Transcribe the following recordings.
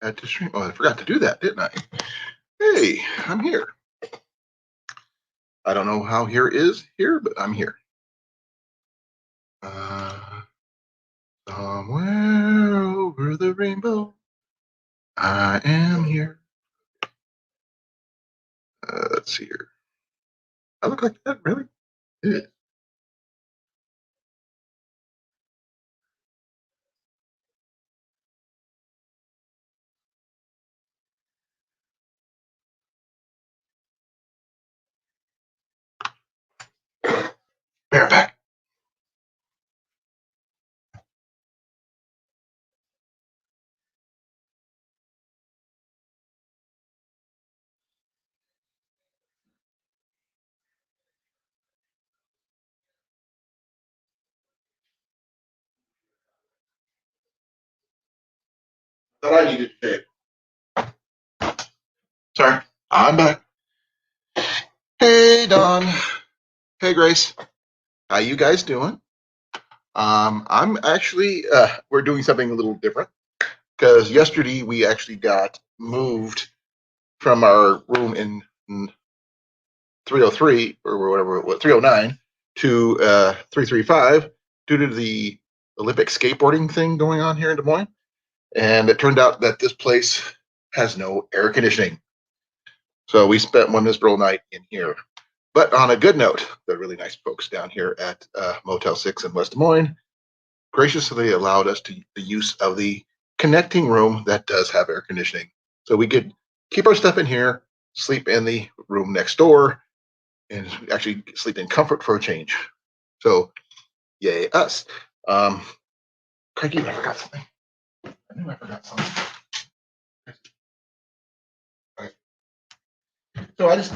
Add to stream. Oh, I forgot to do that, didn't I? Hey, I'm here. I don't know how here is here, but I'm here. Somewhere over the rainbow, I am here. Let's see here. I look like that, really? Yeah. Bareback. Thought I needed to shave. Sorry, I'm back. Hey, Don. Hey, Grace. How you guys doing? I'm actually, we're doing something a little different because yesterday we actually got moved from our room in 303 or whatever, 309 to 335 due to the Olympic skateboarding thing going on here in Des Moines. And it turned out that this place has no air conditioning. So we spent one miserable night in here. But on a good note, the really nice folks down here at Motel 6 in West Des Moines graciously allowed us to the use of the connecting room that does have air conditioning. So we could keep our stuff in here, sleep in the room next door, and actually sleep in comfort for a change. So yay us. Craigie, I forgot something. I knew I forgot something. Right. So I just,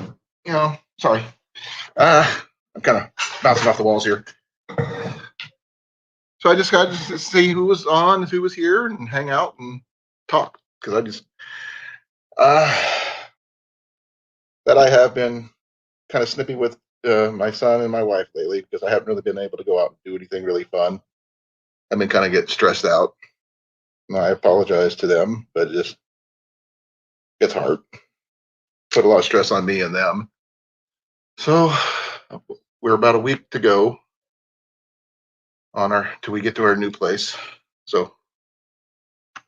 sorry. I'm kind of bouncing off the walls here. So I just got to see who was on, who was here, and hang out and talk because I just that I have been kind of snippy with my son and my wife lately because I haven't really been able to go out and do anything really fun. I've been kind of getting stressed out. And I apologize to them, but it's hard. Put a lot of stress on me and them. So we're about a week to go till we get to our new place. So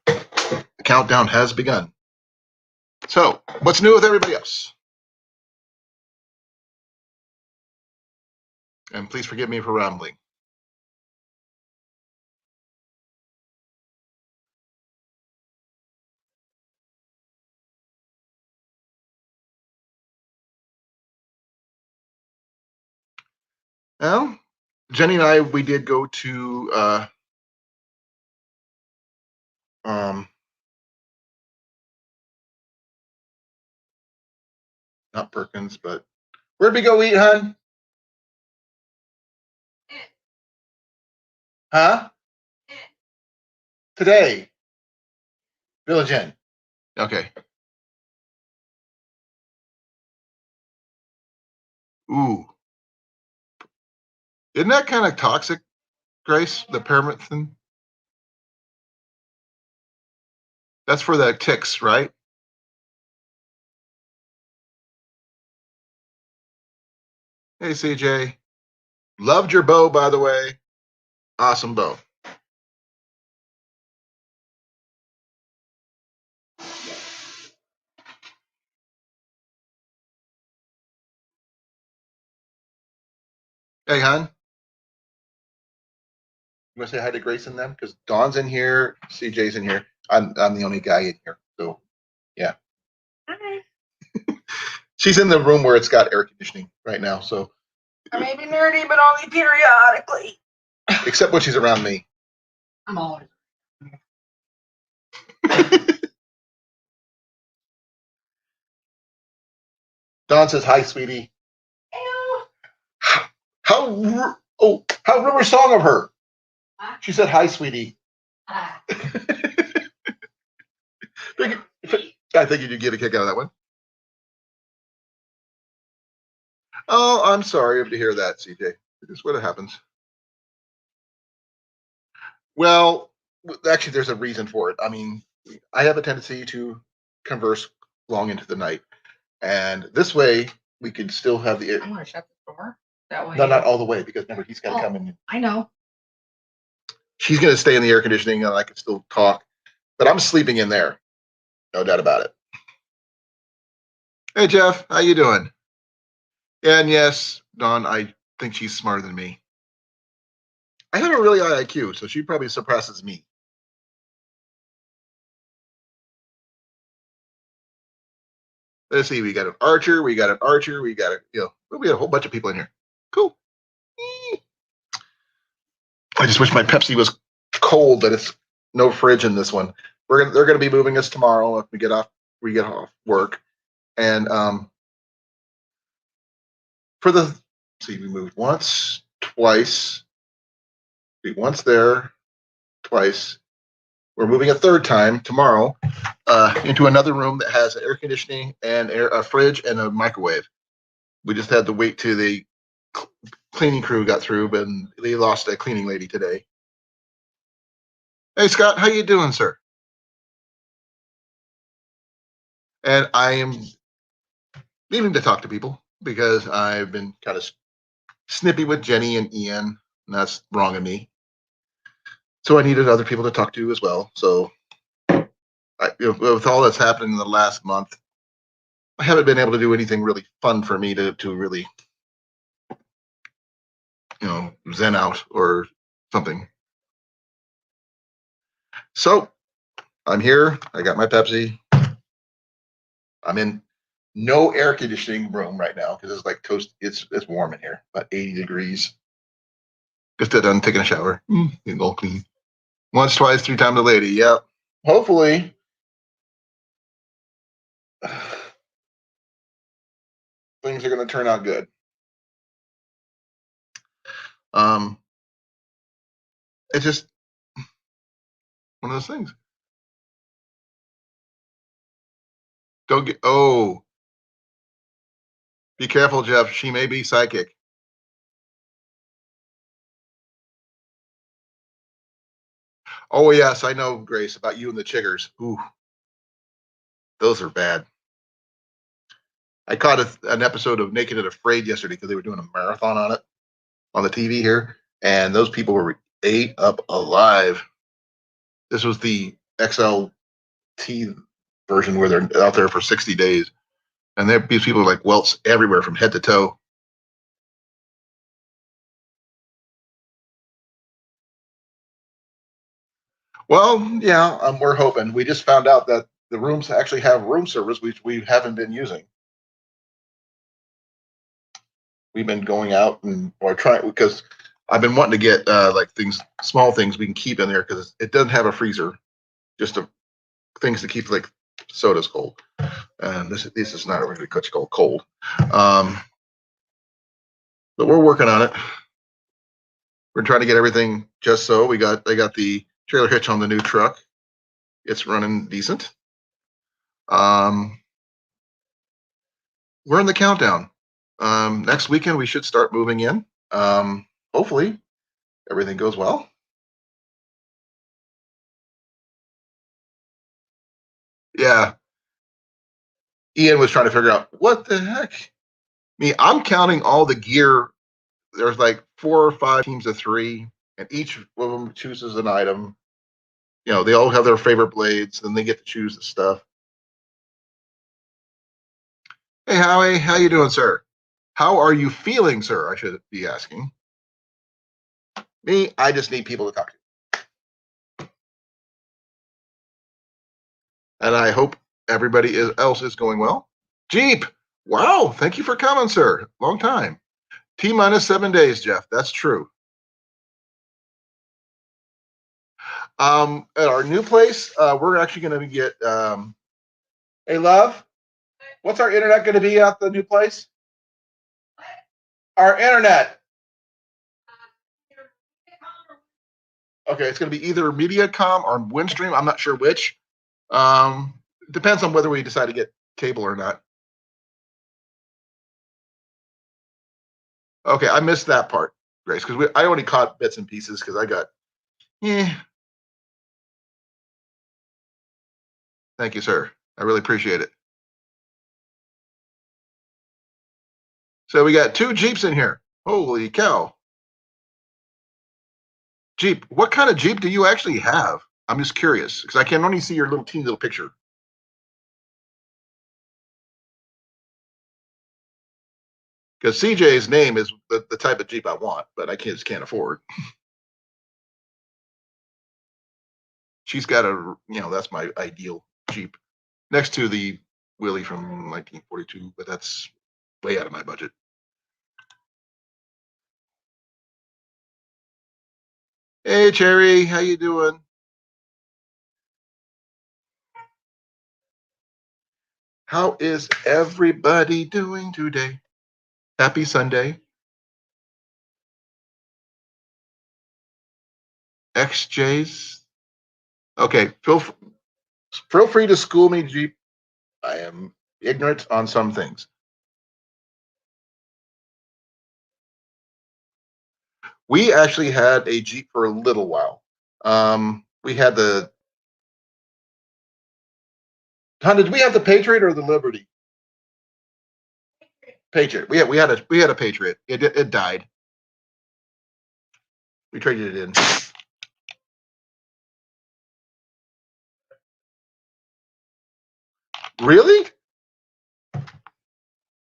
the countdown has begun. So what's new with everybody else? And please forgive me for rambling. Well, Jenny and I, we did go to not Perkins, but where'd we go eat, hon? Huh? Today. Village Inn. Okay. Ooh. Isn't that kind of toxic, Grace? The pyramid thing? That's for the ticks, right? Hey, CJ. Loved your bow, by the way. Awesome bow. Hey, hon. You want to say hi to Grace and them? Because Dawn's in here, CJ's in here. I'm the only guy in here. So, yeah. Hi. She's in the room where it's got air conditioning right now. So I may be nerdy, but only periodically. Except when she's around me. I'm always. Dawn says hi, sweetie. Ew. How rumor song of her? Huh? She said hi, sweetie. Ah. I think you get a kick out of that one. Oh, I'm sorry to hear that, CJ. It's what happens. Well, actually, there's a reason for it. I mean, I have a tendency to converse long into the night, and this way we can still have the. I'm gonna shut the door. That way. No, not all the way, because remember he's got to Oh, come in. I know. She's going to stay in the air conditioning, and I can still talk. But I'm sleeping in there, no doubt about it. Hey Jeff, how you doing? And yes, Dawn, I think she's smarter than me. I have a really high IQ, so she probably surpasses me. Let's see, we got an archer, we got we got a whole bunch of people in here. Cool. I just wish my Pepsi was cold, but it's no fridge in this one. They're gonna be moving us tomorrow if we get off work. And for the see, we moved once, twice, once there, twice. We're moving a third time tomorrow into another room that has air conditioning and a fridge and a microwave. We just had to wait till the cleaning crew got through, but they lost a cleaning lady today. Hey Scott, how you doing, sir? And I am needing to talk to people because I've been kind of snippy with Jenny and Ian, and that's wrong of me. So I needed other people to talk to as well. So with all that's happened in the last month, I haven't been able to do anything really fun for me to really, zen out or something. So I'm here. I got my Pepsi. I'm in no air conditioning room right now because it's like toast. It's warm in here, about 80 degrees. Just got done taking a shower. Getting all clean. Once, twice, three times a lady. Yep. Hopefully. Things are going to turn out good. It's just one of those things. Don't get. Oh, be careful, Jeff. She may be psychic. Oh yes, I know, Grace, about you and the chiggers. Ooh, those are bad. I caught an episode of Naked and Afraid yesterday because they were doing a marathon on it on the TV here, and those people were ate up alive. This was the XLT version where they're out there for 60 days, and these people are like welts everywhere from head to toe. Well, yeah, we're hoping. We just found out that the rooms actually have room service, which we haven't been using. We've been going out and or trying because I've been wanting to get like small things we can keep in there because it doesn't have a freezer, just things to keep like sodas cold. And this is not really cold. Um, but we're working on it. We're trying to get everything just so. I got the trailer hitch on the new truck. It's running decent. We're in the countdown. Next weekend we should start moving in. Hopefully everything goes well. Yeah. Ian was trying to figure out what the heck. I'm counting all the gear. There's like 4 or 5 teams of 3, and each of them chooses an item. They all have their favorite blades, and they get to choose the stuff. Hey, Howie, how you doing, sir? How are you feeling, sir? I should be asking. I just need people to talk to. And I hope everybody else is going well. Jeep, wow, thank you for coming, sir. Long time. T-minus 7 days, Jeff. That's true. At our new place, we're actually going to get. Hey, love, what's our internet going to be at the new place? Our internet. Okay, it's going to be either MediaCom or Windstream. I'm not sure which. Depends on whether we decide to get cable or not. Okay, I missed that part, Grace, because I only caught bits and pieces because I got. Thank you, sir. I really appreciate it. So we got 2 Jeeps in here. Holy cow. Jeep. What kind of Jeep do you actually have? I'm just curious because I can only see your little teeny little picture. Because CJ's name is the type of Jeep I want, but I just can't afford. She's got that's my ideal Jeep next to the Willie from 1942, but that's way out of my budget. Hey, Cherry, how you doing? How is everybody doing today? Happy Sunday. XJs. Okay, feel free to school me, Jeep. I am ignorant on some things. We actually had a Jeep for a little while. We had the did we have the Patriot or the Liberty? Patriot. We had a Patriot. It died. We traded it in. Really?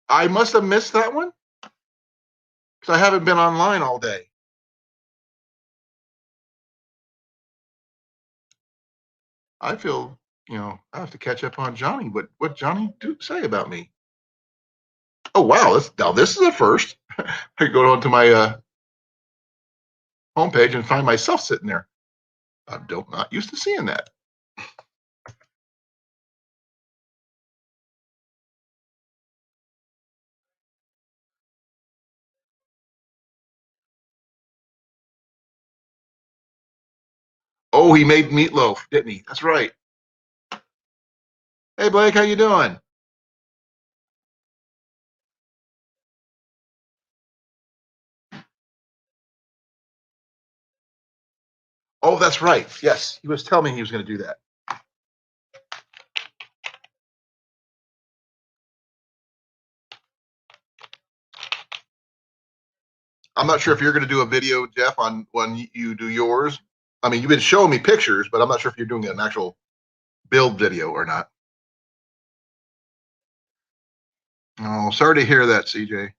I must have missed that one because I haven't been online all day. I feel, I have to catch up on Johnny. What Johnny do say about me? Oh wow! This is a first. I go onto my homepage and find myself sitting there. I'm not used to seeing that. Oh, he made meatloaf, didn't he? That's right. Hey Blake, how you doing? Oh, that's right. Yes, he was telling me he was going to do that. I'm not sure if you're going to do a video, Jeff, on when you do yours. I mean, you've been showing me pictures, but I'm not sure if you're doing an actual build video or not. Oh, sorry to hear that, CJ.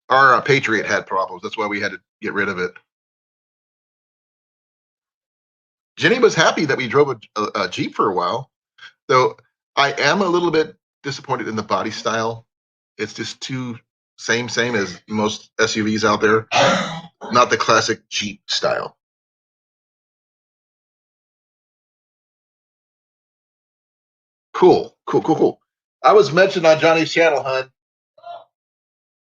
Our Patriot had problems. That's why we had to get rid of it. Jenny was happy that we drove a Jeep for a while, though I am a little bit disappointed in the body style. It's just too same as most SUVs out there, not the classic Jeep style. Cool. I was mentioned on Johnny's channel, hon.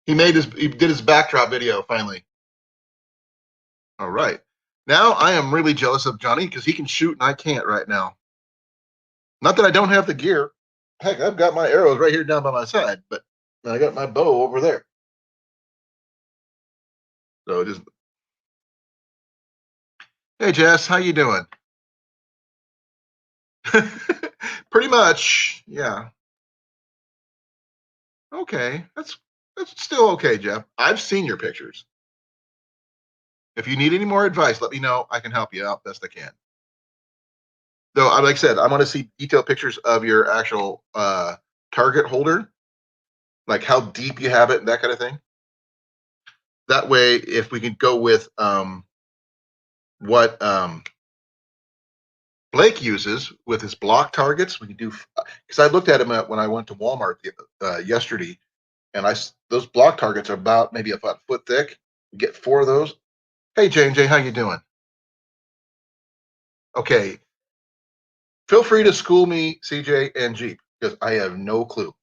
He did his backdrop video finally. All right. Now I am really jealous of Johnny because he can shoot and I can't right now. Not that I don't have the gear. Heck, I've got my arrows right here down by my side, but I got my bow over there. So just hey Jess, how you doing? Pretty much, yeah. Okay, that's still okay, Jeff. I've seen your pictures. If you need any more advice, let me know. I can help you out best I can. Though, like I said, I want to see detailed pictures of your actual target holder, like how deep you have it and that kind of thing. That way, if we could go with what Blake uses with his block targets, we can do because I looked at him when I went to Walmart yesterday, and those block targets are about maybe about a foot thick. You get 4 of those. Hey J&J, how you doing? Okay, feel free to school me, CJ and Jeep, because I have no clue.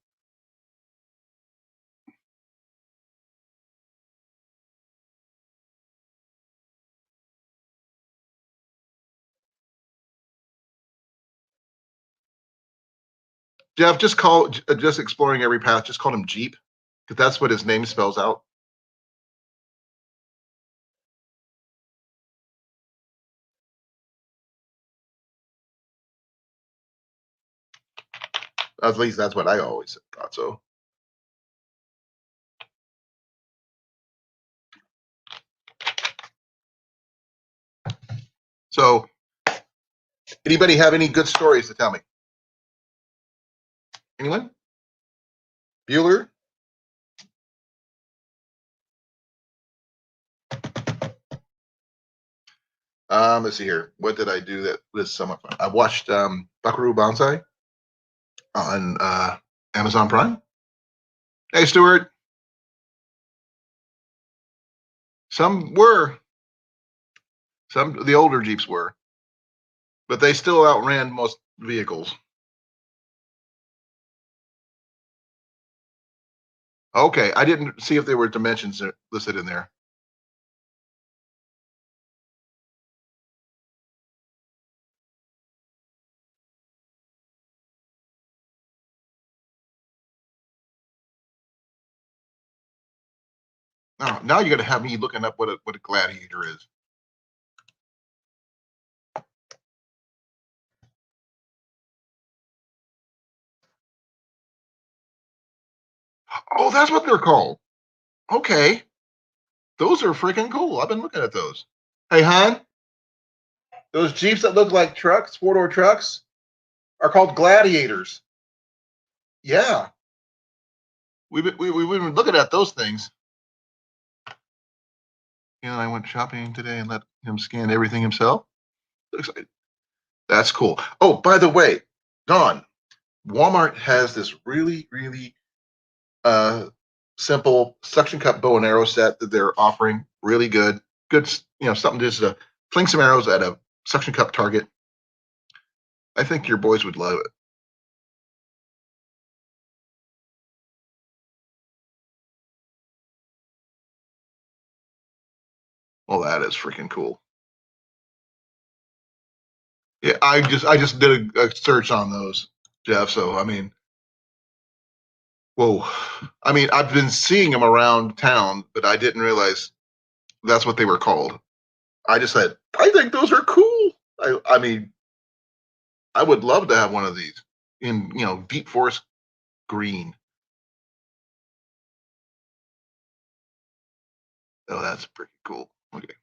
Jeff, just exploring every path. Just call him Jeep, because that's what his name spells out. At least that's what I always thought. So, anybody have any good stories to tell me? Anyone? Bueller? Let's see here. What did I do that was somewhat fun? I watched Buckaroo Banzai on Amazon Prime. Hey, Stuart. Some were. Some the older Jeeps were, but they still outran most vehicles. Okay, I didn't see if there were dimensions listed in there. Now you got to have me looking up what a gladiator is. Oh, that's what they're called. Okay, those are freaking cool. I've been looking at those. Hey, hon, those Jeeps that look like trucks, four-door trucks, are called gladiators. Yeah, we've been looking at those things. You know, I went shopping today and let him scan everything himself. That's cool. Oh, by the way, Don, Walmart has this really uh, simple suction cup bow and arrow set that they're offering. Really good. Good, something just to fling some arrows at a suction cup target. I think your boys would love it. Well, that is freaking cool. Yeah, I just did a search on those, Jeff. So I mean, whoa. I mean, I've been seeing them around town, but I didn't realize that's what they were called. I just said, I think those are cool. I mean, I would love to have one of these in, deep forest green. Oh, that's pretty cool. Okay.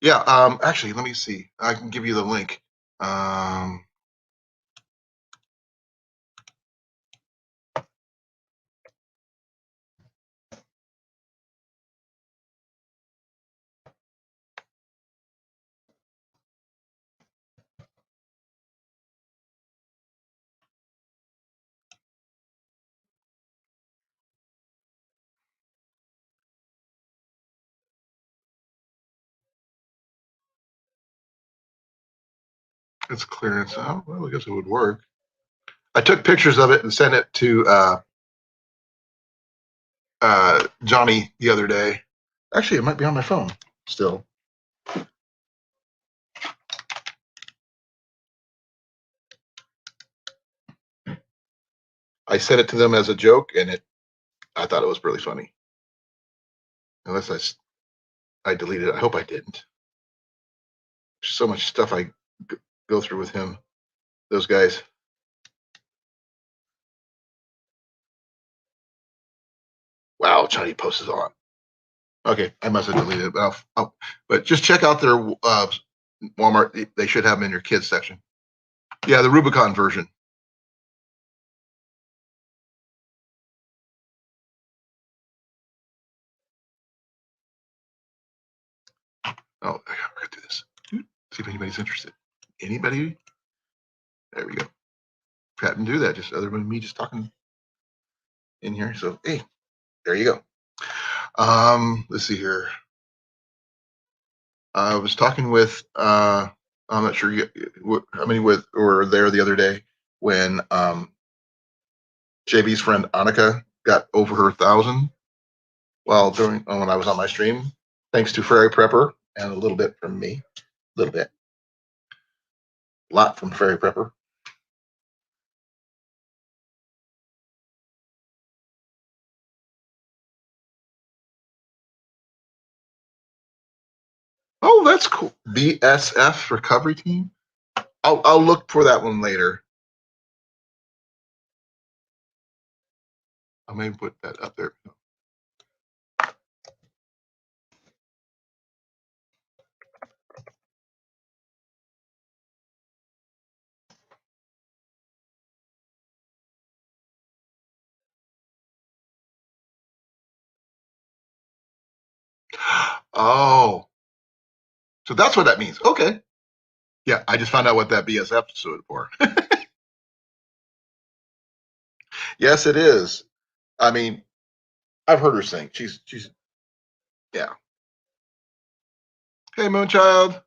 Yeah. Actually, let me see. I can give you the link. Um, it's clearance. Oh, well, I guess it would work. I took pictures of it and sent it to Johnny the other day. Actually, it might be on my phone still. I sent it to them as a joke, and I thought it was really funny. Unless I deleted it. I hope I didn't. There's so much stuff I go through with him. Those guys. Wow, Johnny Post is on. Okay, I must have deleted it, but just check out their Walmart. They should have them in your kids section. Yeah, the Rubicon version. Oh, I gotta do this. See if anybody's interested. Anybody? There we go. Hadn't do that. Just other than me just talking in here. So hey, there you go. Let's see here. I was talking with I'm not sure how many were there the other day when JB's friend Annika got over her 1,000 while when I was on my stream, thanks to Fairy Prepper and a little bit from me, a little bit, a lot from Fairy Prepper. Oh, that's cool. BSF recovery team. I'll look for that one later. I'll maybe put that up there. Oh, so that's what that means. Okay. Yeah, I just found out what that BSF stood for. Yes, it is. I mean, I've heard her sing. She's yeah. Hey, Moonchild.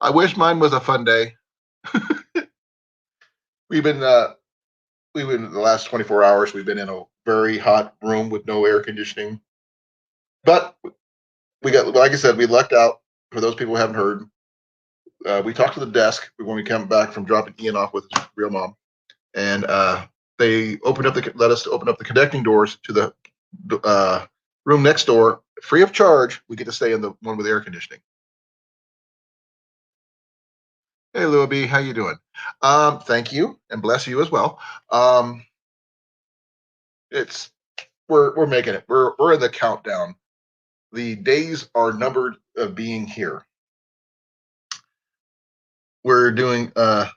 I wish mine was a fun day. We've been the last 24 hours. We've been in a very hot room with no air conditioning. But we got, like I said, we lucked out. For those people who haven't heard, we talked to the desk when we came back from dropping Ian off with his real mom, and they let us open up the connecting doors to the room next door, free of charge. We get to stay in the one with air conditioning. Hey, Louis, how you doing? Thank you, and bless you as well. Um, it's we're making it. We're in the countdown. The days are numbered of being here. We're doing the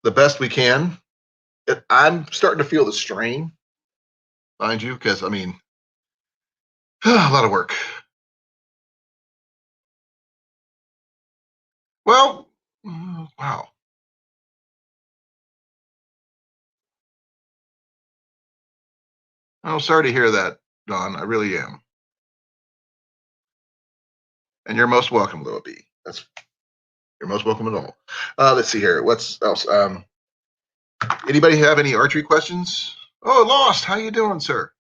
best we can. I'm starting to feel the strain, mind you, because I mean, a lot of work. Well, wow. I'm sorry to hear that, Don. I really am. And you're most welcome, Louis B. You're most welcome at all. Let's see here. What's else? Anybody have any archery questions? Oh, Lost. How you doing, sir?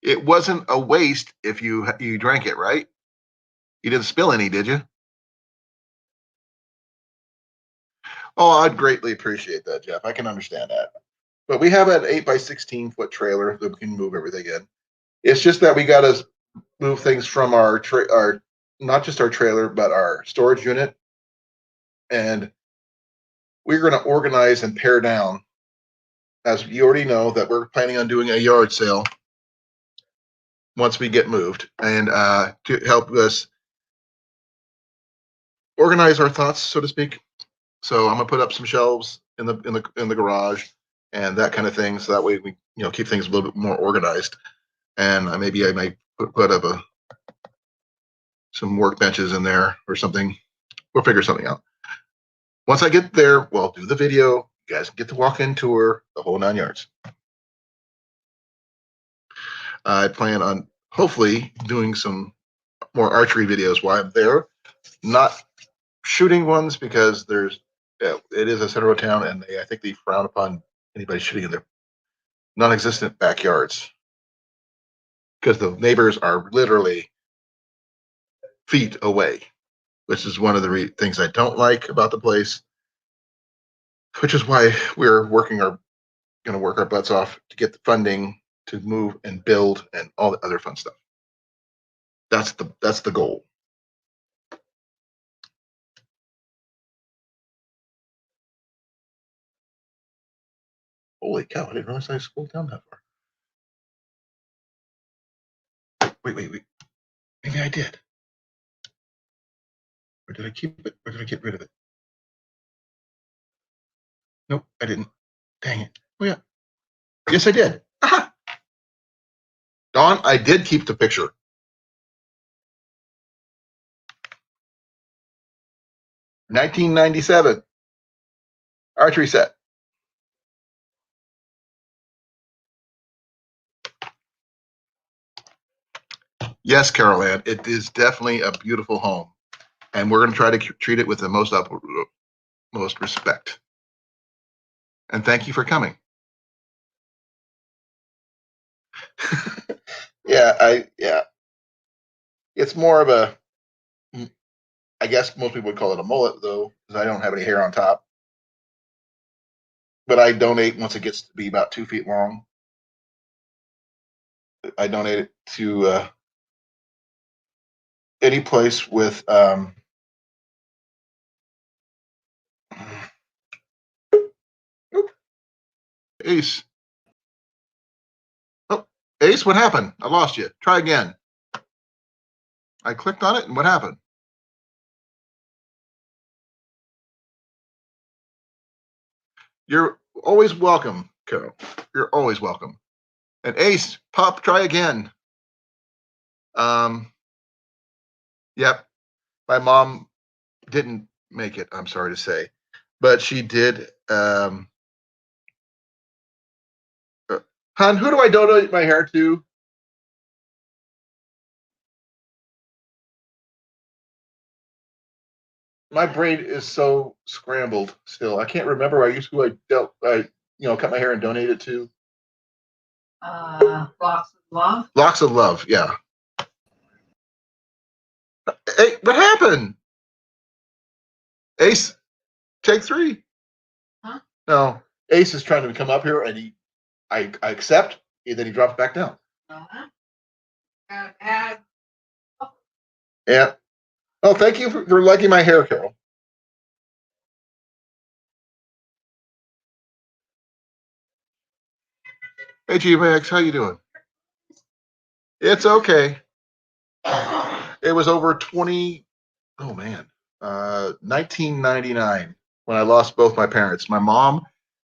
It wasn't a waste if you drank it, right? You didn't spill any, did you? Oh, I'd greatly appreciate that, Jeff. I can understand that. But we have an 8 by 16 foot trailer that we can move everything in. It's just that we got to move things from our not just our trailer, but our storage unit, and we're going to organize and pare down. As you already know, that we're planning on doing a yard sale once we get moved, and to help us organize our thoughts, so to speak. So I'm gonna put up some shelves in the garage and that kind of thing, so that way we keep things a little bit more organized. And maybe I might put up some workbenches in there or something. We'll figure something out. Once I get there, we'll do the video. You guys get the walk-in tour, the whole 9 yards. I plan on hopefully doing some more archery videos while I'm there. Not shooting ones because it is a center of town, and I think they frown upon anybody shooting in their non-existent backyards because the neighbors are literally feet away, which is one of the things I don't like about the place, which is why we're going to work our butts off to get the funding to move and build and all the other fun stuff. That's the goal. Holy cow! I didn't realize I scrolled down that far. Wait. Maybe I did. Or did I keep it? Or did I get rid of it? Nope, I didn't. Dang it. Oh yeah. Yes, I did. Aha! Dawn, I did keep the picture. 1997 archery set. Yes, Carol Ann, it is definitely a beautiful home, and we're going to try to treat it with the most respect. And thank you for coming. Yeah. It's more of a, I guess most people would call it a mullet, though, because I don't have any hair on top. But I donate once it gets to be about 2 feet long. I donate it to any place with Ace. Oh, Ace, what happened? I lost you. Try again. I clicked on it, and what happened? You're always welcome, Carol. You're always welcome. And Ace, pop, try again. Yep. My mom didn't make it, I'm sorry to say, but she did. Hon, who do I donate my hair to? My brain is so scrambled still. I can't remember who I cut my hair and donated to. Locks of Love. Locks of Love, yeah. Hey, what happened? Ace, take 3. Huh? No, Ace is trying to come up here, and I accept, and then he drops back down. Yeah. Oh, thank you for liking my hair, Carol. Hey, GMAX, how you doing? It's okay. It was over 20. Oh man, 1999 when I lost both my parents. My mom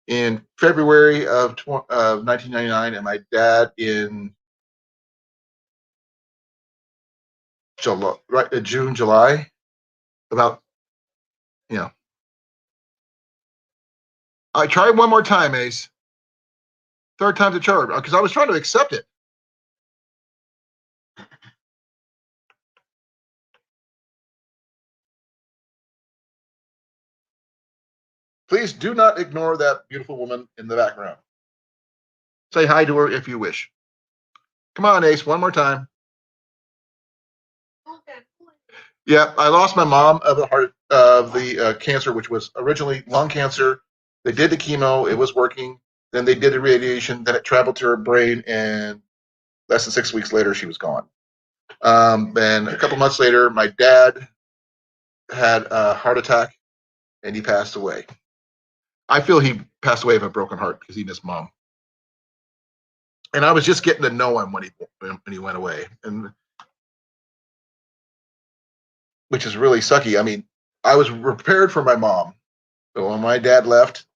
in February of 1999, and my dad in July, right? June, July. About you know. I tried one more time, Ace. Third time's a charm because I was trying to accept it. Please do not ignore that beautiful woman in the background. Say hi to her if you wish. Come on, Ace, one more time. Yeah, I lost my mom of the cancer, which was originally lung cancer. They did the chemo; it was working. Then they did the radiation. Then it traveled to her brain, and less than 6 weeks later, she was gone. And a couple months later, my dad had a heart attack, and he passed away. I feel he passed away of a broken heart because he missed mom. And I was just getting to know him when he went away, and which is really sucky. I mean, I was prepared for my mom, but when my dad left,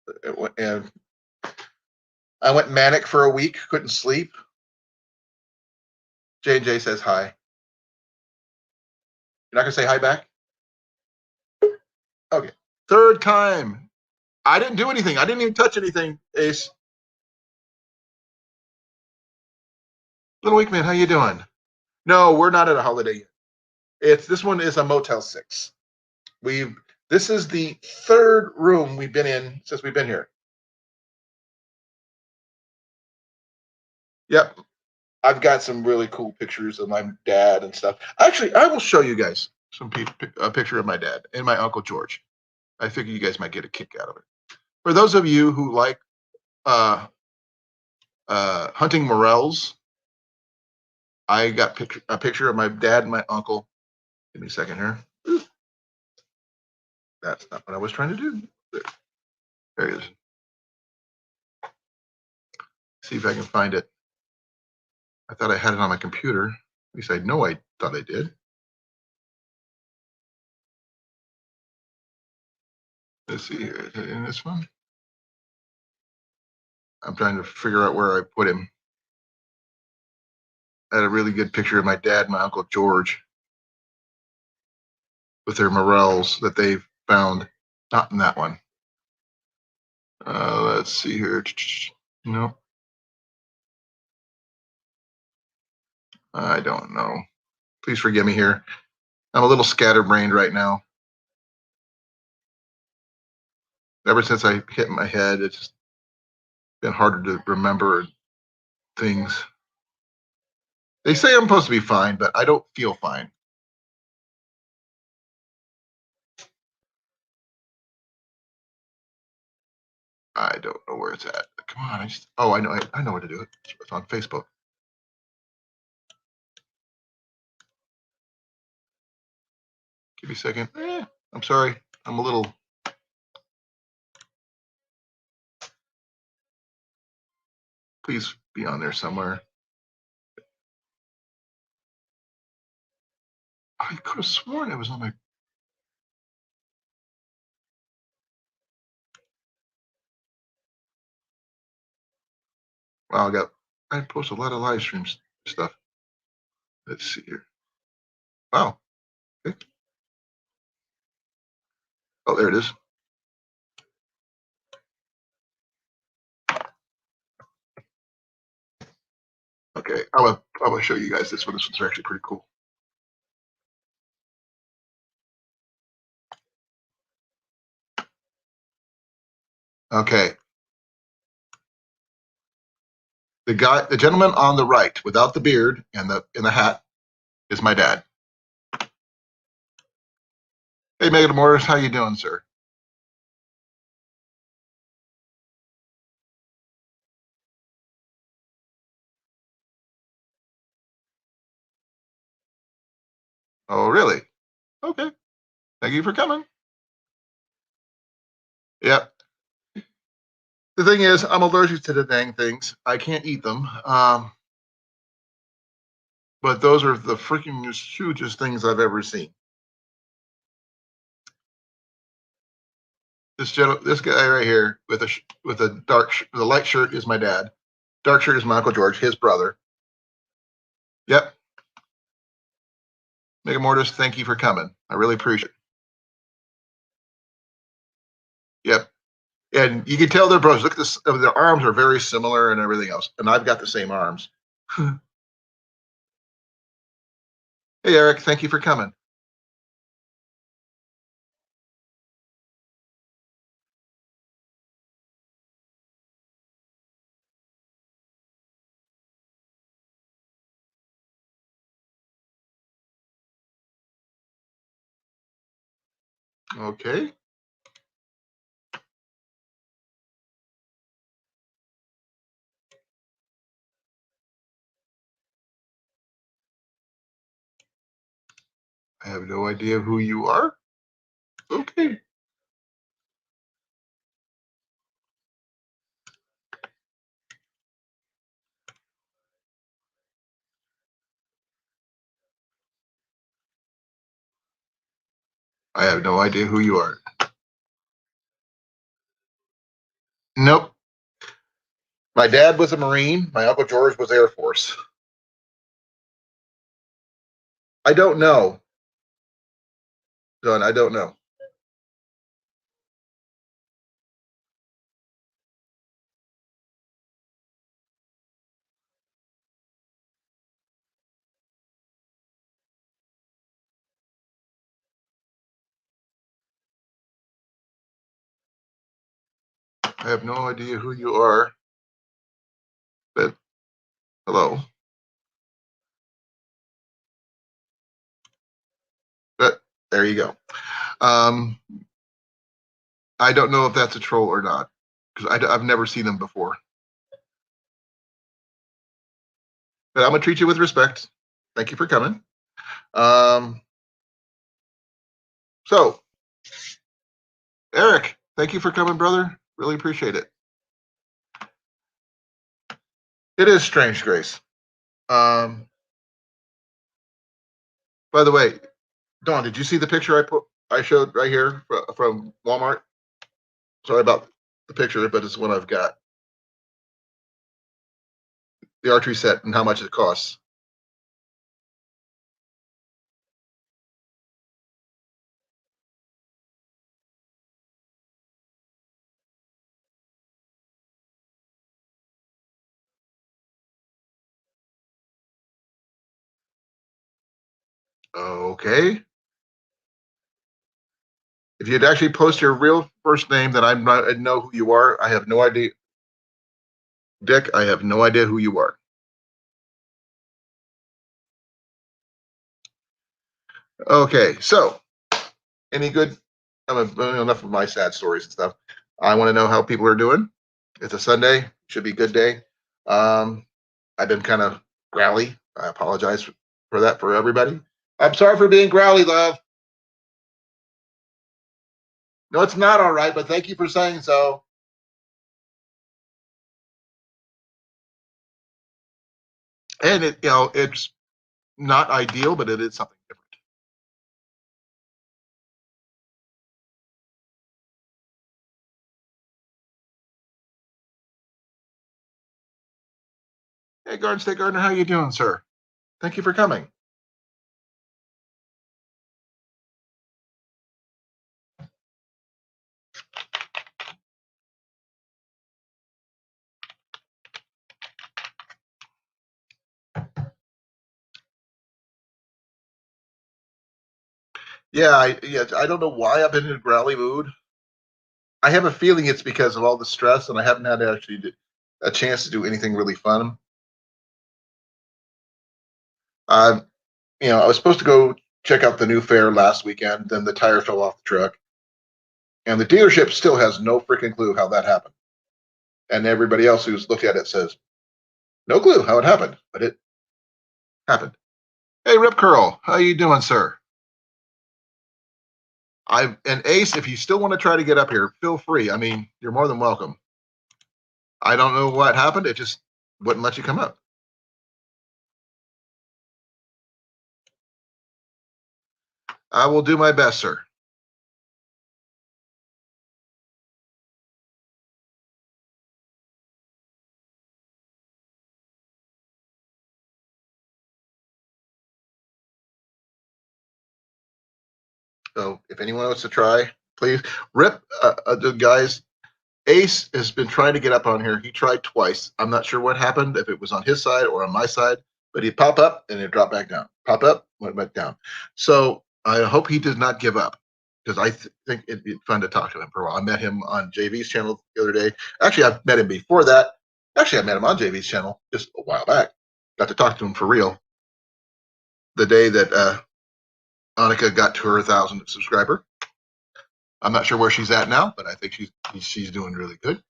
and I went manic for a week, couldn't sleep. J&J says hi. You're not gonna say hi back? Okay. Third time. I didn't do anything. I didn't even touch anything, Ace. Little Weak Man, how you doing? No, we're not at a Holiday Inn. This one is a Motel 6. This is the third room we've been in since we've been here. Yep. I've got some really cool pictures of my dad and stuff. Actually, I will show you guys a picture of my dad and my Uncle George. I figure you guys might get a kick out of it. For those of you who like uh, hunting morels, I got a picture of my dad and my uncle. Give me a second here. That's not what I was trying to do. There it is. See if I can find it. I thought I had it on my computer. At least I know I thought I did. Let's see here. Is it in this one? I'm trying to figure out where I put him. I had a really good picture of my dad and my Uncle George with their morels that they've found. Not in that one. Let's see here. No, I don't know. Please forgive me here. I'm a little scatterbrained right now. Ever since I hit my head, it's been harder to remember things. They say I'm supposed to be fine, but I don't feel fine. I don't know where it's at. Come on, I know what to do. It's on Facebook. Give me a second. I'm sorry. I'm a little. Please be on there somewhere. I could have sworn it was on my. Wow, I post a lot of live stream stuff. Let's see here. Wow. Okay. Oh, there it is. Okay, I'm gonna show you guys this one. This one's actually pretty cool. Okay. The gentleman on the right, without the beard and the hat, is my dad. Hey, Megan Morris, how you doing, sir? Oh, really? Okay. Thank you for coming. Yep. The thing is, I'm allergic to the dang things. I can't eat them. But those are the freaking hugest things I've ever seen. This guy right here with the light shirt is my dad. Dark shirt is my Uncle George, his brother. Yep. Mega Mortis, thank you for coming. I really appreciate it. Yep. And you can tell they're brothers. Look at this. Their arms are very similar and everything else. And I've got the same arms. Hey, Eric, thank you for coming. Okay. I have no idea who you are. Okay. I have no idea who you are. Nope. My dad was a Marine. My Uncle George was Air Force. I don't know. John, I don't know. I have no idea who you are. But hello. But there you go. I don't know if that's a troll or not because I've never seen them before. But I'm gonna treat you with respect. Thank you for coming. So, Eric, thank you for coming, brother. Really appreciate it. It is strange, Grace. By the way, Dawn, did you see the picture I showed right here from Walmart? Sorry about the picture, but it's one I've got. The archery set and how much it costs. Okay. If you'd actually post your real first name, then I'd know who you are. I have no idea. Dick, I have no idea who you are. Okay, so any good? Enough of my sad stories and stuff. I want to know how people are doing. It's a Sunday, should be a good day. I've been kind of growly. I apologize for that for everybody. I'm sorry for being growly, love. No, it's not all right, but thank you for saying so. And it's not ideal, but it is something different. Hey, Garden State Gardener, how you doing, sir? Thank you for coming. I don't know why I've been in a growly mood. I have a feeling it's because of all the stress, and I haven't had a chance to do anything really fun. Uh, I was supposed to go check out the new fair last weekend, then the tire fell off the truck, and the dealership still has no freaking clue how that happened. And everybody else who's looked at it says no clue how it happened, but it happened. Hey, Rip Curl, how you doing, sir? And Ace, if you still want to try to get up here, feel free. I mean, you're more than welcome. I don't know what happened; it just wouldn't let you come up. I will do my best, sir. So, if anyone wants to try, please. Rip, the guys, Ace has been trying to get up on here. He tried twice. I'm not sure what happened, if it was on his side or on my side, but he'd pop up and it dropped back down. Pop up, went back down. So I hope he does not give up because think it'd be fun to talk to him for a while. I met him on JV's channel the other day. Actually, I've met him before that. Actually, I met him on JV's channel just a while back. Got to talk to him for real the day that Annika got to her 1,000th subscriber. I'm not sure where she's at now, but I think she's doing really good.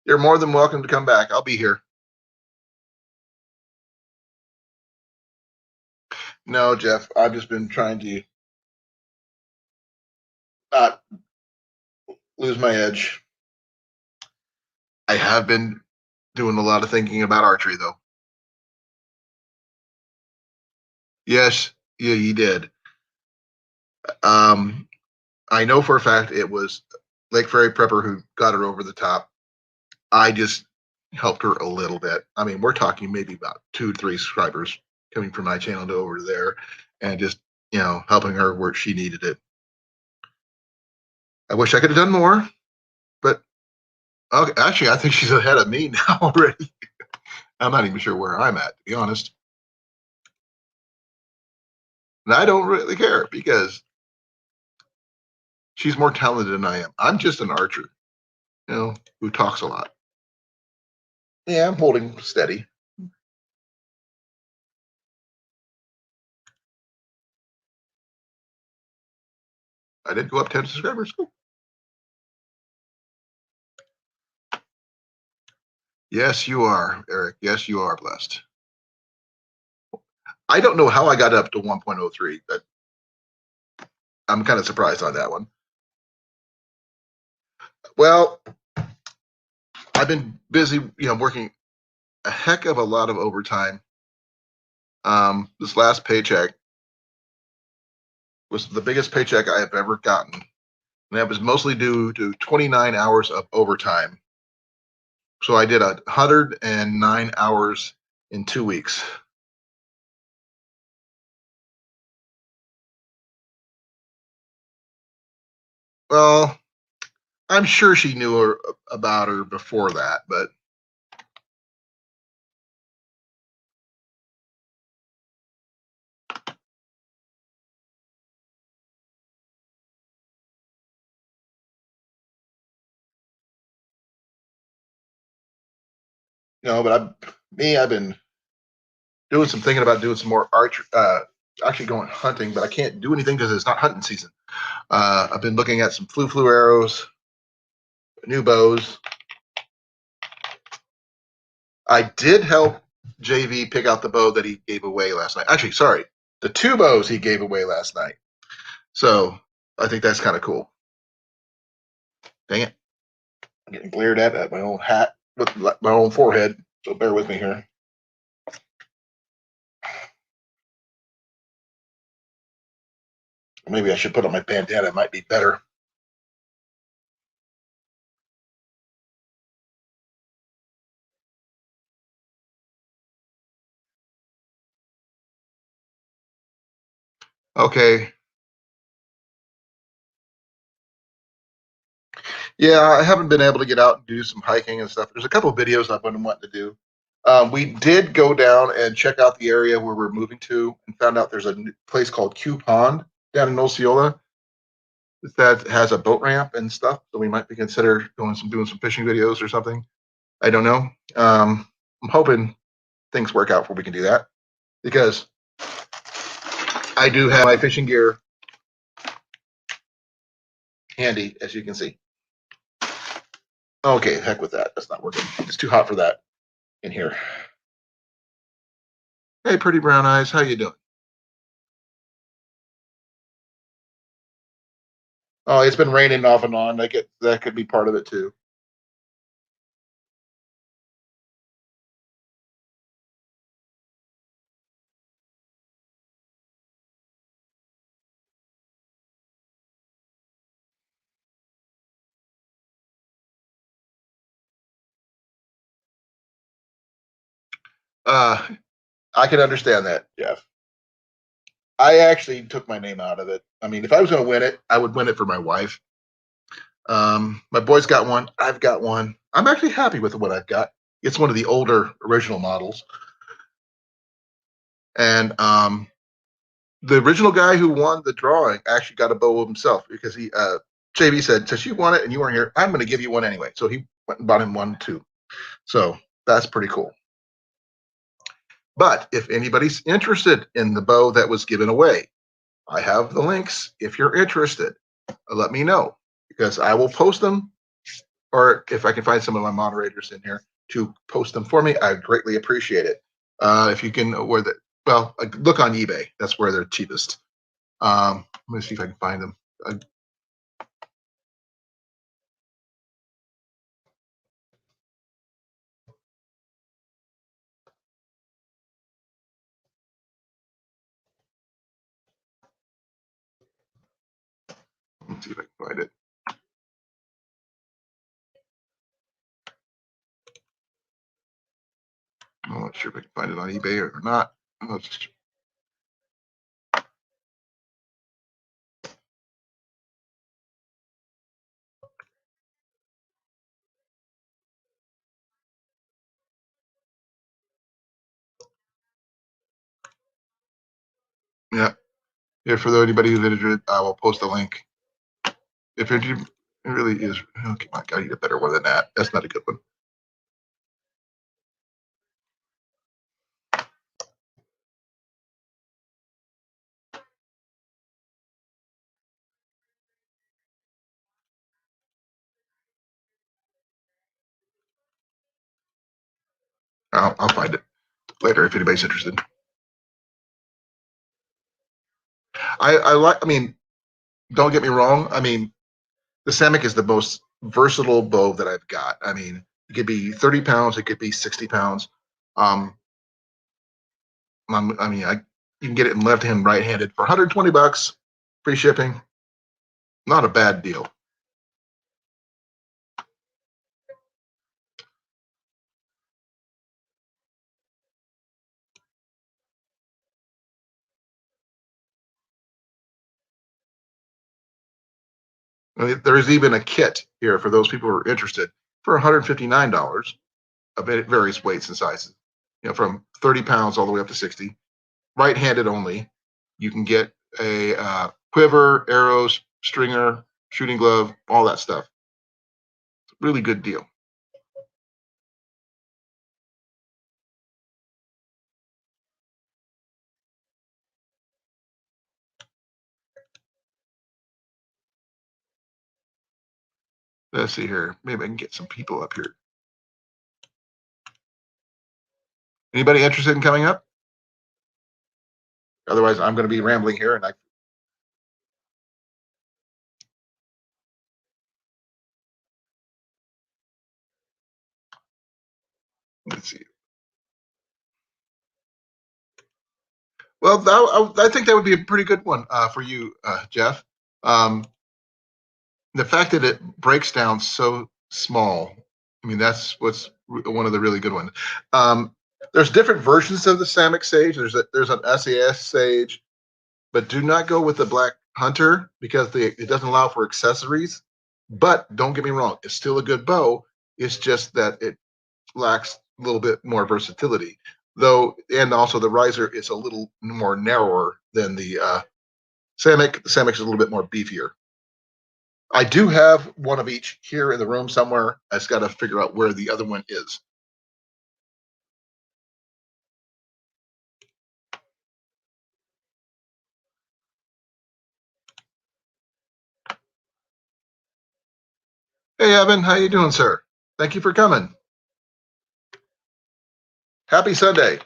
You're more than welcome to come back. I'll be here. No, Jeff, I've just been trying to not lose my edge. I have been doing a lot of thinking about archery, though. Yes, yeah, you did. Um, I know for a fact it was Lake Ferry Prepper who got her over the top. I just helped her a little bit. I mean, we're talking maybe about 2 to 3 subscribers coming from my channel to over there, and just helping her where she needed it. I wish I could have done more, but okay, actually, I think she's ahead of me now already. I'm not even sure where I'm at, to be honest. And I don't really care because she's more talented than I am. I'm just an archer, who talks a lot. Yeah, I'm holding steady. I did go up 10 subscribers. Cool. Yes, you are, Eric. Yes, you are blessed. I don't know how I got up to 1.03, but I'm kind of surprised on that one. Well, I've been busy, working a heck of a lot of overtime. This last paycheck was the biggest paycheck I have ever gotten. And that was mostly due to 29 hours of overtime. So I did 109 hours in 2 weeks. Well, I'm sure she knew about her before that, but but I've been doing some thinking about doing some more archery, actually going hunting, but I can't do anything because it's not hunting season. I've been looking at some flu arrows, new bows. I did help JV pick out the bow that he gave away last night. Actually, sorry, the 2 bows he gave away last night. So I think that's kind of cool. Dang it. I'm getting glared at my own hat with my own forehead. So bear with me here. Maybe I should put on my bandana. It might be better. Okay. Yeah, I haven't been able to get out and do some hiking and stuff. There's a couple of videos I've been wanting to do. We did go down and check out the area where we're moving to and found out there's a place called Q Pond down in Osceola that has a boat ramp and stuff. So we might be consider doing some fishing videos or something. I don't know. I'm hoping things work out where we can do that because I do have my fishing gear handy, as you can see. Okay, heck with that. That's not working. It's too hot for that in here. Hey, pretty brown eyes, how you doing? Oh, it's been raining off and on. That could be part of it too. Uh, I can understand that, Jeff. I actually took my name out of it. I mean, if I was going to win it, I would win it for my wife. My boy's got one. I've got one. I'm actually happy with what I've got. It's one of the older original models, and the original guy who won the drawing actually got a bow himself because JB said, since you won it and you weren't here, I'm going to give you one anyway. So he went and bought him one too. So that's pretty cool. But if anybody's interested in the bow that was given away, I have the links. If you're interested, let me know because I will post them, or if I can find some of my moderators in here to post them for me, I'd greatly appreciate it. If you can, look on eBay. That's where they're cheapest. Let me see if I can find them. Let's see if I can find it. I'm not sure if I can find it on eBay or not. Yeah. Yeah, for anybody who's interested, I will post a link. If it really is, okay, I need a better one than that. That's not a good one. I'll find it later if anybody's interested. I like. I mean, don't get me wrong. I mean, the Samick is the most versatile bow that I've got. I mean, it could be 30 pounds, it could be 60 pounds. Um, I mean, you can get it in left hand, right handed for 120 bucks, free shipping. Not a bad deal. I mean, there is even a kit here for those people who are interested for $159 of various weights and sizes. You know, from 30 pounds all the way up to 60. Right-handed only. You can get a quiver, arrows, stringer, shooting glove, all that stuff. It's a really good deal. Let's see here. Maybe I can get some people up here. Anybody interested in coming up? Otherwise, I'm going to be rambling here, and let's see. Well, I think that would be a pretty good one for you, Jeff. Um, the fact that it breaks down so small, I mean, that's what's one of the really good ones. There's different versions of the Samick sage. There's an SAS sage, but do not go with the Black Hunter because it doesn't allow for accessories. But don't get me wrong, it's still a good bow. It's just that it lacks a little bit more versatility, though, and also the riser is a little more narrower than the Samick. The Samick is a little bit more beefier. I do have one of each here in the room somewhere. I just got to figure out where the other one is. Hey, Evan, how you doing, sir? Thank you for coming. Happy Sunday.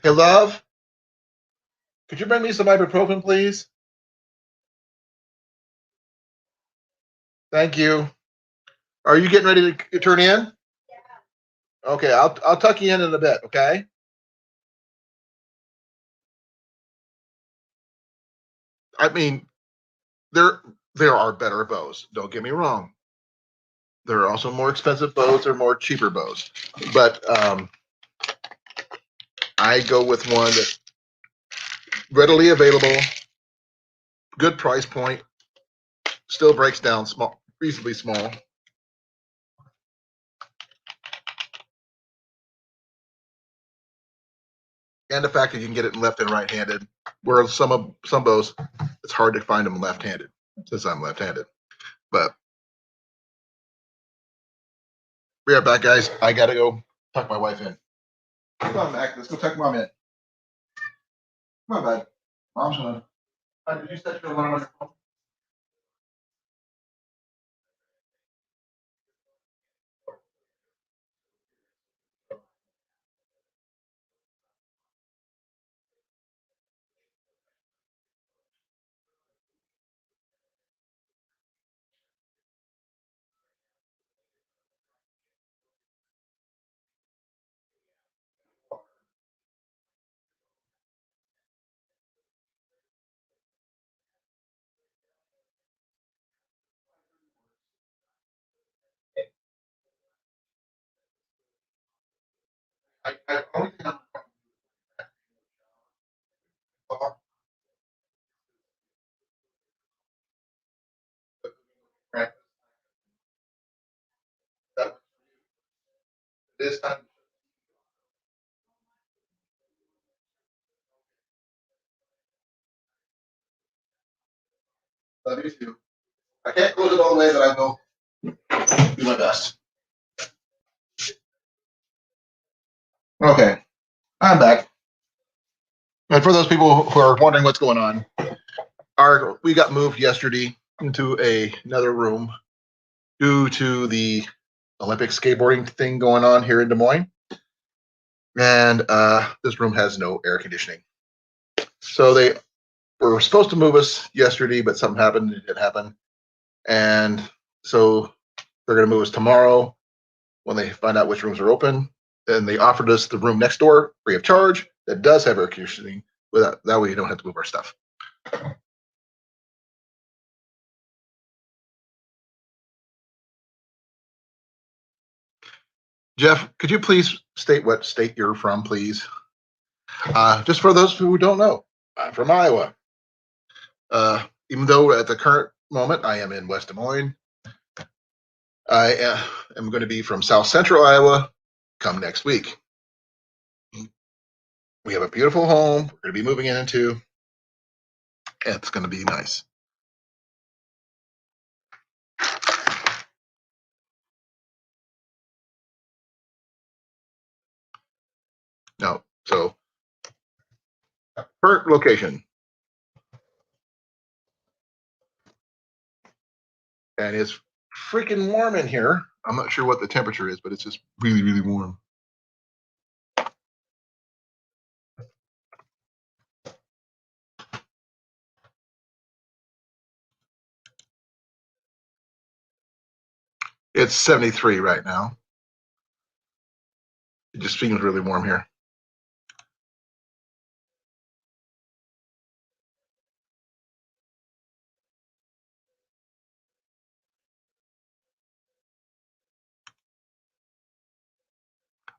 Hey, love, could you bring me some ibuprofen, please? Thank you. Are you getting ready to turn in? Okay, I'll tuck you in a bit. Okay. I mean, there there are better bows. Don't get me wrong. There are also more expensive bows or more cheaper bows, but I go with one that's readily available, good price point, still breaks down small, reasonably small. And the fact that you can get it left and right-handed, whereas some bows, it's hard to find them left-handed since I'm left-handed. But be right back, guys. I gotta go tuck my wife in. Come on, Mac. Let's go tuck mom in. Come on, bud. Mom's gonna. Did you set your alarm on your phone? I only have this time. Love you too. I can't close it all the way, but I will do my best. Okay, I'm back. And for those people who are wondering what's going on, we got moved yesterday into another room due to the Olympic skateboarding thing going on here in Des Moines, and this room has no air conditioning. So they were supposed to move us yesterday, but something happened. It didn't happen, and so they're going to move us tomorrow when they find out which rooms are open. And they offered us the room next door free of charge that does have air conditioning. That way you don't have to move our stuff. Jeff, could you please state what state you're from, please? Just for those who don't know, I'm from Iowa. Even though at the current moment I am in West Des Moines, I am going to be from South Central Iowa come next week. We have a beautiful home we're going to be moving into. It's going to be nice. Now, so current location. And it's freaking warm in here. I'm not sure what the temperature is, but it's just really, really warm. It's 73 right now. It just feels really warm here.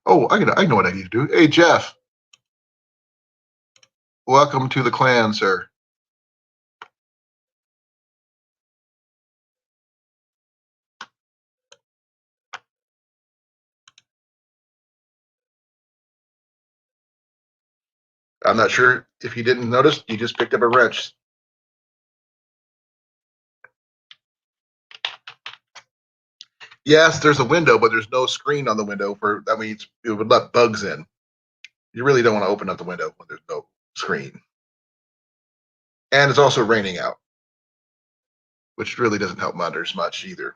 Oh, I know what I need to do. Hey, Jeff, welcome to the clan, sir. I'm not sure if you didn't notice, you just picked up a wrench. Yes, there's a window, but there's no screen on the window for that means it would let bugs in. You really don't want to open up the window when there's no screen. And it's also raining out, which really doesn't help matters much either.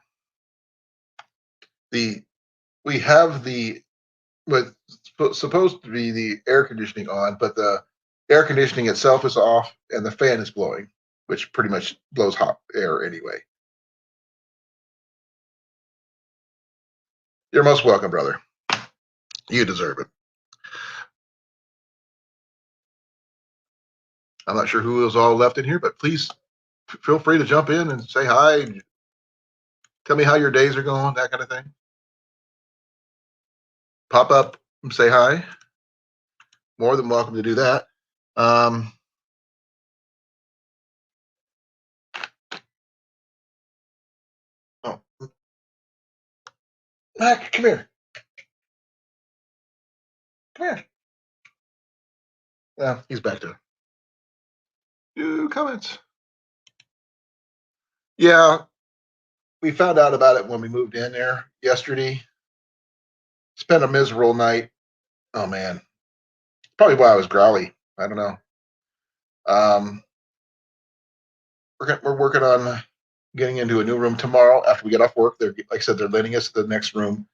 We have the what's supposed to be the air conditioning on, but the air conditioning itself is off and the fan is blowing, which pretty much blows hot air anyway. You're most welcome, brother. You deserve it. I'm not sure who is all left in here, but please feel free to jump in and say hi. Tell me how your days are going, that kind of thing. Pop up and say hi. More than welcome to do that. Oh, Mac, come here. Come here. Yeah, he's back there. Do comments. Yeah, we found out about it when we moved in there yesterday. Spent a miserable night. Oh man, probably why I was growly. I don't know. Um, we're working on getting into a new room tomorrow after we get off work. They're like I said, they're letting us the next room,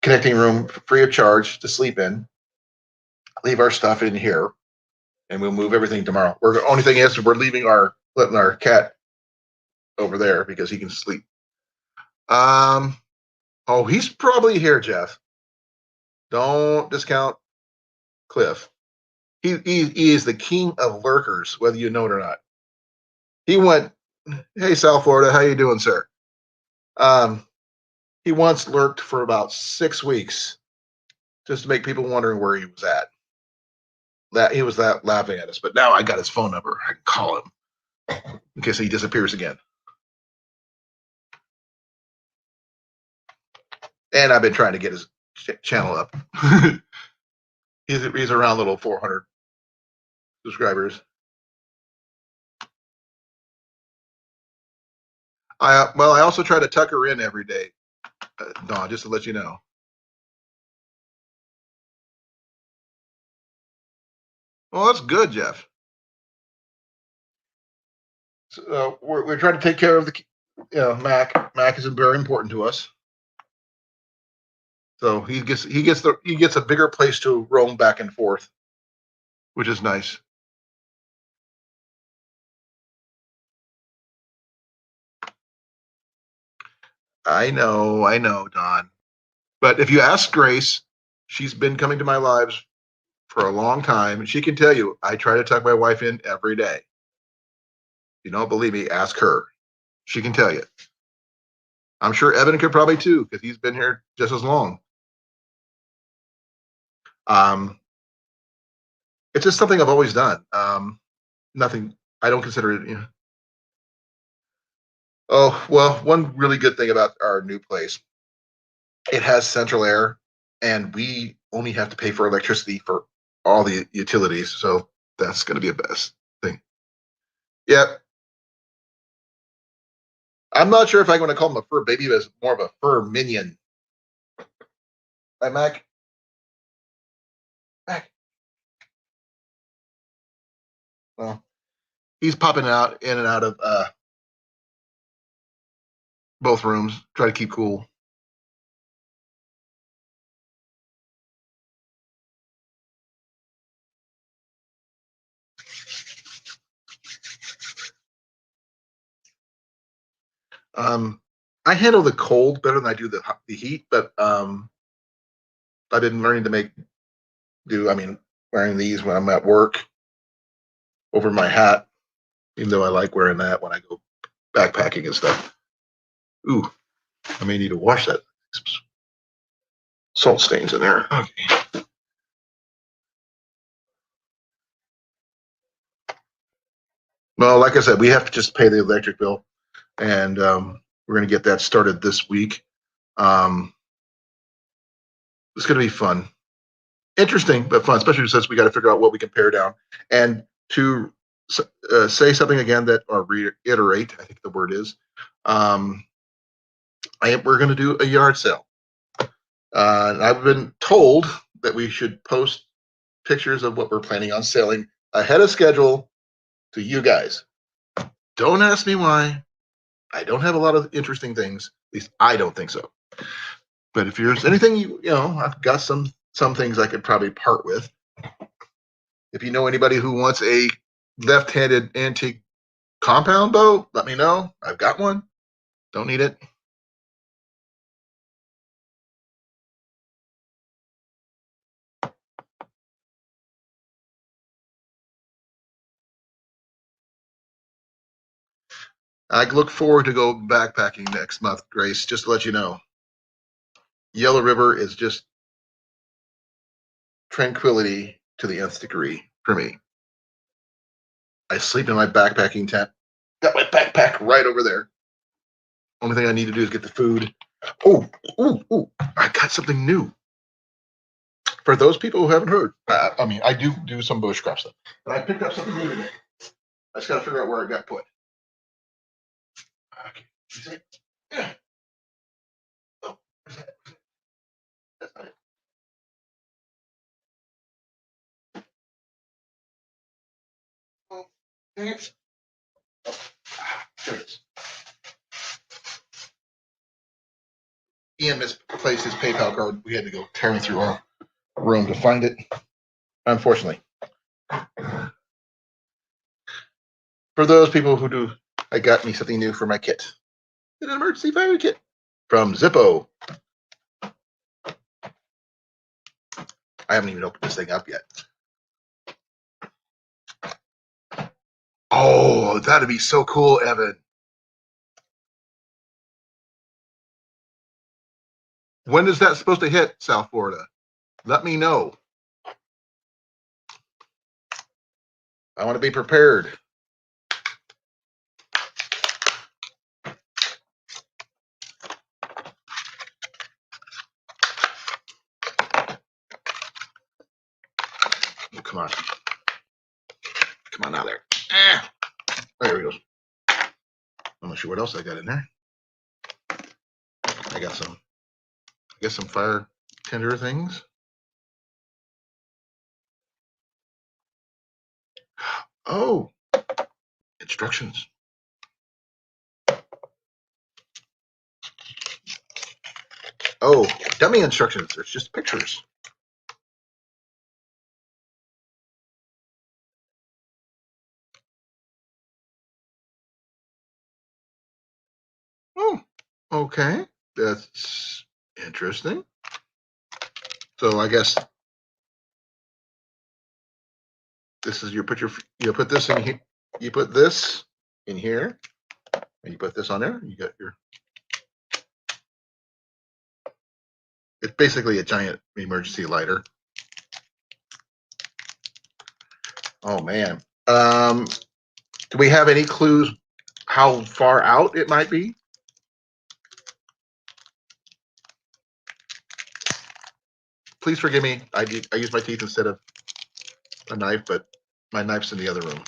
connecting room, free of charge to sleep in. Leave our stuff in here, and we'll move everything tomorrow. We're the only thing is we're letting our cat over there because he can sleep. Oh, he's probably here, Jeff. Don't discount Cliff. He is the king of lurkers, whether you know it or not. He went, hey, South Florida, how you doing, sir? Um, he once lurked for about 6 weeks just to make people wondering where he was at. That he was that laughing at us, but now I got his phone number. I can call him in case he disappears again. And I've been trying to get his channel up. he's around little 400 subscribers. I also try to tuck her in every day, Dawn, just to let you know. Well, that's good, Jeff. So, we're trying to take care of Mac. Mac is very important to us. So he gets a bigger place to roam back and forth, which is nice. I know, Don. But if you ask Grace, she's been coming to my lives for a long time, and she can tell you I try to tuck my wife in every day. If you don't believe me, ask her. She can tell you. I'm sure Evan could probably too, because he's been here just as long. Um, it's just something I've always done. Nothing. I don't consider it. Oh well, one really good thing about our new place, it has central air, and we only have to pay for electricity for all the utilities. So that's going to be a best thing. Yep. I'm not sure if I'm going to call him a fur baby, but it's more of a fur minion. Hi, Mac. Mac. Well, he's popping out in and out of both rooms. Try to keep cool. I handle the cold better than I do the heat, but I've been learning to wearing these when I'm at work over my hat, even though I like wearing that when I go backpacking and stuff. Ooh, I may need to wash that. Some salt stains in there. Okay. Well, like I said, we have to just pay the electric bill, and we're going to get that started this week. Um, it's going to be fun, interesting, but fun, especially since we got to figure out what we can pare down. And to say something again that, or reiterate, I think the word is, um, we're going to do a yard sale. And I've been told that we should post pictures of what we're planning on selling ahead of schedule to you guys. Don't ask me why. I don't have a lot of interesting things. At least I don't think so. But if there's anything I've got some things I could probably part with. If you know anybody who wants a left-handed antique compound bow, let me know. I've got one. Don't need it. I look forward to go backpacking next month, Grace, just to let you know. Yellow River is just tranquility to the nth degree for me. I sleep in my backpacking tent. Got my backpack right over there. Only thing I need to do is get the food. Oh, I got something new. For those people who haven't heard, I do some bushcraft stuff, but I picked up something new today. I just got to figure out where it got put. Okay. Yeah. Oh, that's not it. Oh, dang it. Oh, there it is. Ian misplaced his PayPal card. We had to go tearing through our room to find it, unfortunately. For those people who do, I got me something new for my kit. An emergency fire kit from Zippo. I haven't even opened this thing up yet. Oh, that'd be so cool, Evan. When is that supposed to hit South Florida? Let me know. I want to be prepared. Oh, come on. Come on out there. There we go. I'm not sure what else I got in there. I got some fire tender things. Oh, instructions. Oh, dummy instructions. There's just pictures. Oh, okay. That's interesting. So I guess this is you put this in here. You put this in here, and you put this on there. You got your. It's basically a giant emergency lighter. Oh man. Do we have any clues how far out it might be? Please forgive me. I use my teeth instead of a knife, but my knife's in the other room.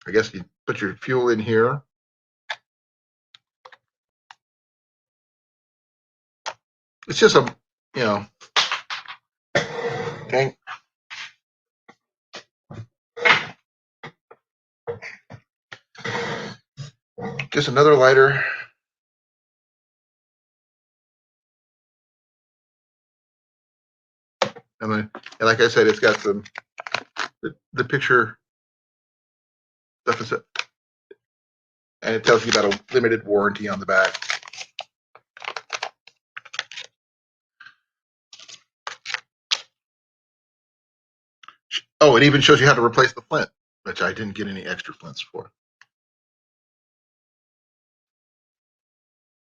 I guess you put your fuel in here. It's just a, you know, dang. Just another lighter. And like I said, it's got the picture stuff, and it tells you about a limited warranty on the back. Oh, it even shows you how to replace the flint, which I didn't get any extra flints for.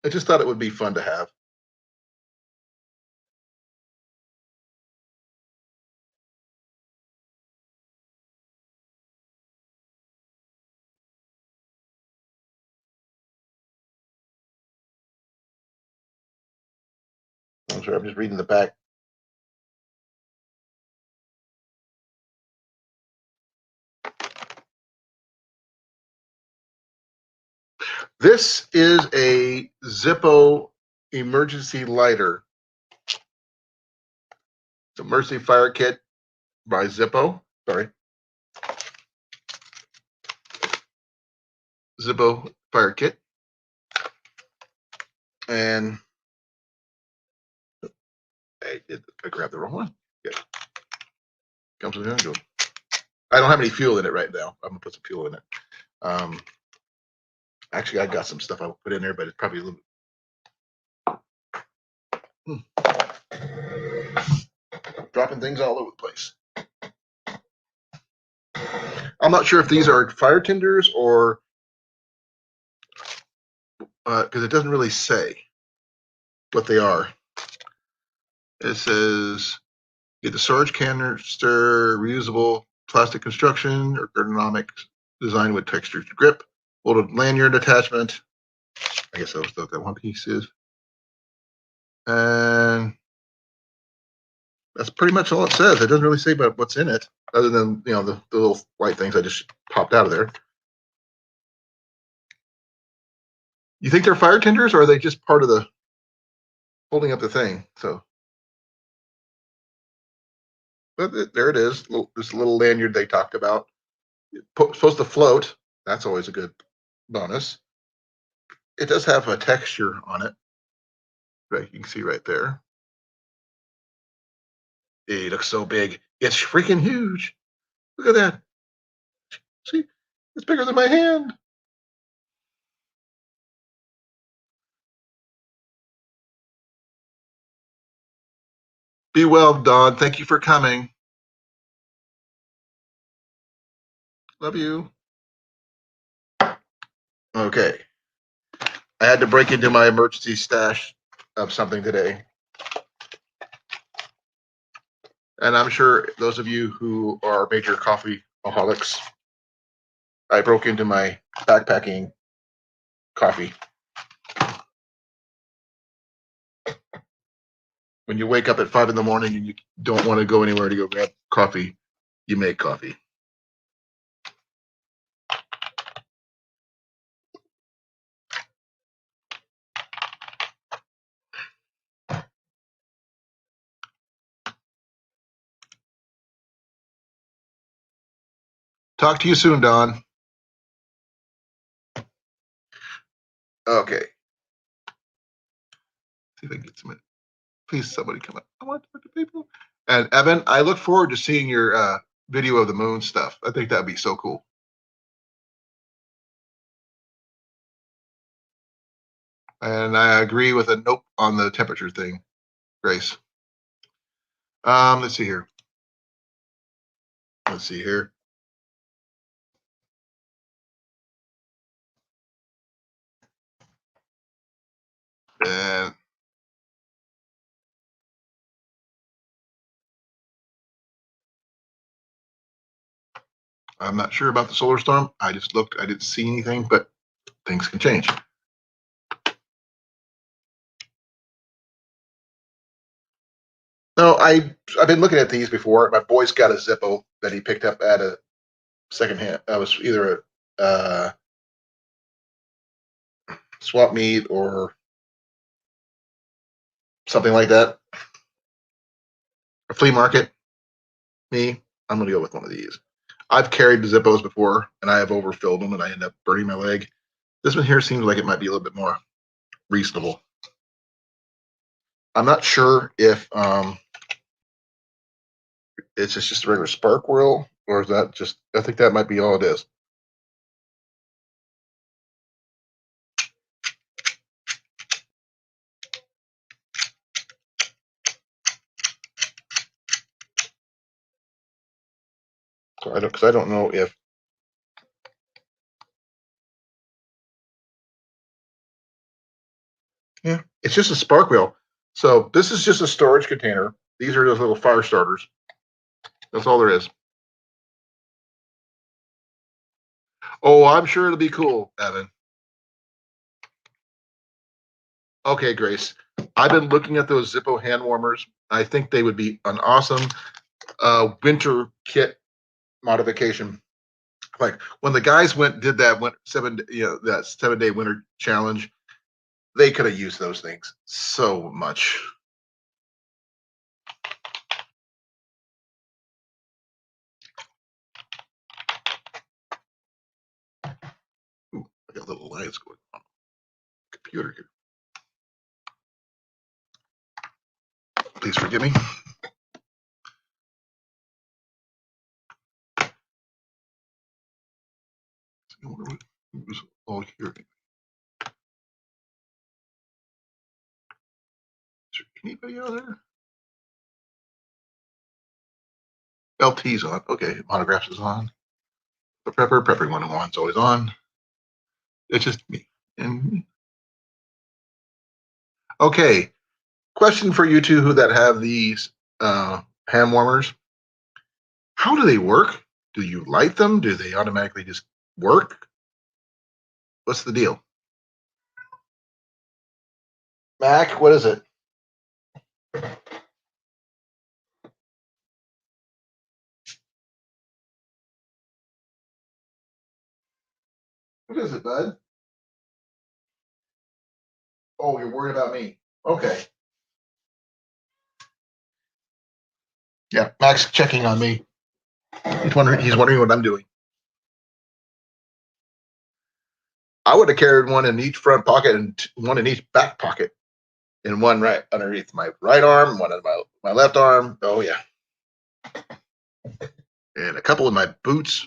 I just thought it would be fun to have. I'm sorry, I'm just reading the back. This is a Zippo emergency lighter. It's a emergency fire kit by Zippo. Sorry. Zippo fire kit. And I grabbed the wrong one. Yeah. Comes with it. I don't have any fuel in it right now. I'm gonna put some fuel in it. Actually, I got some stuff I will put in there, but it's probably a little. Dropping things all over the place. I'm not sure if these are fire tenders or because it doesn't really say what they are. It says get the storage canister, reusable plastic construction or ergonomic design with textured grip, folded lanyard attachment. I guess that was what that one piece is. And that's pretty much all it says. It doesn't really say about what's in it, other than the little white things I just popped out of there. You think they're fire tenders, or are they just part of the holding up the thing? So, but there it is. This little lanyard they talked about. Supposed to float. That's always a good bonus. It does have a texture on it. Right, you can see right there. It looks so big. It's freaking huge. Look at that. See, it's bigger than my hand. Be well, Don. Thank you for coming. Love you. Okay. I had to break into my emergency stash of something today. And I'm sure those of you who are major coffeeaholics, I broke into my backpacking coffee. When you wake up at 5 in the morning and you don't want to go anywhere to go grab coffee, you make coffee. Talk to you soon, Don. Okay. See if I can get some. Please, somebody come up. I want to talk to people. And Evan, I look forward to seeing your video of the moon stuff. I think that'd be so cool. And I agree with a nope on the temperature thing, Grace. Let's see here. Let's see here. And I'm not sure about the solar storm. I just looked. I didn't see anything, but things can change. No, I've been looking at these before. My boy's got a Zippo that he picked up at a secondhand. I was either a swap meet or something like that. A flea market. Me, I'm going to go with one of these. I've carried Zippos before, and I have overfilled them, and I end up burning my leg. This one here seems like it might be a little bit more reasonable. I'm not sure if it's just a regular spark wheel, or is that just, I think that might be all it is. So because I don't know if, yeah, it's just a spark wheel. So this is just a storage container. These are those little fire starters. That's all there is. Oh, I'm sure it'll be cool, Evan. Okay, Grace. I've been looking at those Zippo hand warmers. I think they would be an awesome winter kit modification. Like when the guys did that that 7-day winter challenge, they could have used those things so much. Ooh, I got little lights going on the computer here. Please forgive me. Oh, here. Is there anybody out there? LT's on. Okay, monographs is on. The Prepper 101's always on. It's just me. And okay, question for you two who that have these hand warmers. How do they work? Do you light them? Do they automatically just work? What's the deal? Mac, what is it? What is it, bud? Oh, you're worried about me. Okay. Yeah, Mac's checking on me. He's wondering what I'm doing. I would have carried one in each front pocket and one in each back pocket, and one right underneath my right arm, one in my left arm. Oh yeah, and a couple of my boots.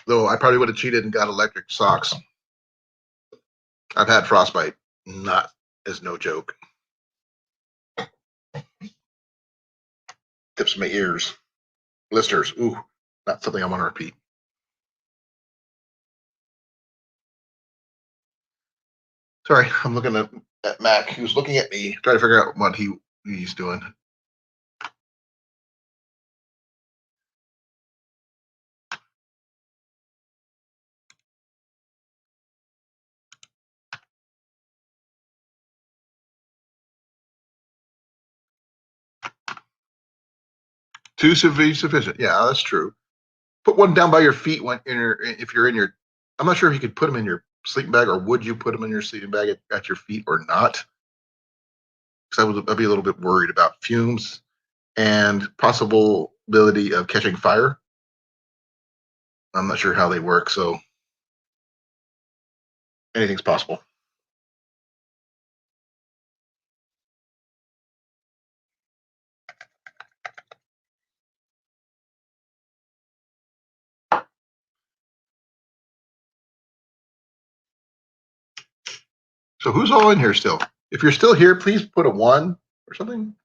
Though I probably would have cheated and got electric socks. I've had frostbite. Not is no joke. Tips of my ears. Blisters. Ooh, not something I want to repeat. Sorry, I'm looking at Mac. He was looking at me, trying to figure out what he's doing. Two sufficient. Yeah, that's true. Put one down by your feet when if you're in your. I'm not sure if you could put them in your sleeping bag, or would you put them in your sleeping bag at your feet or not? Because I'd be a little bit worried about fumes and possibility of catching fire. I'm not sure how they work, so anything's possible. So who's all in here still? If you're still here, please put a 1 or something.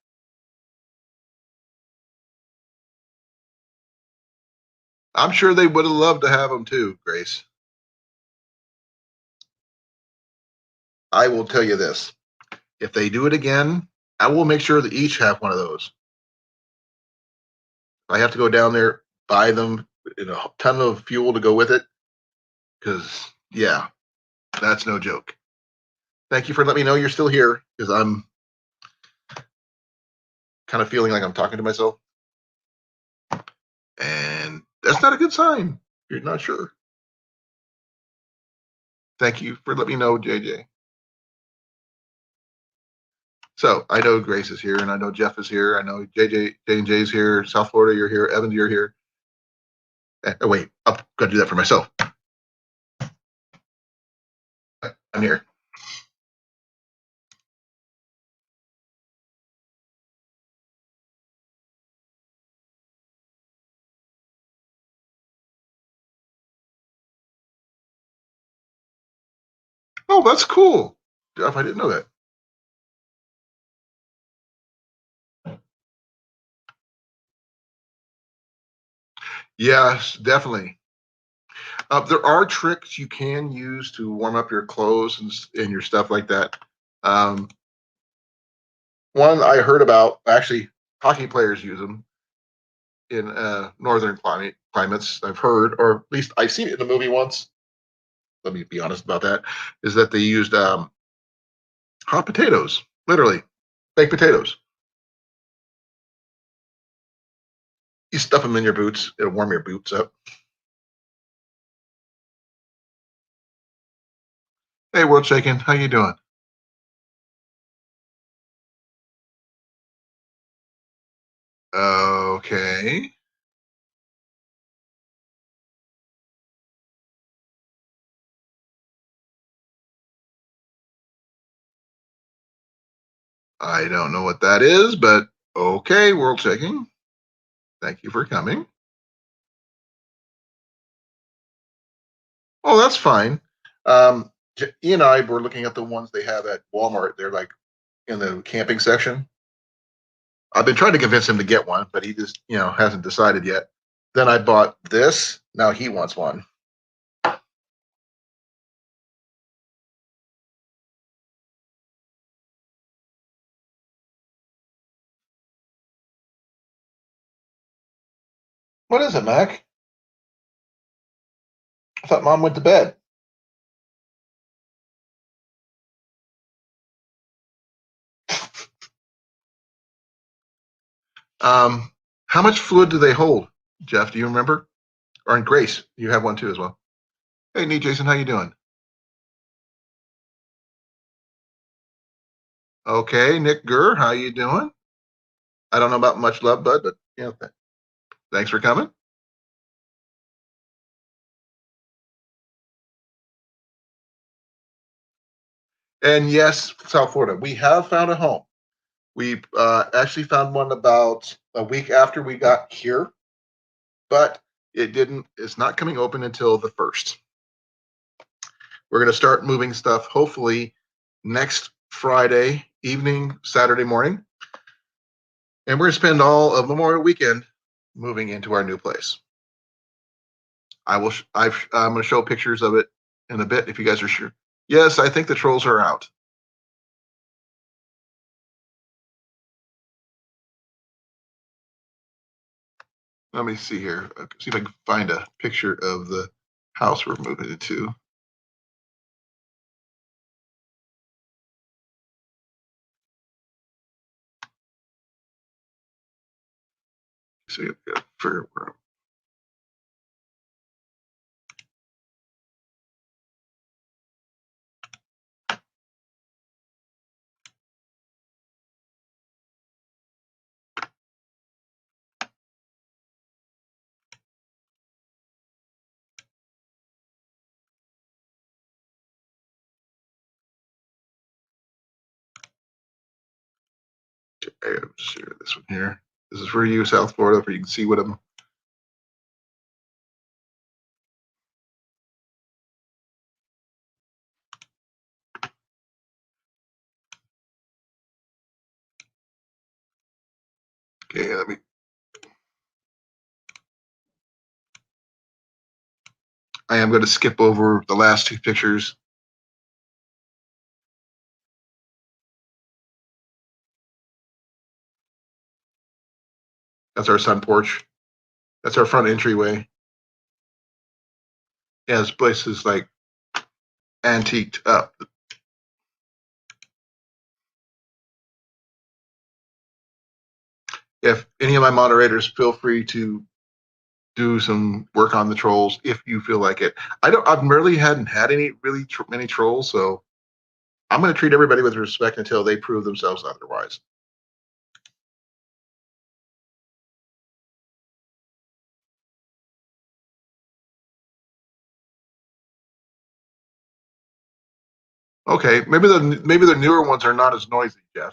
I'm sure they would have loved to have them too, Grace. I will tell you this. If they do it again, I will make sure that each have one of those. I have to go down there, buy them, and a ton of fuel to go with it. Because, yeah, that's no joke. Thank you for letting me know you're still here, because I'm kind of feeling like I'm talking to myself. And that's not a good sign. You're not sure. Thank you for letting me know, JJ. So I know Grace is here, and I know Jeff is here. I know J&J's here. South Florida, you're here. Evans, you're here. Oh, wait, I'm going to do that for myself. I'm here. Oh, that's cool. Jeff, I didn't know that. Yes, definitely. There are tricks you can use to warm up your clothes and your stuff like that. Um, one I heard about, actually, hockey players use them in northern climates. I've heard, or at least I've seen it in a movie once. Let me be honest about that. Is that they used hot potatoes, literally baked potatoes. You stuff them in your boots; it'll warm your boots up. Hey, World Shaken, how you doing? Okay. I don't know what that is, but okay, World Shaking. Thank you for coming. Oh, that's fine. He and I were looking at the ones they have at Walmart. They're like in the camping section. I've been trying to convince him to get one, but he just, hasn't decided yet. Then I bought this. Now he wants one. What is it, Mac? I thought Mom went to bed. Um, how much fluid do they hold, Jeff? Do you remember? Or in Grace, you have one too as well. Hey, Nate, Jason, how you doing? Okay, Nick Gurr, how you doing? I don't know about much love, bud, but thanks for coming. And yes, South Florida, we have found a home. We actually found one about a week after we got here, but it didn't. It's not coming open until the 1st. We're going to start moving stuff hopefully next Friday evening, Saturday morning, and we're going to spend all of Memorial Weekend moving into our new place. I will. I'm going to show pictures of it in a bit if you guys are sure. Yes, I think the trolls are out. Let me see here. See if I can find a picture of the house we're moving into. See, for I gotta share this one here. This is for you, South Florida, where you can see what I'm. Okay, let me. I am going to skip over the last two pictures. That's our sun porch. That's our front entryway. Yeah, this place is like antiqued up. If any of my moderators feel free to do some work on the trolls if you feel like it. I've really hadn't had any really many trolls, so I'm going to treat everybody with respect until they prove themselves otherwise. Okay, maybe the newer ones are not as noisy, Jeff.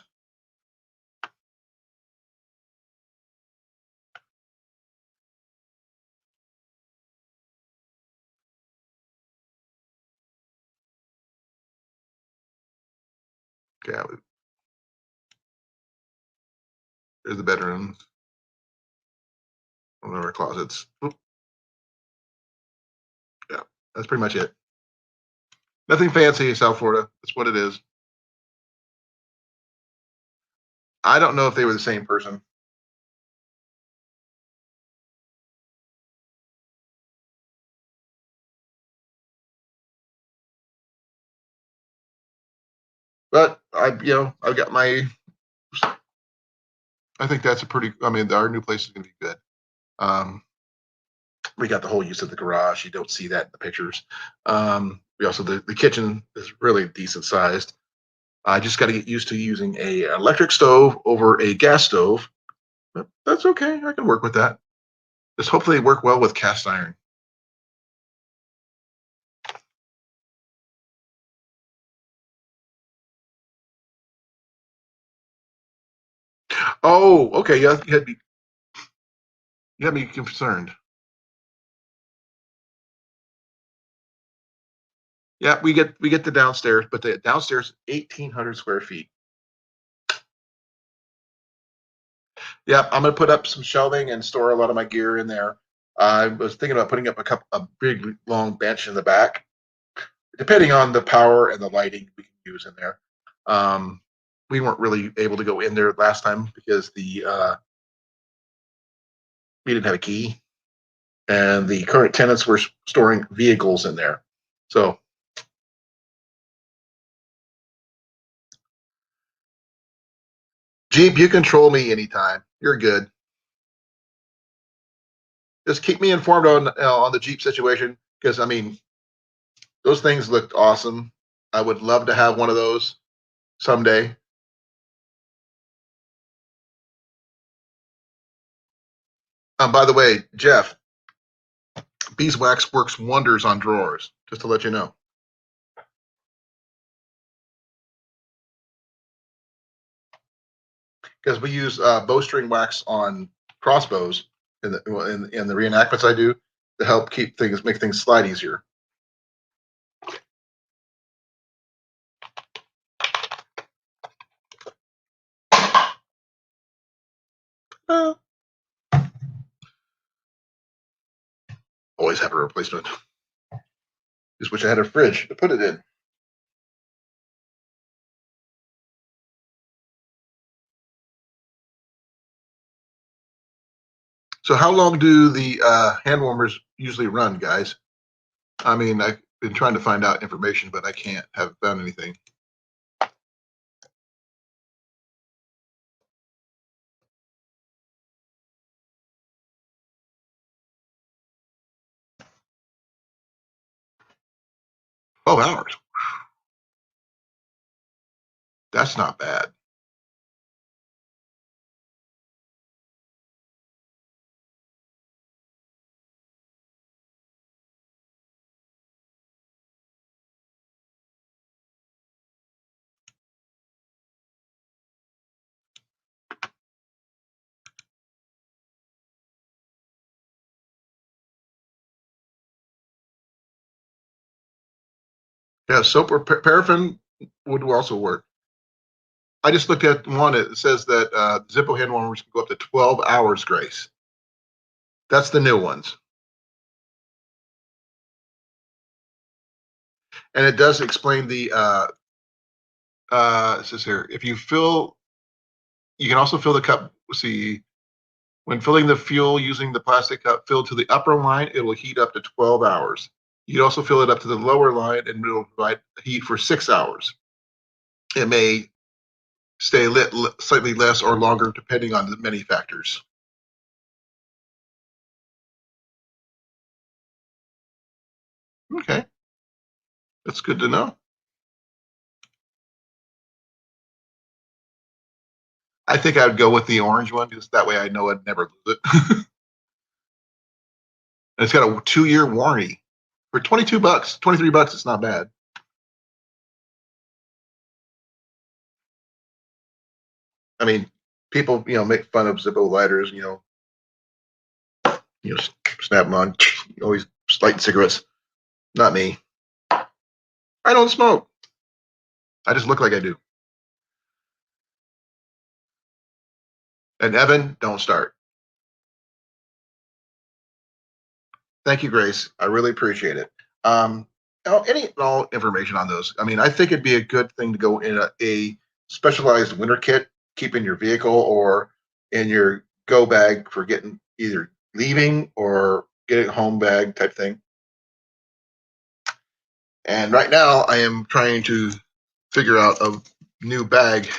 Okay, there's the bedrooms, one of our closets. Yeah, that's pretty much it. Nothing fancy in South Florida. That's what it is. I don't know if they were the same person. But I've got my. I think that's a pretty. I mean, our new place is going to be good. We got the whole use of the garage. You don't see that in the pictures. We also the kitchen is really decent sized. I just got to get used to using a electric stove over a gas stove. But that's okay. I can work with that. Just hopefully work well with cast iron. Oh, okay. Yeah, you had me concerned. Yeah, we get the downstairs, but the downstairs 1,800 square feet. Yeah, I'm gonna put up some shelving and store a lot of my gear in there. I was thinking about putting up a big long bench in the back, depending on the power and the lighting we can use in there. Um, we weren't really able to go in there last time because we didn't have a key, and the current tenants were storing vehicles in there. So, Jeep, you control me anytime. You're good. Just keep me informed on the Jeep situation because I mean those things looked awesome. I would love to have one of those someday. By the way, Jeff, beeswax works wonders on drawers. Just to let you know, because we use bowstring wax on crossbows in the reenactments I do to help make things slide easier. Uh, Always have a replacement. Just wish I had a fridge to put it in. So, how long do the hand warmers usually run, guys? I mean, I've been trying to find out information, but I can't have found anything. Oh, hours. That's not bad. Yeah, soap or paraffin would also work. I just looked at one. It says that Zippo hand warmers can go up to 12 hours, Grace. That's the new ones. And it does explain it says here, if you fill, you can also fill the cup. See, when filling the fuel using the plastic cup filled to the upper line, it will heat up to 12 hours. You can also fill it up to the lower line and it will provide heat for 6 hours. It may stay lit slightly less or longer depending on the many factors. Okay, that's good to know. I think I would go with the orange one because that way I know I'd never lose it. It's got a 2-year warranty for $22, $23. It's not bad. I mean, people, make fun of Zippo lighters, snap them on, always lighting cigarettes. Not me. I don't smoke. I just look like I do. And Evan, don't start. Thank you, Grace. I really appreciate it. Any and all information on those. I mean, I think it'd be a good thing to go in a specialized winter kit, keep in your vehicle or in your go bag for getting either leaving or getting home bag type thing. And right now, I am trying to figure out a new bag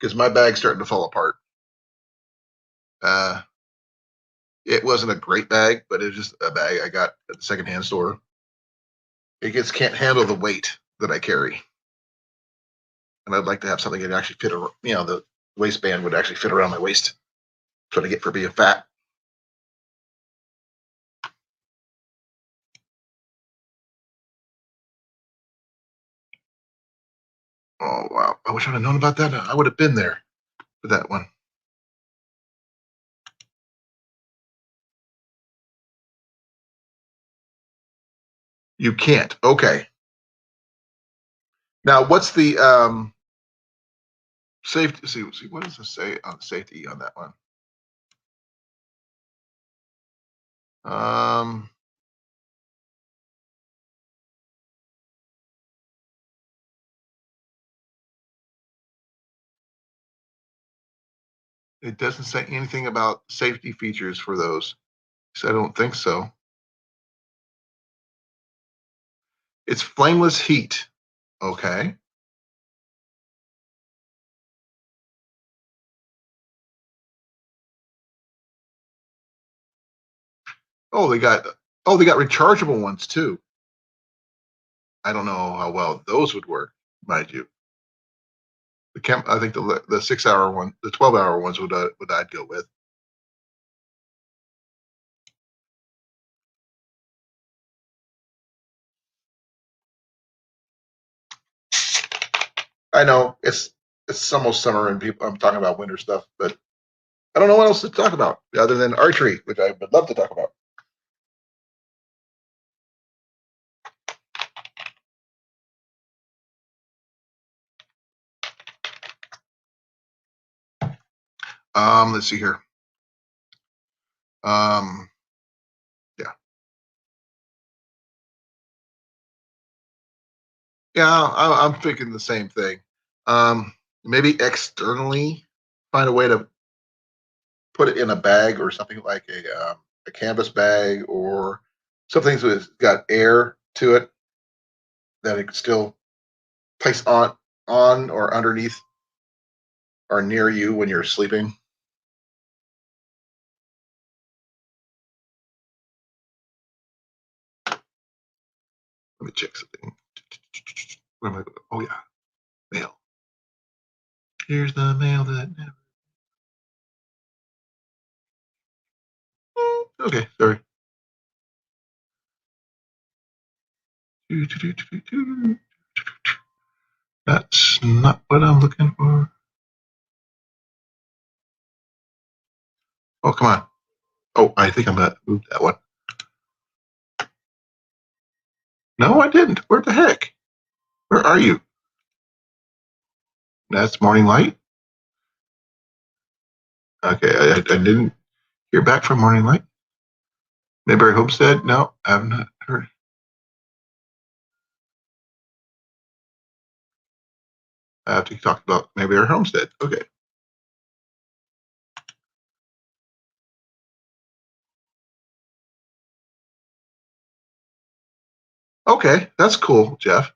because my bag's starting to fall apart. Uh, it wasn't a great bag, but it was just a bag I got at the secondhand store. It just can't handle the weight that I carry, and I'd like to have something that actually fit. The waistband would actually fit around my waist. That's what I get for being fat. Oh wow! I wish I'd have known about that. I would have been there for that one. You can't. Okay. Now, what's the safety? See, what does it say on safety on that one? Um, it doesn't say anything about safety features for those. So I don't think so. It's flameless heat. Okay. Oh, they got rechargeable ones too. I don't know how well those would work, mind you. I think the 6 hour one, the 12 hour ones would I'd go with. I know it's almost summer and people I'm talking about winter stuff, but I don't know what else to talk about other than archery, which I would love to talk about. Let's see here. Um, yeah, yeah, I'm thinking the same thing. Maybe externally find a way to put it in a bag or something like a canvas bag or something that's got air to it that it can still place on or underneath or near you when you're sleeping. Let me check something. Where am I? Oh yeah, mail. Here's the mail that never. Okay, sorry. That's not what I'm looking for. Oh, come on. Oh, I think I'm gonna move that one. No, I didn't. Where the heck? Where are you? That's Morning Light. Okay, I didn't hear back from Morning Light. Mayberry Homestead. No, I have not heard. I have to talk about Mayberry Homestead. Okay. Okay, that's cool, Jeff.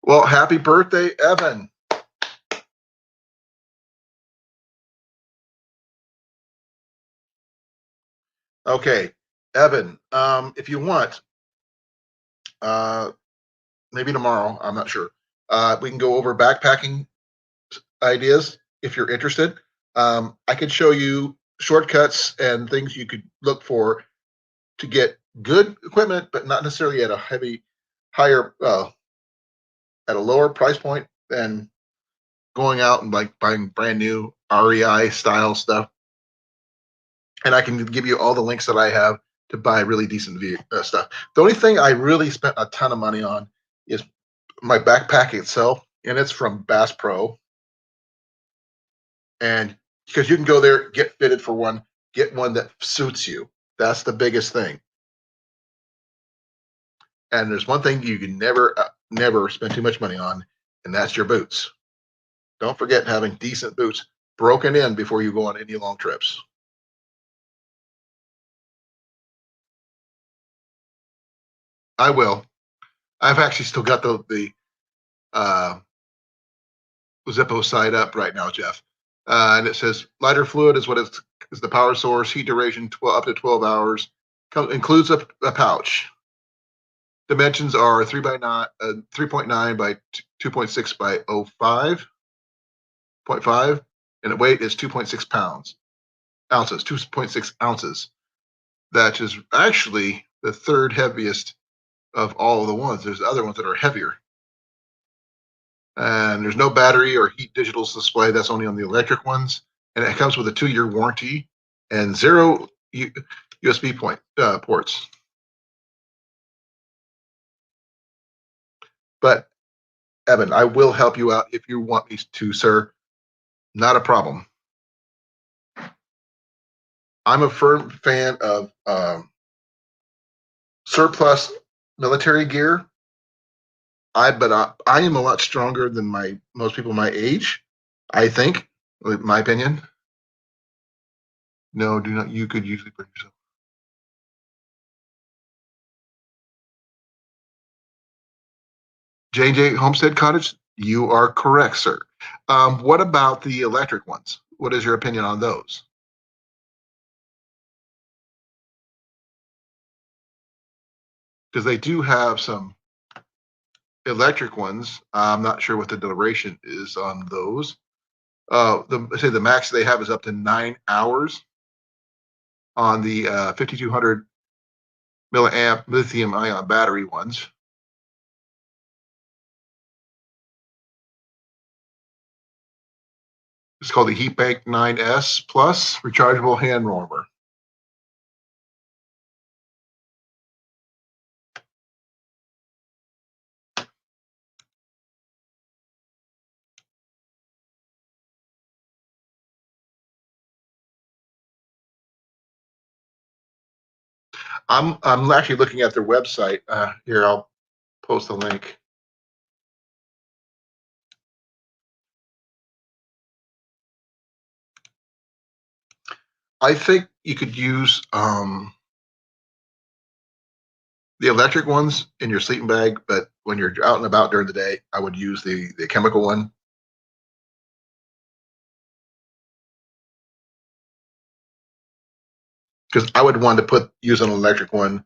Well, happy birthday, Evan. Okay, Evan, if you want, maybe tomorrow, I'm not sure. We can go over backpacking ideas if you're interested. I could show you shortcuts and things you could look for to get good equipment, but not necessarily at a higher, at a lower price point than going out and like buying brand new REI style stuff. And I can give you all the links that I have to buy really decent stuff. The only thing I really spent a ton of money on is my backpack itself, and it's from Bass Pro. And because you can go there, get fitted for one, get one that suits you. That's the biggest thing. And there's one thing you can never spend too much money on, and that's your boots. Don't forget having decent boots broken in before you go on any long trips. I will. I've actually still got uh, Zippo side up right now, Jeff. And it says lighter fluid is is the power source, heat duration up to 12 hours, includes a pouch. Dimensions are 3.9 by 2.6 by 0.5, and the weight is 2.6 ounces, 2.6 ounces. That is actually the third heaviest of all of the ones. There's other ones that are heavier. And there's no battery or heat digital display. That's only on the electric ones. And it comes with a 2-year warranty and zero USB ports. But Evan, I will help you out if you want me to, sir. Not a problem. I'm a firm fan of surplus military gear. I am a lot stronger than most people my age. I think, in my opinion. No, do not. You could usually bring yourself. J&J Homestead Cottage. You are correct, sir. What about the electric ones? What is your opinion on those? Because they do have some electric ones. I'm not sure what the duration is on those. The max they have is up to 9 hours on the 5200 milliamp lithium ion battery ones. It's called the HeatBank 9S Plus rechargeable hand warmer. I'm actually looking at their website. Here, I'll post a link. I think you could use the electric ones in your sleeping bag, but when you're out and about during the day, I would use the chemical one. Because I would want to use an electric one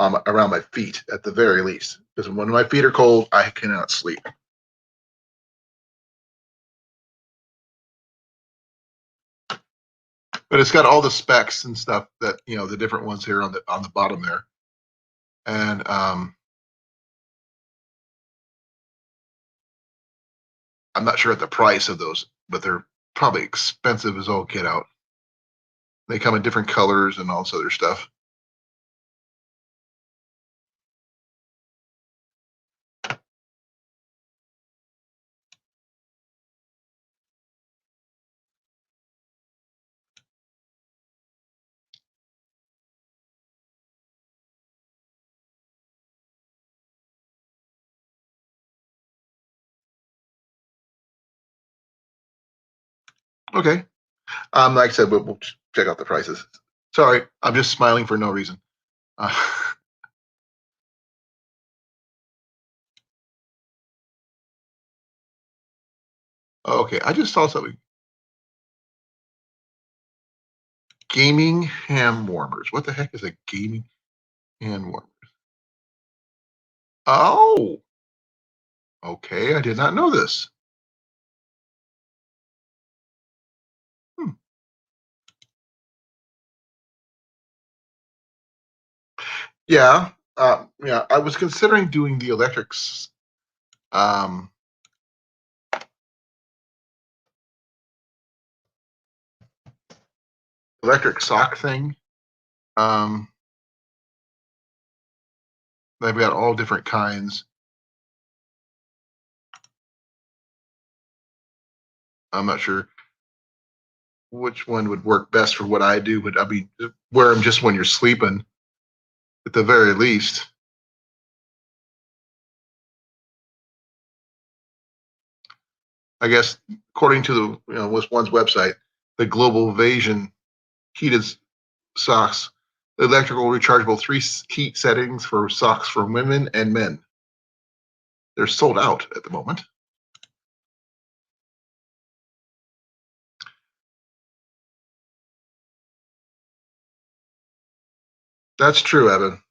around my feet at the very least. Because when my feet are cold, I cannot sleep. But it's got all the specs and stuff that the different ones here on the bottom there, and I'm not sure at the price of those, but they're probably expensive as all get out. They come in different colors and all this other stuff. Okay. Like I said, we'll check out the prices. Sorry, I'm just smiling for no reason. Uh, okay, I just saw something. Gaming hand warmers. What the heck is a gaming hand warmer? Oh, okay. I did not know this. Hmm. Yeah. Yeah. I was considering doing the um, electric sock thing. Um, they've got all different kinds. I'm not sure which one would work best for what I do, but I mean, wear them just when you're sleeping at the very least. I guess according to this one's website, the Global Vasion heated socks, electrical rechargeable heat settings for socks for women and men. They're sold out at the moment. That's true, Evan.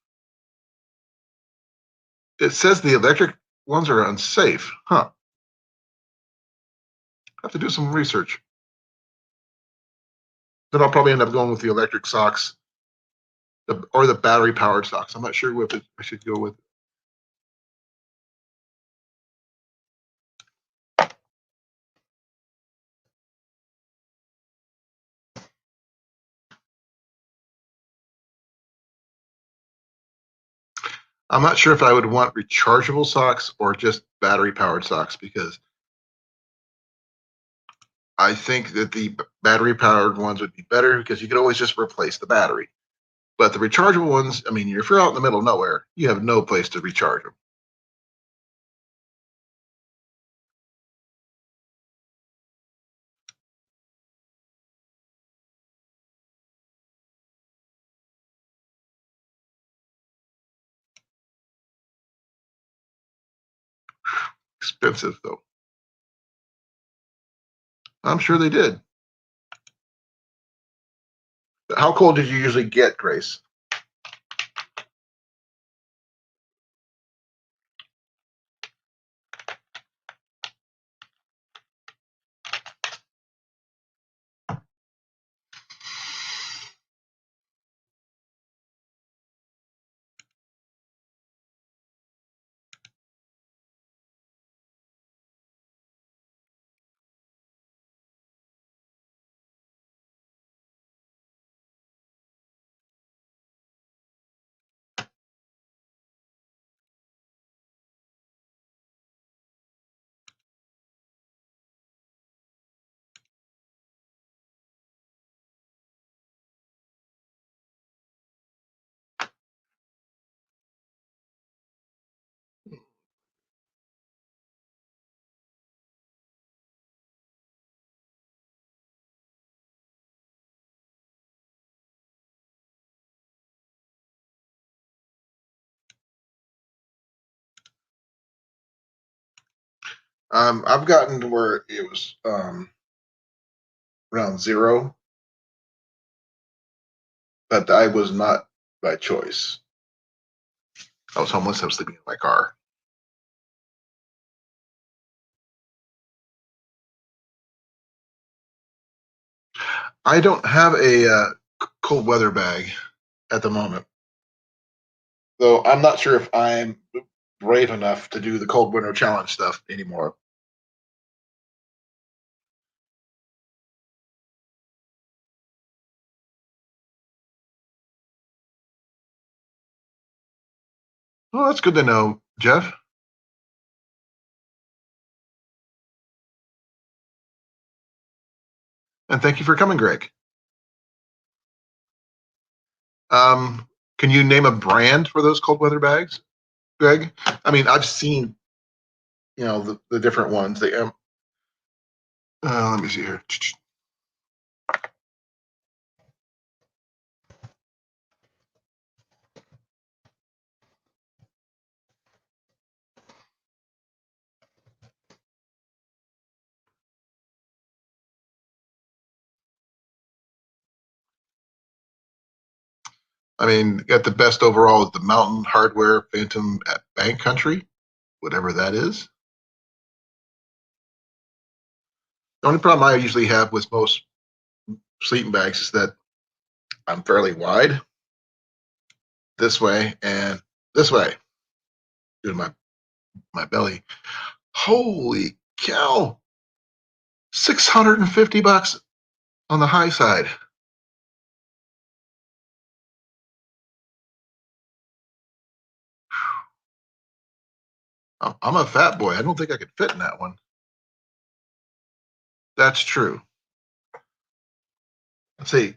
It says the electric ones are unsafe. Huh. I have to do some research. Then I'll probably end up going with the electric socks or the battery powered socks. I'm not sure what I should go with. I'm not sure if I would want rechargeable socks or just battery powered socks because I think that the battery powered ones would be better because you could always just replace the battery. But the rechargeable ones, I mean, if you're out in the middle of nowhere, you have no place to recharge them. Expensive though. I'm sure they did. How cold did you usually get, Grace? I've gotten to where it was around zero, but I was not by choice. I was homeless. I was sleeping in my car. I don't have a cold weather bag at the moment, though I'm not sure if I'm brave enough to do the cold winter challenge stuff anymore. Well, that's good to know, Jeff. And thank you for coming, Greg. Um, can you name a brand for those cold weather bags, Greg? I mean, I've seen, the different ones. Let me see here. I mean, got the best overall is the Mountain Hardware Phantom at Bank Country, whatever that is. The only problem I usually have with most sleeping bags is that I'm fairly wide this way and this way due to my belly. Holy cow! $650 on the high side. I'm a fat boy. I don't think I could fit in that one. That's true. Let's see.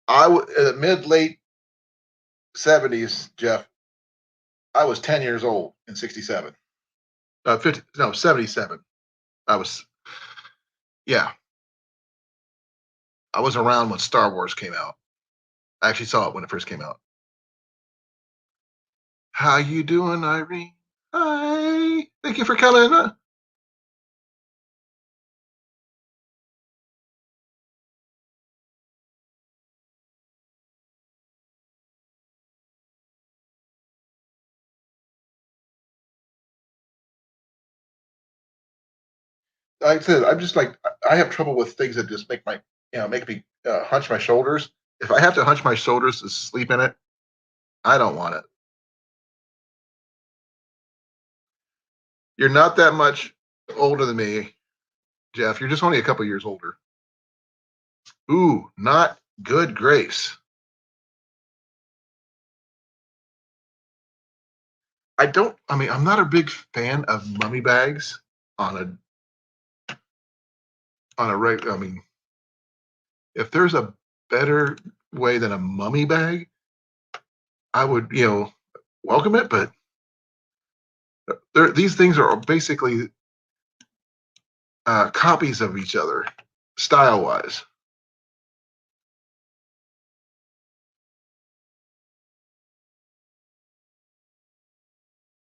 In the mid late 70s, Jeff. I was 10 years old in 67. 50, no, 77. I was, yeah. I was around when Star Wars came out. I actually saw it when it first came out. How you doing, Irene? Hi. Thank you for coming. Like I said, I'm just like I have trouble with things that just make me hunch my shoulders. If I have to hunch my shoulders to sleep in it, I don't want it. You're not that much older than me, Jeff. You're just only a couple years older. Ooh, not good grace. I mean, I'm not a big fan of mummy bags on a regular. I mean, if there's a better way than a mummy bag, I would, welcome it. But these things are basically copies of each other, style wise.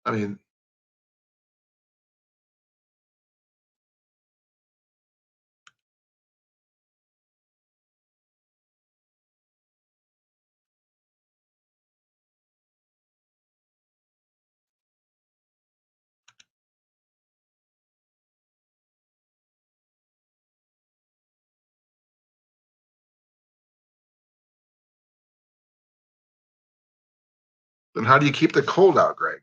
I mean, then how do you keep the cold out, Greg?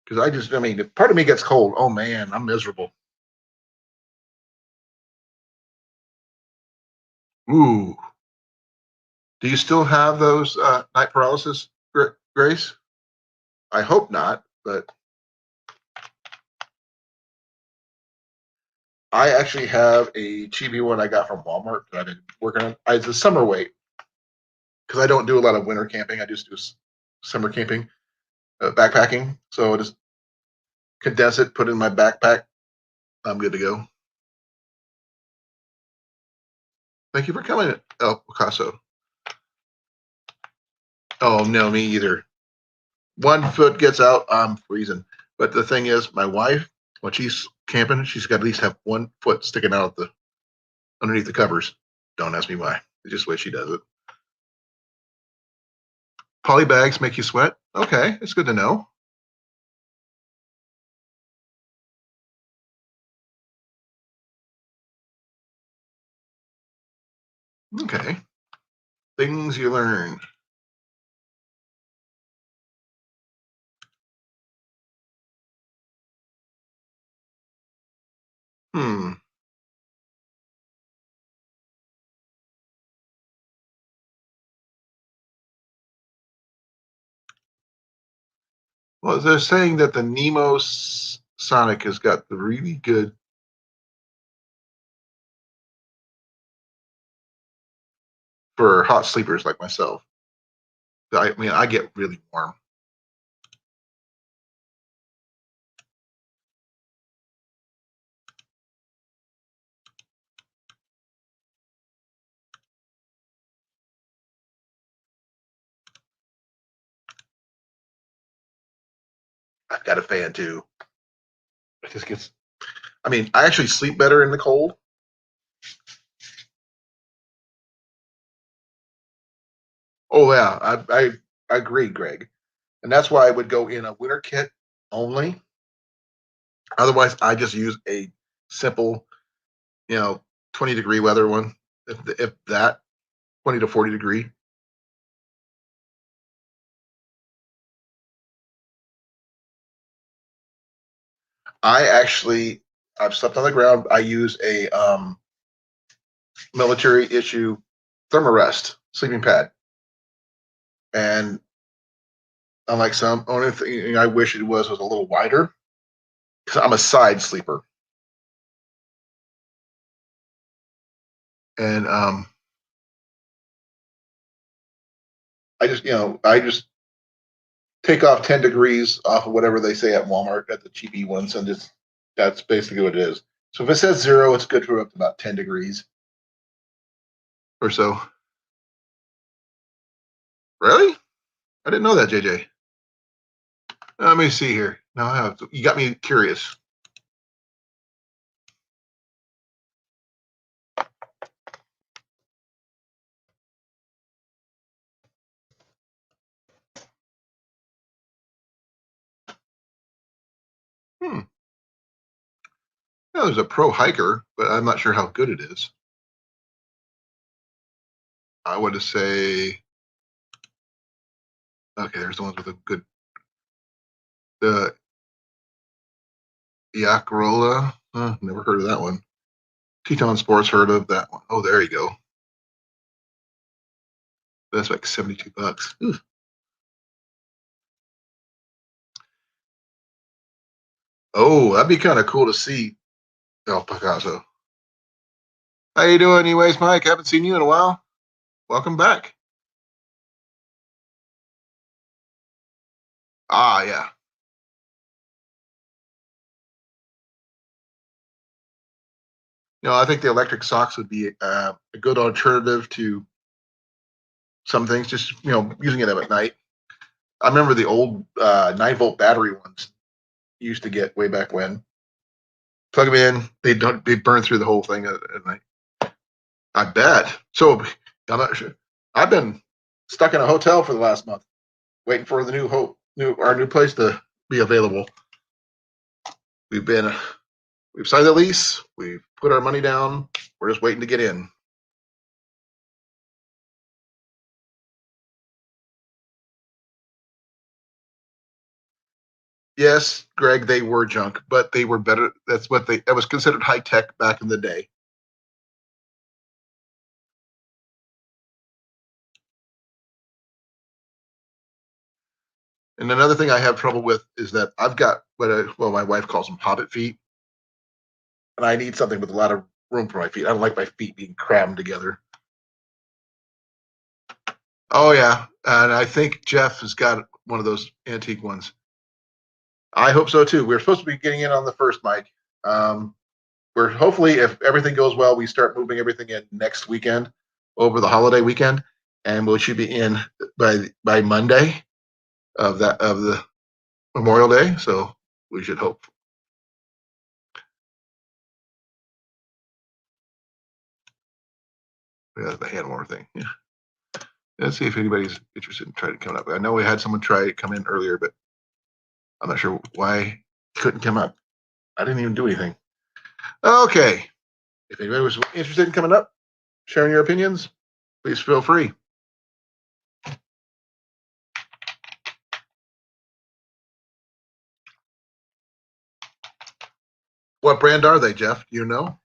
Because I mean, if part of me gets cold, oh man, I'm miserable. Ooh, do you still have those night paralysis, Grace? I hope not, but I actually have a chibi one I got from Walmart that I've been working on. It's a summer weight because I don't do a lot of winter camping. I just do summer camping, backpacking. So I just condense it, put it in my backpack. I'm good to go. Thank you for coming, El Picasso. Oh no, me either. 1 foot gets out, I'm freezing. But the thing is, my wife, when she's camping, she's got to at least have 1 foot sticking out underneath the covers. Don't ask me why. It's just the way she does it. Poly bags make you sweat. Okay, it's good to know. Okay, things you learn. Hmm. Well, they're saying that the Nemo Sonic has got the really good for hot sleepers like myself. I mean, I get really warm. I've got a fan too. It just gets. I mean, I actually sleep better in the cold. Oh yeah, I agree, Greg, and that's why I would go in a winter kit only. Otherwise, I just use a simple, 20-degree weather one, if that 20 to 40 degree. I've slept on the ground. I use a military issue thermarest sleeping pad, and unlike some, only thing I wish it was a little wider because I'm a side sleeper, and I just take off 10 degrees off of whatever they say at Walmart at the cheapy ones, and just that's basically what it is. So if it says zero, it's good for up to about 10 degrees or so. Really? I didn't know that, JJ. Let me see here. Now you got me curious. Hmm. Yeah, there's a pro hiker, but I'm not sure how good it is. I would say, okay, there's the ones with a good, the Yakrola. Never heard of that one. Teton Sports, heard of that one. Oh, there you go. That's like $72. Ooh. Oh, that'd be kind of cool to see El Picasso. How you doing, anyways, Mike? Haven't seen you in a while. Welcome back. Ah, yeah. I think the electric socks would be a good alternative to some things. Just using it at night. I remember the old 9-volt battery ones you used to get way back when. Plug them in, they burn through the whole thing at night. I bet. So I'm not sure. I've been stuck in a hotel for the last month, waiting for the our new place to be available. We've been we've signed the lease, we've put our money down, we're just waiting to get in. Yes, Greg, they were junk, but they were better. That was considered high tech back in the day. And another thing I have trouble with is that I've got my wife calls them hobbit feet, and I need something with a lot of room for my feet. I don't like my feet being crammed together. Oh yeah, and I think Jeff has got one of those antique ones. I hope so too. We're supposed to be getting in on the first, Mike. Um, we're hopefully, if everything goes well, we start moving everything in next weekend, over the holiday weekend, and we should be in by Monday of the Memorial Day. So we should hope. Yeah, the hand warmer thing. Yeah. Let's see if anybody's interested in trying to come up. I know we had someone try to come in earlier, but I'm not sure why he couldn't come up. I didn't even do anything. Okay. If anybody was interested in coming up, sharing your opinions, please feel free. What brand are they, Jeff? Do you know?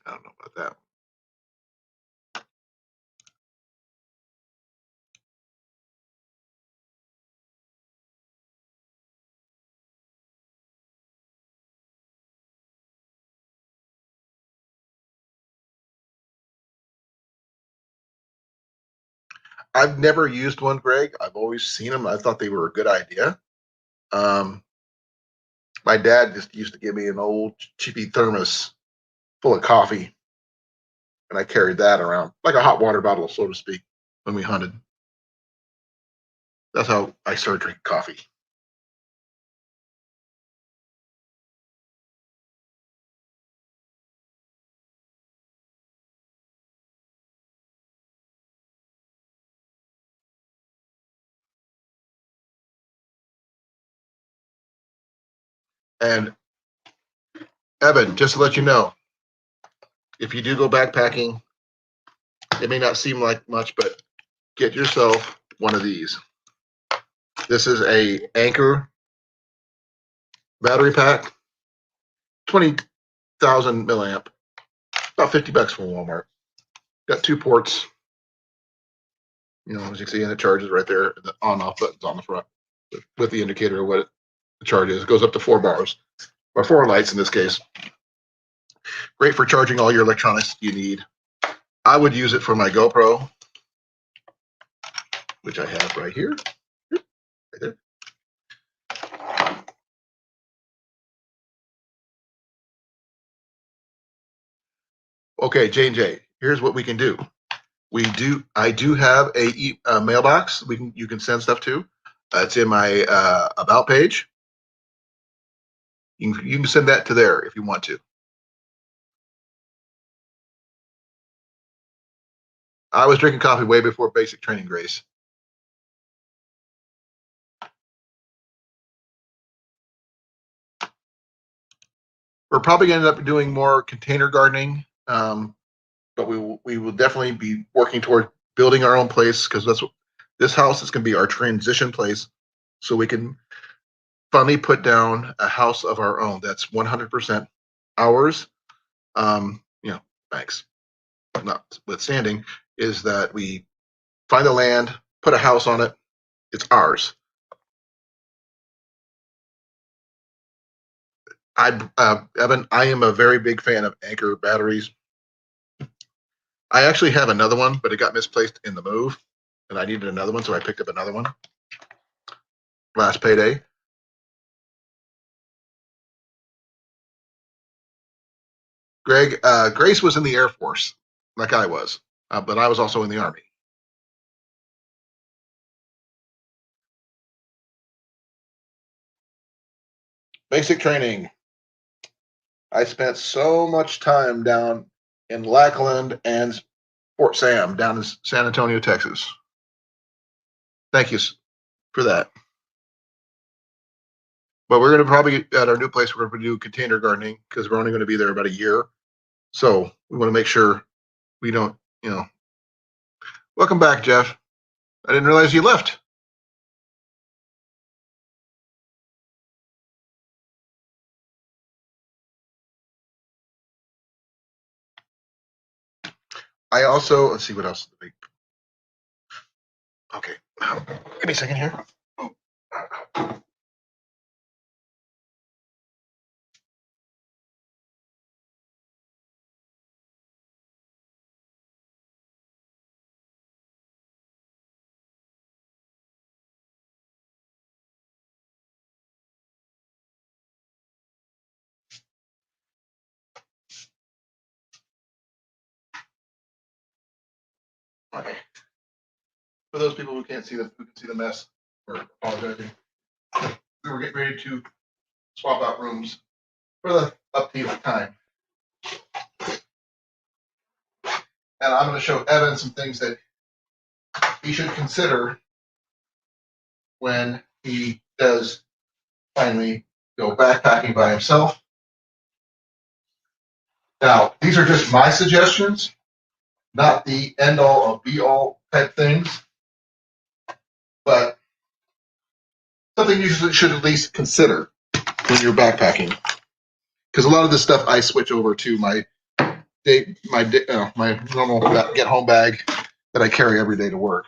I don't know about that. I've never used one, Greg. I've always seen them. I thought they were a good idea. My dad just used to give me an old cheapy thermos full of coffee, and I carried that around like a hot water bottle, so to speak, when we hunted. That's how I started drinking coffee. And Evan, just to let you know, if you do go backpacking, it may not seem like much, but get yourself one of these. This is a Anchor battery pack, 20,000 milliamp, about $50 from Walmart. Got 2 ports, as you can see, and it charges right there. The on-off button's on the front with the indicator of what the charge is. It goes up to 4 bars, or 4 lights in this case. Great for charging all your electronics you need. I would use it for my GoPro, which I have right here. Right there. Okay, J&J, here's what we can do. I do have a mailbox you can send stuff to. It's in my about page. You can send that to there if you want to. I was drinking coffee way before basic training, Grace. We're probably going to end up doing more container gardening, but we will definitely be working toward building our own place, because that's what this house is going to be, our transition place, so we can finally put down a house of our own that's 100% ours. Thanks. Notwithstanding, is that we find the land, put a house on it, it's ours. Evan, I am a very big fan of Anchor batteries. I actually have another one, but it got misplaced in the move, and I needed another one, so I picked up another one last payday. Greg, Grace was in the Air Force, like I was, but I was also in the Army. Basic training. I spent so much time down in Lackland and Fort Sam down in San Antonio, Texas. Thank you for that. But we're going to probably, at our new place, we're going to do container gardening, because we're only going to be there about a year. So we want to make sure we don't, Welcome back, Jeff. I didn't realize you left. I also, let's see what else. Okay, give me a second here. Okay. For those people who can't see who can see the mess, or apologizing, we were getting ready to swap out rooms for the upkeep time. And I'm going to show Evan some things that he should consider when he does finally go backpacking by himself. Now, these are just my suggestions, not the end all or be all type things, but something you should at least consider when you're backpacking. Because a lot of this stuff I switch over to my normal get home bag that I carry every day to work.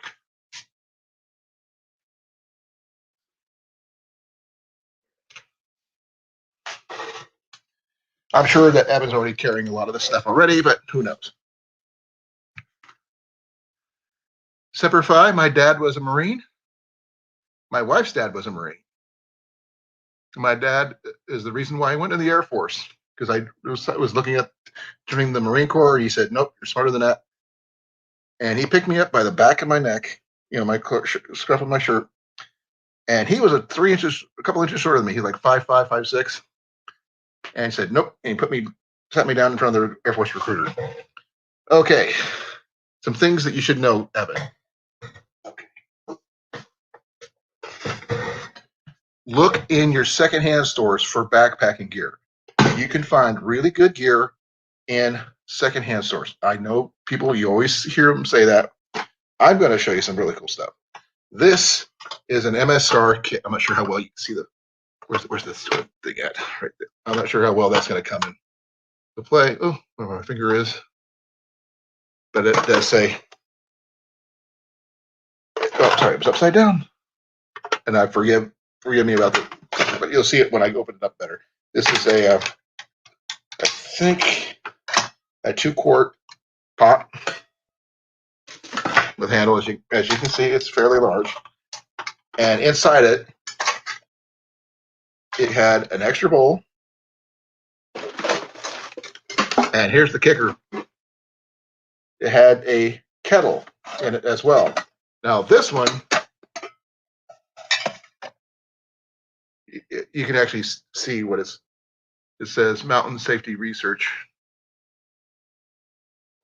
I'm sure that Evan's already carrying a lot of this stuff already, but who knows? Semper Fi, my dad was a Marine. My wife's dad was a Marine. My dad is the reason why I went in the Air Force, because I was looking at joining the Marine Corps. And he said, nope, you're smarter than that. And he picked me up by the back of my neck, my scruff of my shirt. And he was a couple inches shorter than me. He's like 5'5", 5'6". And he said, nope. And he sat me down in front of the Air Force recruiter. Okay. Some things that you should know, Evan. Look in your secondhand stores for backpacking gear. You can find really good gear in secondhand stores. I know people, you always hear them say that. I'm going to show you some really cool stuff. This is an MSR kit. I'm not sure how well you can see where's this thing at? Right there. I'm not sure how well that's going to come in to play. Oh, where my finger is. But it does say, oh, sorry, it was upside down. And I forgive me about that, but you'll see it when I open it up better. This is I think, a 2-quart pot with handle. As you can see, it's fairly large. And inside it, it had an extra bowl. And here's the kicker. It had a kettle in it as well. Now this one, you can actually see what it says, Mountain Safety Research,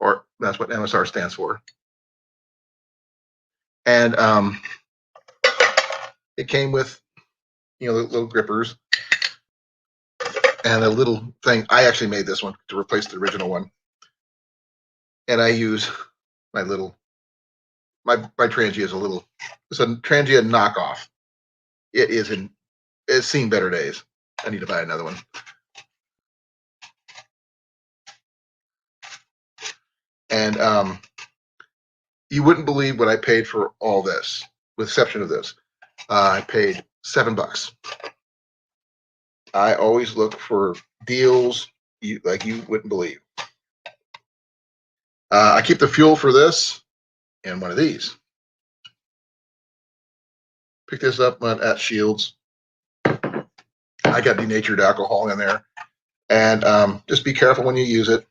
or that's what MSR stands for. And it came with, the little grippers and a little thing. I actually made this one to replace the original one. And I use my Trangia is it's a Trangia knockoff. It's seen better days. I need to buy another one. And you wouldn't believe what I paid for all this, with the exception of this. I paid $7. I always look for deals like you wouldn't believe. I keep the fuel for this in one of these. Pick this up at Shields. I got denatured alcohol in there. And just be careful when you use it,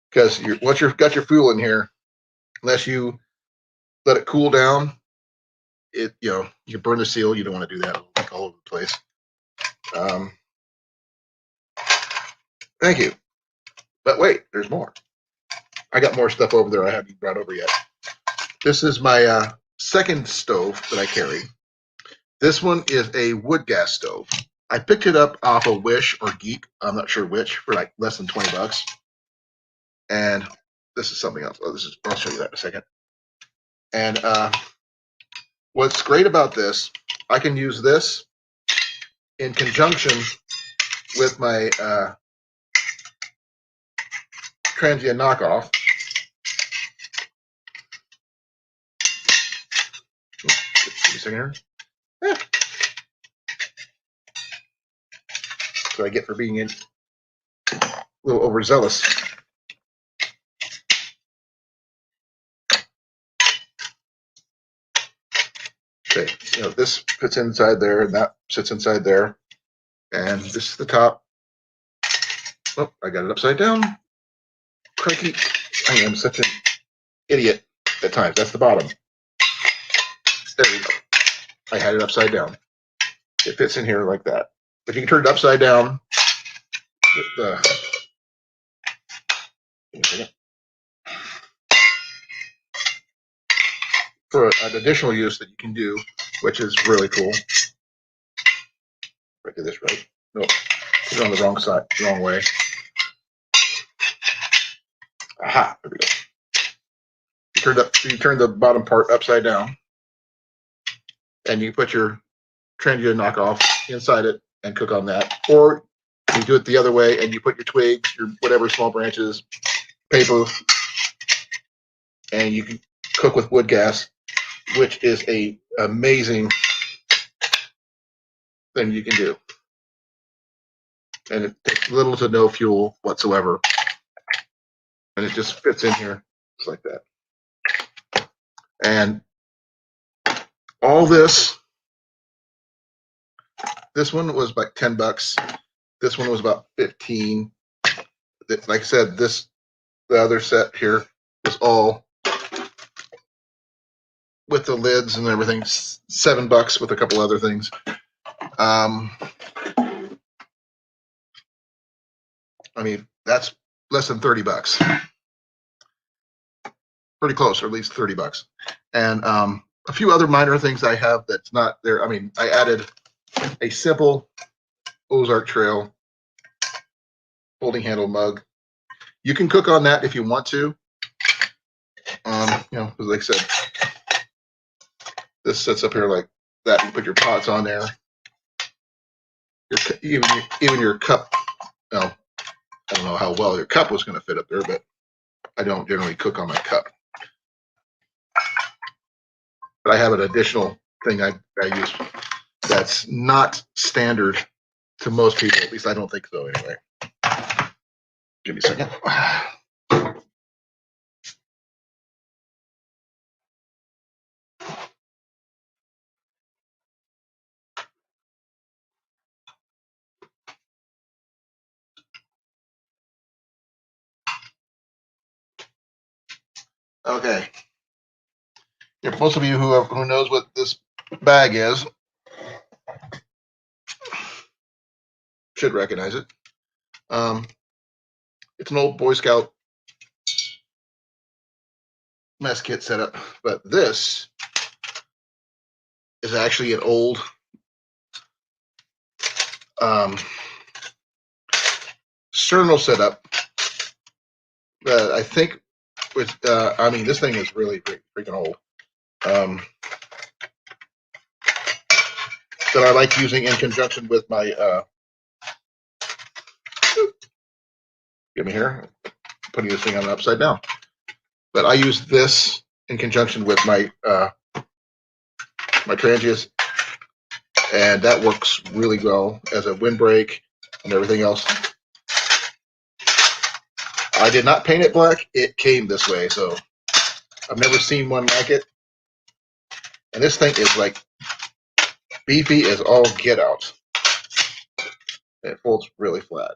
because once you've got your fuel in here, unless you let it cool down, you can burn the seal. You don't want to do that all over the place. Thank you. But wait, there's more. I got more stuff over there I haven't brought over yet. This is my second stove that I carry. This one is a wood gas stove. I picked it up off of Wish or Geek, I'm not sure which, for like less than $20. And this is something else. I'll show you that in a second. And what's great about this, I can use this in conjunction with my Transia knockoff. Give me a second here. Yeah. That's what I get for being a little overzealous. Okay, this fits inside there, and that sits inside there, and this is the top. Oh, I got it upside down. Crikey, I am such an idiot at times. That's the bottom. There we go. I had it upside down. It fits in here like that. But you can turn it upside down with the. For an additional use that you can do, which is really cool. I did this right. No, put it on the wrong side, wrong way. Aha, there we go. You turn the bottom part upside down, and you put your Trangia knockoff inside it and cook on that. Or you do it the other way, and you put your twigs, your whatever small branches, paper, and you can cook with wood gas, which is a amazing thing you can do. And it takes little to no fuel whatsoever. And it just fits in here just like that. And all this one was like $10. This one was about 15. Like I said, the other set here was all with the lids and everything, $7 with a couple other things. I mean, that's less than $30. Pretty close, or at least $30. And a few other minor things I have that's not there. I mean, I added a simple Ozark Trail folding handle mug. You can cook on that if you want to. You know, like I said, this sits up here like that. You put your pots on there. Even your cup. You know, I don't know how well your cup was going to fit up there, but I don't generally cook on my cup. But I have an additional thing I use that's not standard to most people. At least I don't think so anyway. Give me a second. Okay. For most of you who knows what this bag is, should recognize it. It's an old Boy Scout mess kit setup, but this is actually an old sternal setup that I think was, I mean, this thing is really freaking old. That I like using in conjunction with my, give me here, putting this thing on upside down. But I use this in conjunction with my my Trangias, and that works really well as a windbreak and everything else. I did not paint it black. It came this way, so I've never seen one like it. And this thing is like beefy as all get out. It folds really flat.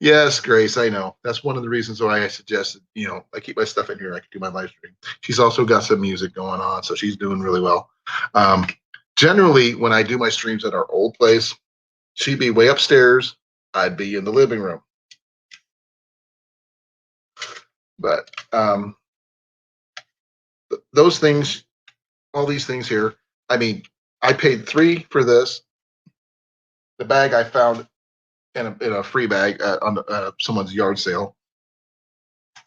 Yes, Grace, I know. That's one of the reasons why I suggested, you know, I keep my stuff in here. I can do my live stream. She's also got some music going on, so she's doing really well. Generally, when I do my streams at our old place, she'd be way upstairs. I'd be in the living room. But those things, all these things here, I mean, I paid $3 for this. The bag I found in a free bag on someone's yard sale,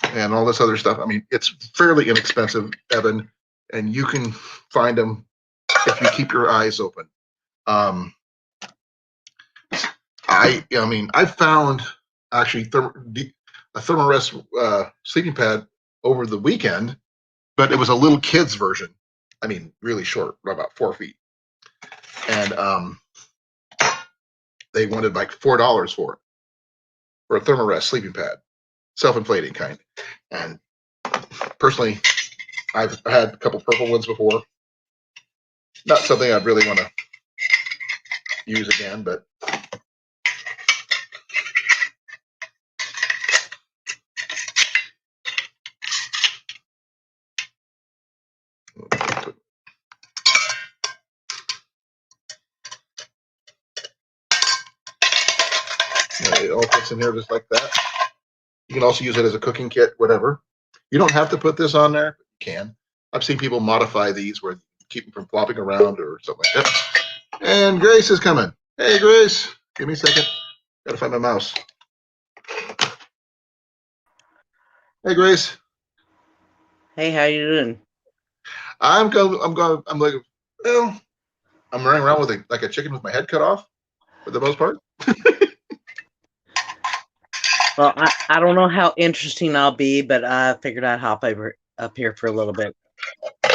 and all this other stuff. I mean, it's fairly inexpensive, Evan, and you can find them if you keep your eyes open. I mean, I found actually a Thermarest sleeping pad over the weekend, but it was a little kid's version. I mean, really short, about 4 feet, and they wanted like $4 for it, for a Thermarest sleeping pad, self-inflating kind. And personally, I've had a couple purple ones before. Not something I'd really want to use again, but it all fits in here just like that. You can also use it as a cooking kit, whatever. You don't have to put this on there, but you can. I've seen people modify these where keep them from flopping around or something like that. And Grace is coming. Hey, Grace, give me a second. Gotta find my mouse. Hey, Grace. Hey, how you doing? I'm like, well, I'm running around with like a chicken with my head cut off, for the most part. Well, I don't know how interesting I'll be, but I figured I'd hop up here for a little bit.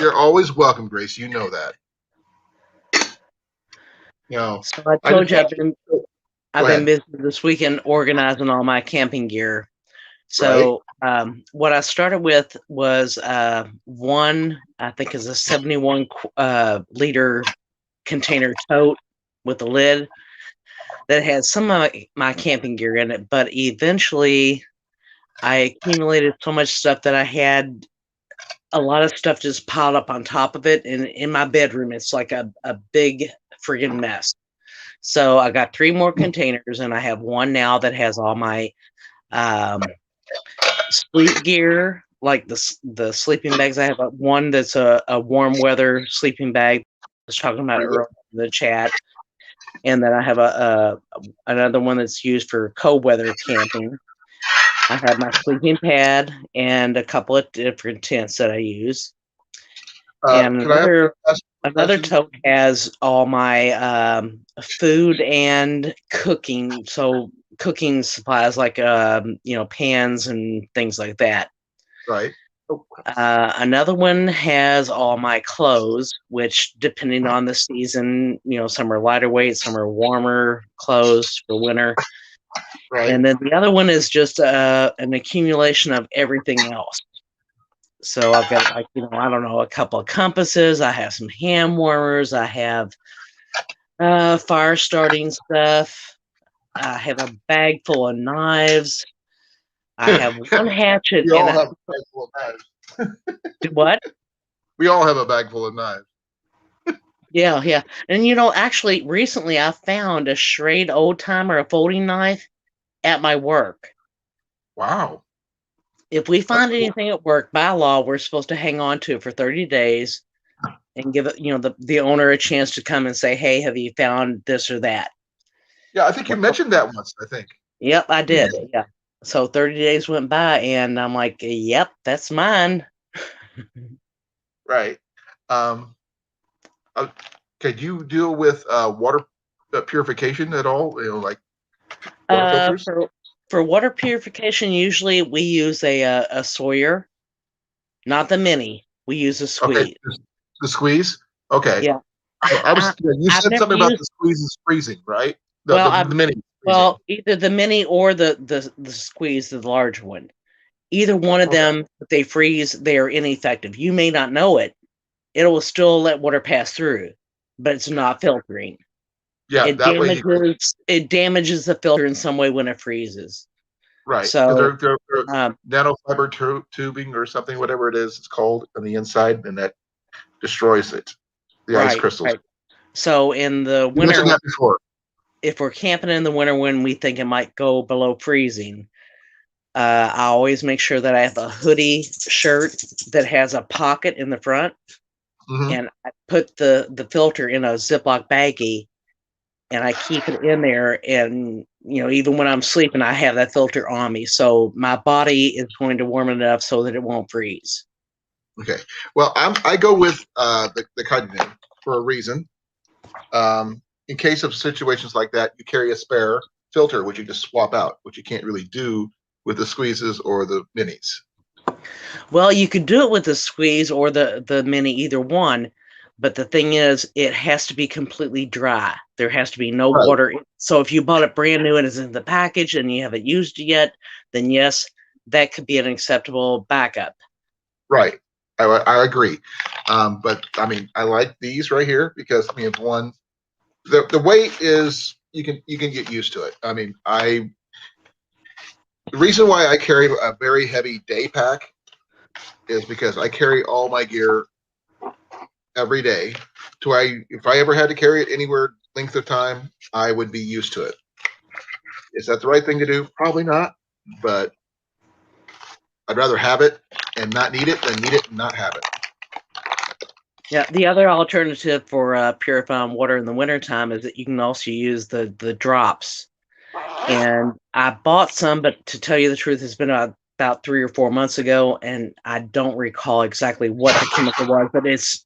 You're always welcome, Grace. You know that. You know, so I told you I've been busy this weekend organizing all my camping gear. So what I started with was one, I think is a 71 liter container tote with a lid that had some of my camping gear in it, but eventually I accumulated so much stuff that I had a lot of stuff just piled up on top of it. And in my bedroom, it's like a big friggin' mess. So I got 3 more containers, and I have one now that has all my sleep gear, like the sleeping bags. I have one that's a warm weather sleeping bag. I was talking about earlier in the chat. And then I have another one that's used for cold weather camping. I have my sleeping pad and a couple of different tents that I use. And another tote has all my food and cooking, so cooking supplies like pans and things like that. Right. Another one has all my clothes, which depending on the season, some are lighter weight, some are warmer clothes for winter. Right. And then the other one is just an accumulation of everything else. So I've got I don't know, a couple of compasses. I have some hand warmers. I have fire starting stuff. I have a bag full of knives. I have one hatchet. We all have a bag full of knives. What? We all have a bag full of knives. Yeah. And actually, recently I found a Schrade old timer, a folding knife, at my work. Wow. If we find anything at work, by law, we're supposed to hang on to it for 30 days and give it, the owner a chance to come and say, "Hey, have you found this or that?" Yeah, I think you mentioned that once, I think. Yep, I did. Yeah. So 30 days went by, and I'm like, "Yep, that's mine." Right. Could you deal with water purification at all? Like water filters? For water purification, usually we use a Sawyer, not the mini. We use a squeeze. Okay, the squeeze. Okay. Yeah. You said something about the squeeze is freezing, right? The mini. Well, either the mini or the squeeze, the large one. Either one of them, if they freeze, they are ineffective. You may not know it. It will still let water pass through, but it's not filtering. Yeah, it damages the filter in some way when it freezes. Right. So they're nanofiber tubing or something, whatever it is, it's called on the inside, and that destroys it. The ice crystals. Right. So in the winter, you mentioned that before. If we're camping in the winter when we think it might go below freezing, I always make sure that I have a hoodie shirt that has a pocket in the front, and I put the filter in a Ziploc baggie, and I keep it in there. And even when I'm sleeping, I have that filter on me, so my body is going to warm enough so that it won't freeze. Okay. Well, I go with the Kaiden for a reason. In case of situations like that, you carry a spare filter, which you just swap out, which you can't really do with the squeezes or the minis. Well, you could do it with the squeeze or the mini, either one. But the thing is, it has to be completely dry. There has to be no water. So if you bought it brand new and it's in the package and you haven't used it yet, then yes, that could be an acceptable backup. Right. I agree. But I mean, I like these right here because one, the weight is you can get used to it. I mean, the reason why I carry a very heavy day pack is because I carry all my gear every day. If I ever had to carry it anywhere length of time, I would be used to it. Is that the right thing to do? Probably not, but I'd rather have it and not need it than need it and not have it. Yeah, the other alternative for purifying water in the wintertime is that you can also use the drops. And I bought some, but to tell you the truth, it's been about 3 or 4 months ago, and I don't recall exactly what the chemical was, but it's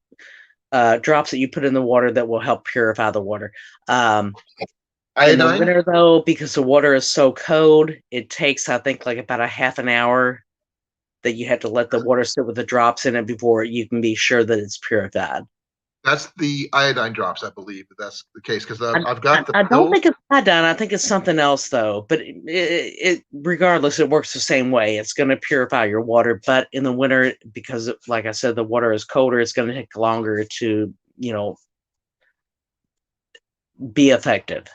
drops that you put in the water that will help purify the water. In the winter, though, because the water is so cold, it takes, I think, like about a half an hour that you have to let the water sit with the drops in it before you can be sure that it's purified. That's the iodine drops, I believe. That's the case because I've got the I don't pills. think it's iodine. I think it's something else though. But it regardless, it works the same way. It's going to purify your water. But in the winter, because like I said, the water is colder, it's going to take longer to be effective.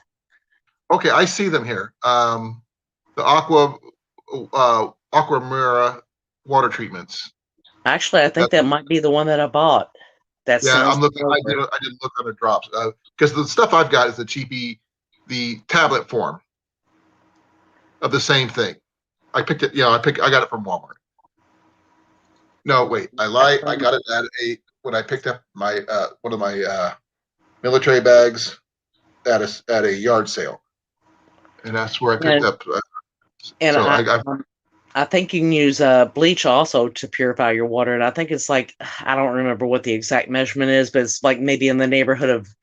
Okay, I see them here. The Aqua Mira water treatments. Actually, I think that might be the one that I bought. That Yeah, sounds I'm looking. I familiar. didn't look on the drops because the stuff I've got is the cheapy, the tablet form of the same thing. I picked it. I got it from Walmart. No, wait, I lie. I got it at when I picked up my one of my military bags at a yard sale, and that's where I picked up. And So I think you can use bleach also to purify your water. And I think it's like, I don't remember what the exact measurement is, but it's like maybe in the neighborhood of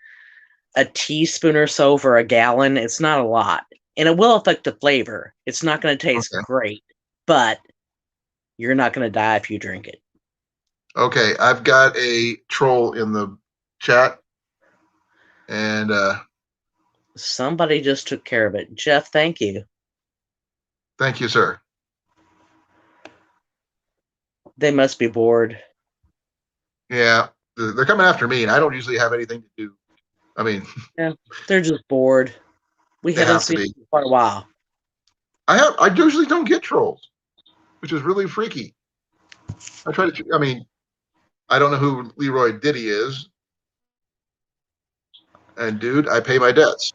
a teaspoon or so for a gallon. It's not a lot. And it will affect the flavor. It's not going to taste great, but you're not going to die if you drink it. Okay, I've got a troll in the chat, and somebody just took care of it. Jeff, thank you. Thank you, sir. They must be bored. Yeah, they're coming after me, and I don't usually have anything to do. I mean, yeah, they're just bored. We haven't seen them in quite a while. I usually don't get trolls, which is really freaky. I try to. I mean, I don't know who Leroy Diddy is, and dude, I pay my debts.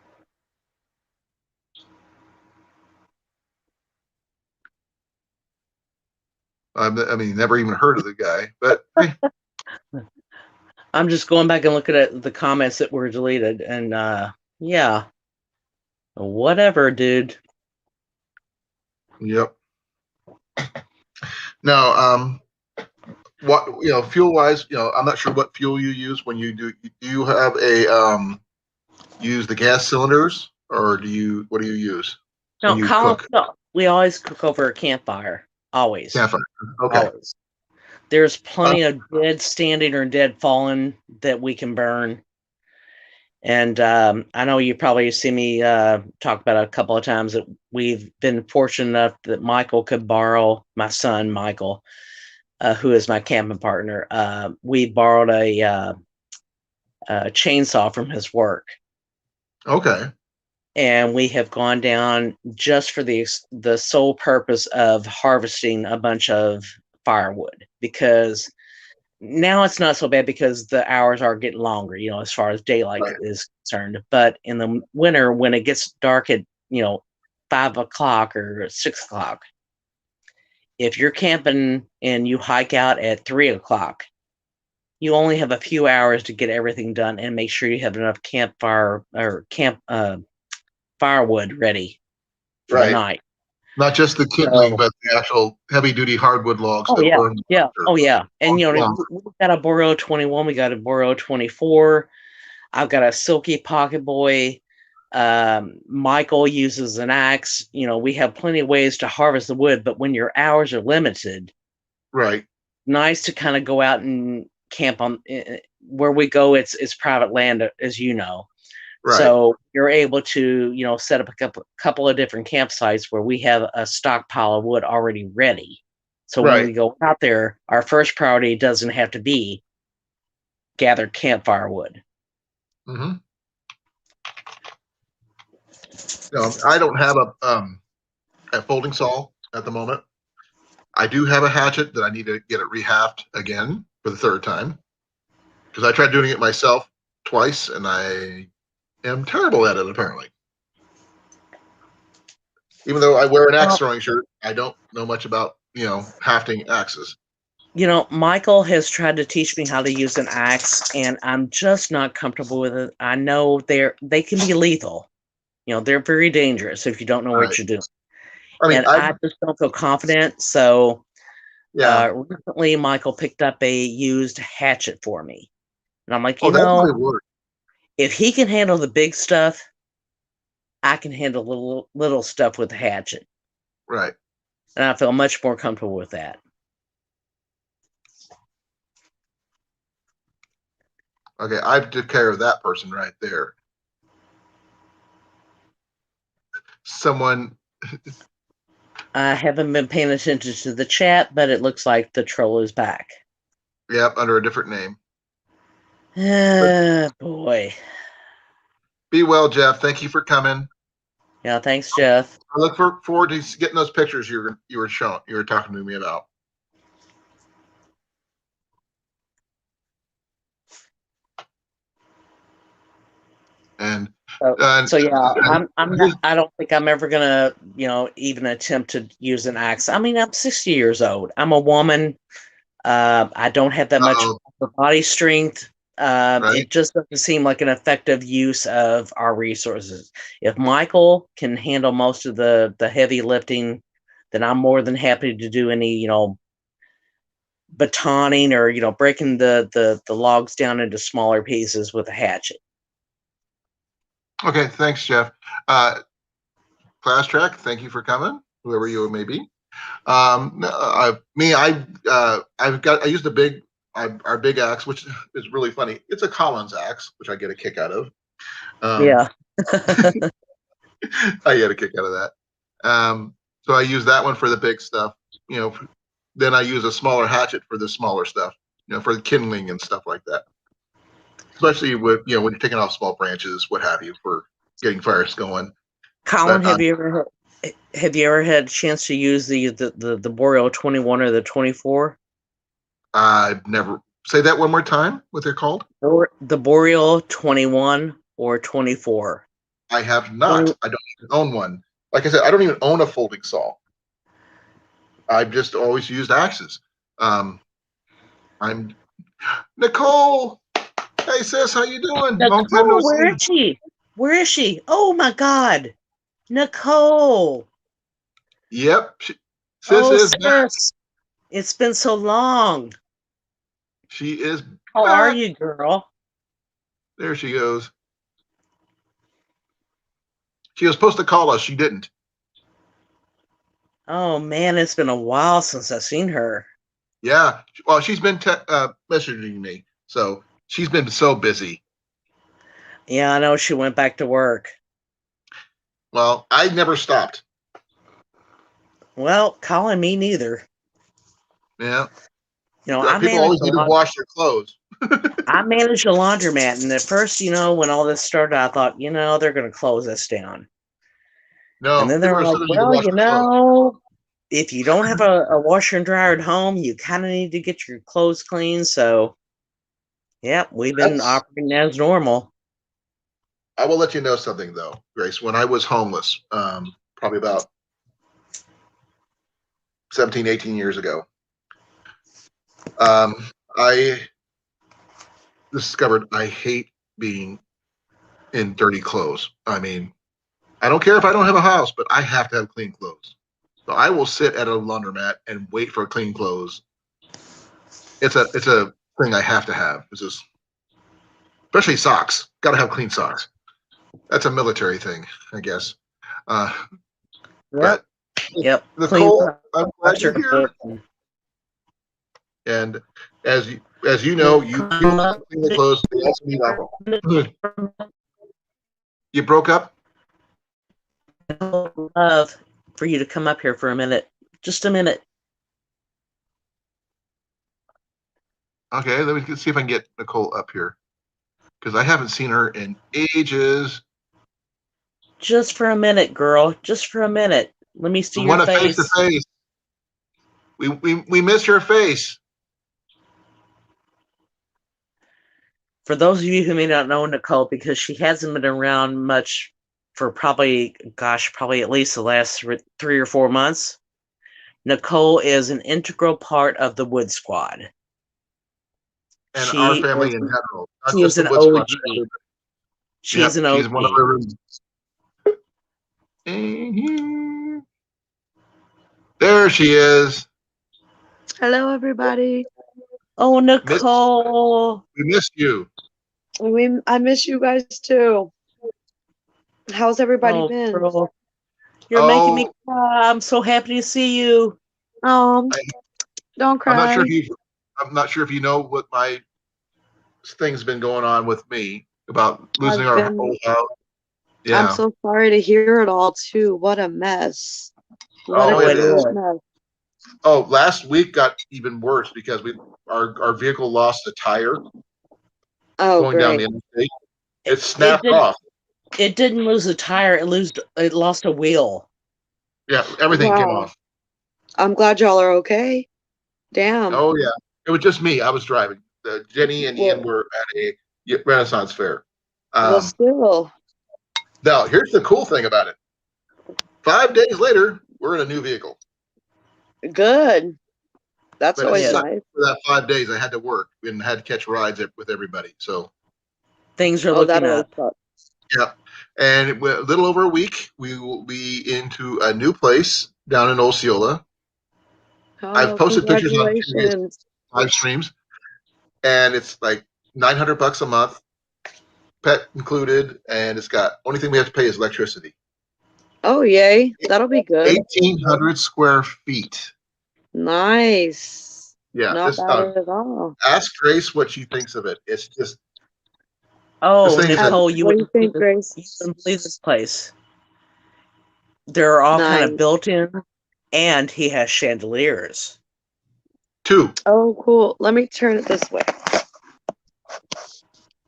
I mean, never even heard of the guy, but hey. I'm just going back and looking at the comments that were deleted, and yeah, whatever, dude. Yep. No, what fuel wise, I'm not sure what fuel you use when you do. Do you have a use the gas cylinders, or what do you use when you cook? No, we always cook over a campfire. Always. Campfire. Okay. Always. There's plenty of dead standing or dead fallen that we can burn. And I know you probably see me talk about it a couple of times that we've been fortunate enough that Michael could borrow, my son Michael, who is my camping partner. We borrowed a chainsaw from his work. Okay. And we have gone down just for the sole purpose of harvesting a bunch of firewood, because now it's not so bad because the hours are getting longer, as far as daylight is concerned. But in the winter, when it gets dark at 5 o'clock or 6 o'clock, if you're camping and you hike out at 3 o'clock, you only have a few hours to get everything done and make sure you have enough campfire or firewood ready for the night. Not just the kindling, but the actual heavy-duty hardwood logs that burn. Yeah. Oh, yeah. And, we've got a Boreal 21. We got a Boreal 24. I've got a Silky Pocket Boy. Michael uses an axe. We have plenty of ways to harvest the wood, but when your hours are limited, right, nice to kind of go out and camp on where we go. It's private land, as you know. Right. So you're able to, set up a couple of different campsites where we have a stockpile of wood already ready. So when we go out there, our first priority doesn't have to be gathered campfire wood. Mm-hmm. I don't have a folding saw at the moment. I do have a hatchet that I need to get it rehaft again for the third time, because I tried doing it myself twice and I am terrible at it, apparently. Even though I wear an axe throwing shirt, I don't know much about, hafting axes. Michael has tried to teach me how to use an axe, and I'm just not comfortable with it. I know they can be lethal. They're very dangerous if you don't know what you're doing. I just don't feel confident. So recently Michael picked up a used hatchet for me. And I'm like, if he can handle the big stuff, I can handle little stuff with the hatchet. Right. And I feel much more comfortable with that. Okay, I took care of that person right there. Someone, I haven't been paying attention to the chat, but it looks like the troll is back. yep, under a different name. Boy. Be well, Jeff. Thank you for coming. Yeah, thanks, Jeff. I look forward to getting those pictures you were talking to me about. And So yeah, I'm not. I don't think I'm ever gonna, even attempt to use an axe. I mean, I'm 60 years old. I'm a woman. I don't have that much upper body strength. right? It just doesn't seem like an effective use of our resources. If Michael can handle most of the heavy lifting, then I'm more than happy to do any, batoning or breaking the logs down into smaller pieces with a hatchet. Okay, thanks, Jeff. Class Track, thank you for coming, whoever you may be. I used our big axe, which is really funny. It's a Collins axe, which I get a kick out of. Yeah. I get a kick out of that. So I use that one for the big stuff. Then I use a smaller hatchet for the smaller stuff. For the kindling and stuff like that. Especially with when you're taking off small branches, what have you, for getting fires going. Colin, have you ever had a chance to use the Boreal 21 or the 24? I've never. Say that one more time. What they're called? The Boreal 21 or 24. I have not. I don't even own one. Like I said, I don't even own a folding saw. I've just always used axes. I'm Nicole. Hey sis, how you doing? Long time no where see. is she? Where is she? Oh my God, Nicole. Yep, sis is back. It's been so long. She is. How are you, girl? There she goes. She was supposed to call us. She didn't. Oh man, it's been a while since I've seen her. Yeah. Well, she's been messaging me, so she's been so busy. Yeah, I know she went back to work. Well, I never stopped. Well, Colin, me neither. Yeah. I people always need to wash their clothes. I managed a laundromat, and at first, when all this started, I thought, they're going to close this down. No, and then they're like, well, if you don't have a washer and dryer at home, you kind of need to get your clothes clean. So, yeah, we've been operating as normal. I will let you know something, though, Grace. When I was homeless, probably about 17, 18 years ago, I discovered I hate being in dirty clothes. I mean, I don't care if I don't have a house, but I have to have clean clothes. So I will sit at a laundromat and wait for clean clothes. It's a thing I have to have. It's just, especially socks. Got to have clean socks. That's a military thing, I guess. Yep. Nicole, I'm glad you're here. And as you know, you clean the clothes. They also need alcohol. You broke up? I would love for you to come up here for a minute. Just a minute. Okay, let me see if I can get Nicole up here, because I haven't seen her in ages. Just for a minute, girl. Just for a minute. Let me see your face. Face to face. We missed her face. For those of you who may not know Nicole, because she hasn't been around much for probably at least the last 3 or 4 months, Nicole is an integral part of the Wood Squad. And our family in general. She is an OG. She is an OG. She's one of our rooms. There she is. Hello, everybody. Oh, Nicole. We missed you. I miss you guys too. How's everybody been? Girl. You're making me cry. I'm so happy to see you. Don't cry. I'm not sure if you know what my things been going on with me about losing I've our been- whole house. I'm Yeah. so sorry to hear it all too. What a mess. What Oh, a it is. complete mess. Oh, last week got even worse because our vehicle lost a tire Oh, going down the great. interstate. It snapped did- off. It didn't lose a tire. It lost a wheel. Yeah, everything came Wow. off. I'm glad y'all are okay. Damn. Oh yeah, it was just me. I was driving. Jenny and Ian Well- were at a Renaissance fair. Well, still. Now, here's the cool thing about it. 5 days later, we're in a new vehicle. Good. That's But it always sucked nice. for that 5 days. I had to work and had to catch rides with everybody. So Things are Oh, that looking always up. yeah, sucks. and a little over a week, we will be into a new place down in Osceola. I've Oh, posted pictures on previous congratulations. live streams, and it's like $900 a month, pet included, and it's got only thing we have to pay is electricity. Oh, yay. That'll be good. 1,800 square feet. Nice. Yeah, Not this, bad at all. ask Grace what she thinks of it. It's just Oh, This thing is a- Nicole, What do you think, you Grace? wouldn't believe this place. They're all kind Nice. of built in, and he has chandeliers. 2. Oh, cool. Let me turn it this way.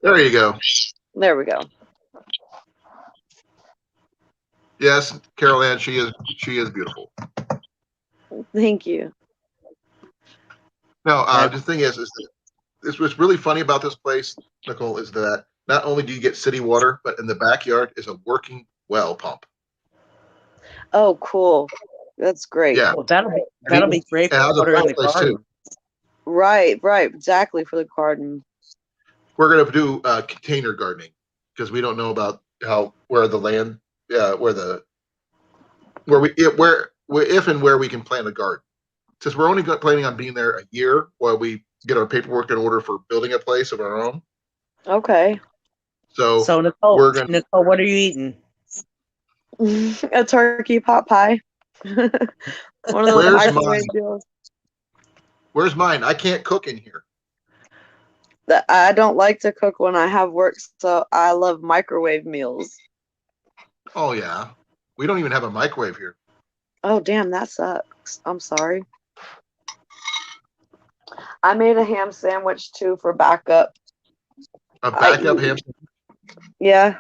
There you go. There we go. Yes, Carol Ann, she is beautiful. Thank you. No, That- the thing is that this what's really funny about this place, Nicole, is that not only do you get city water, but in the backyard is a working well pump. Oh, cool. That's great. Yeah, Well, that'll be great it for has a water in the fireplace, too. garden. Right, exactly for the garden. We're going to do container gardening because we don't know about where the land, if and where we can plant a garden. Since we're only planning on being there a year while we get our paperwork in order for building a place of our own. Okay. So Nicole, we're gonna- Nicole, what are you eating? A turkey pot pie. One of those Where's microwave mine? deals. Where's mine? I can't cook in here. That I don't like to cook when I have work, so I love microwave meals. Oh yeah, we don't even have a microwave here. Oh, damn, that sucks. I'm sorry. I made a ham sandwich too for backup. A backup ham. Yeah.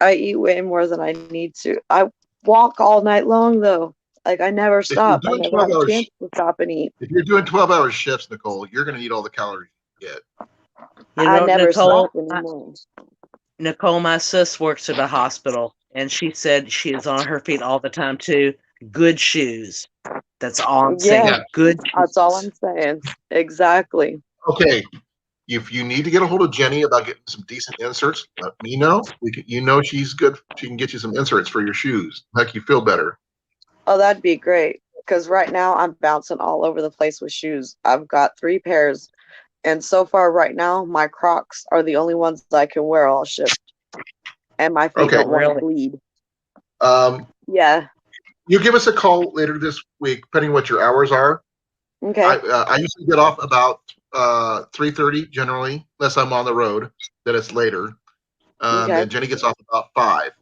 I eat way more than I need to. I walk all night long though. Like I never stop. I doing never have 12 a chance to stop and eat. If you're doing 12-hour shifts, Nicole, you're going to eat all the calories you get. I never Nicole, stop anymore. Nicole, my sis works at a hospital, and she said she is on her feet all the time too. Good shoes. That's all I'm saying. Yeah. Good shoes. That's all I'm saying. Exactly. Okay, if you need to get a hold of Jenny about getting some decent inserts, let me know. She's good. She can get you some inserts for your shoes, make you feel better. Oh, that'd be great. Because right now I'm bouncing all over the place with shoes. I've got 3 pairs. And so far right now, my Crocs are the only ones that I can wear all shift. And my feet Okay. don't want to Really? bleed. Um, Yeah. you give us a call later this week, depending what your hours are. Okay. I usually get off about 3:30 generally, unless I'm on the road. Then it's later. Okay. And Jenny gets off about 5.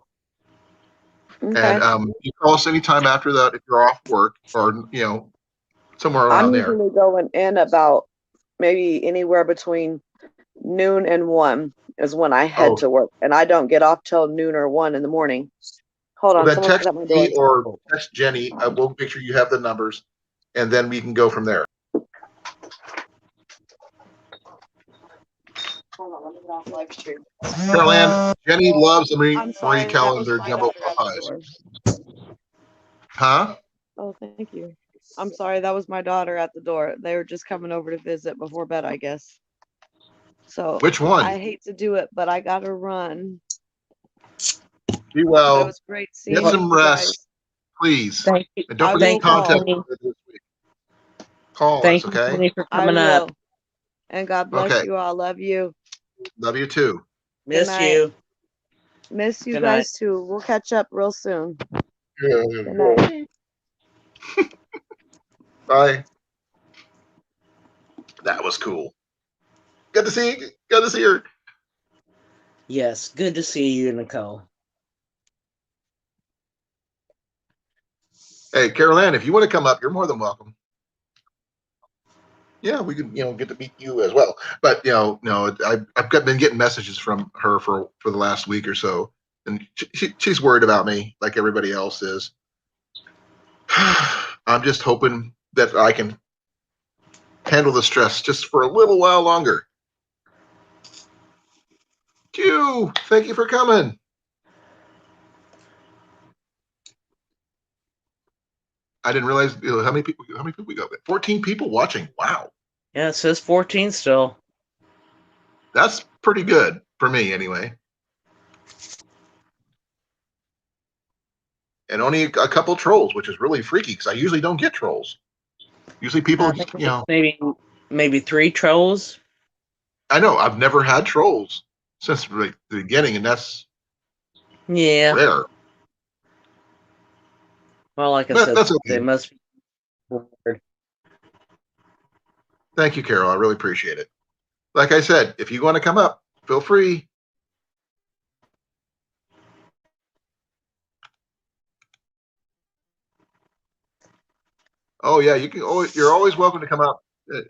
Okay. And you call us anytime after that if you're off work or somewhere around I'm there. usually going in about maybe anywhere between noon and 1 is when I head Oh. to work. And I don't get off till noon or 1 in the morning. Hold on. Well, then Someone's text at my door. me or text Jenny. We'll make sure you have the numbers, and then we can go from there. Hold on. Let me get off live stream. Carol Ann, Jenny loves the Marie I'm sorry. That was Callender my jumbo daughter at the pies. door. Huh? Oh, thank you. I'm sorry. That was my daughter at the door. They were just coming over to visit before bed, I guess. So Which one? I hate to do it, but I gotta run. Be It well. was great seeing Get some you guys. rest, please. Thank you. And don't I forget will to contact call. us this week. Call Thank us, you, okay? Jenny, for I coming up. will. And God bless Okay. you all. Love you. Love you too. Miss night. you. Miss you Good guys too. We'll catch up real soon. Good Yeah. night. Bye. That was cool. Good to see you. Good to see her. Yes, good to see you, Nicole. Hey, Carol Ann, if you want to come up, you're more than welcome. Yeah, we could, get to meet you as well. But no, I've been getting messages from her for the last week or so, and she's worried about me, like everybody else is. I'm just hoping that I can handle the stress just for a little while longer. Q, thank you for coming. I didn't realize how many people we got. 14 people watching. Wow, Yeah, it says 14 still. that's pretty good for me, anyway. And only a couple trolls, which is really freaky because I usually don't get trolls. Usually people, I think maybe 3 trolls. I know I've never had trolls since the beginning, and that's rare. Well, like I said, that's okay. they must be weird. Thank you, Carol. I really appreciate it. Like I said, if you want to come up, feel free. Oh yeah, you can. You're always welcome to come up.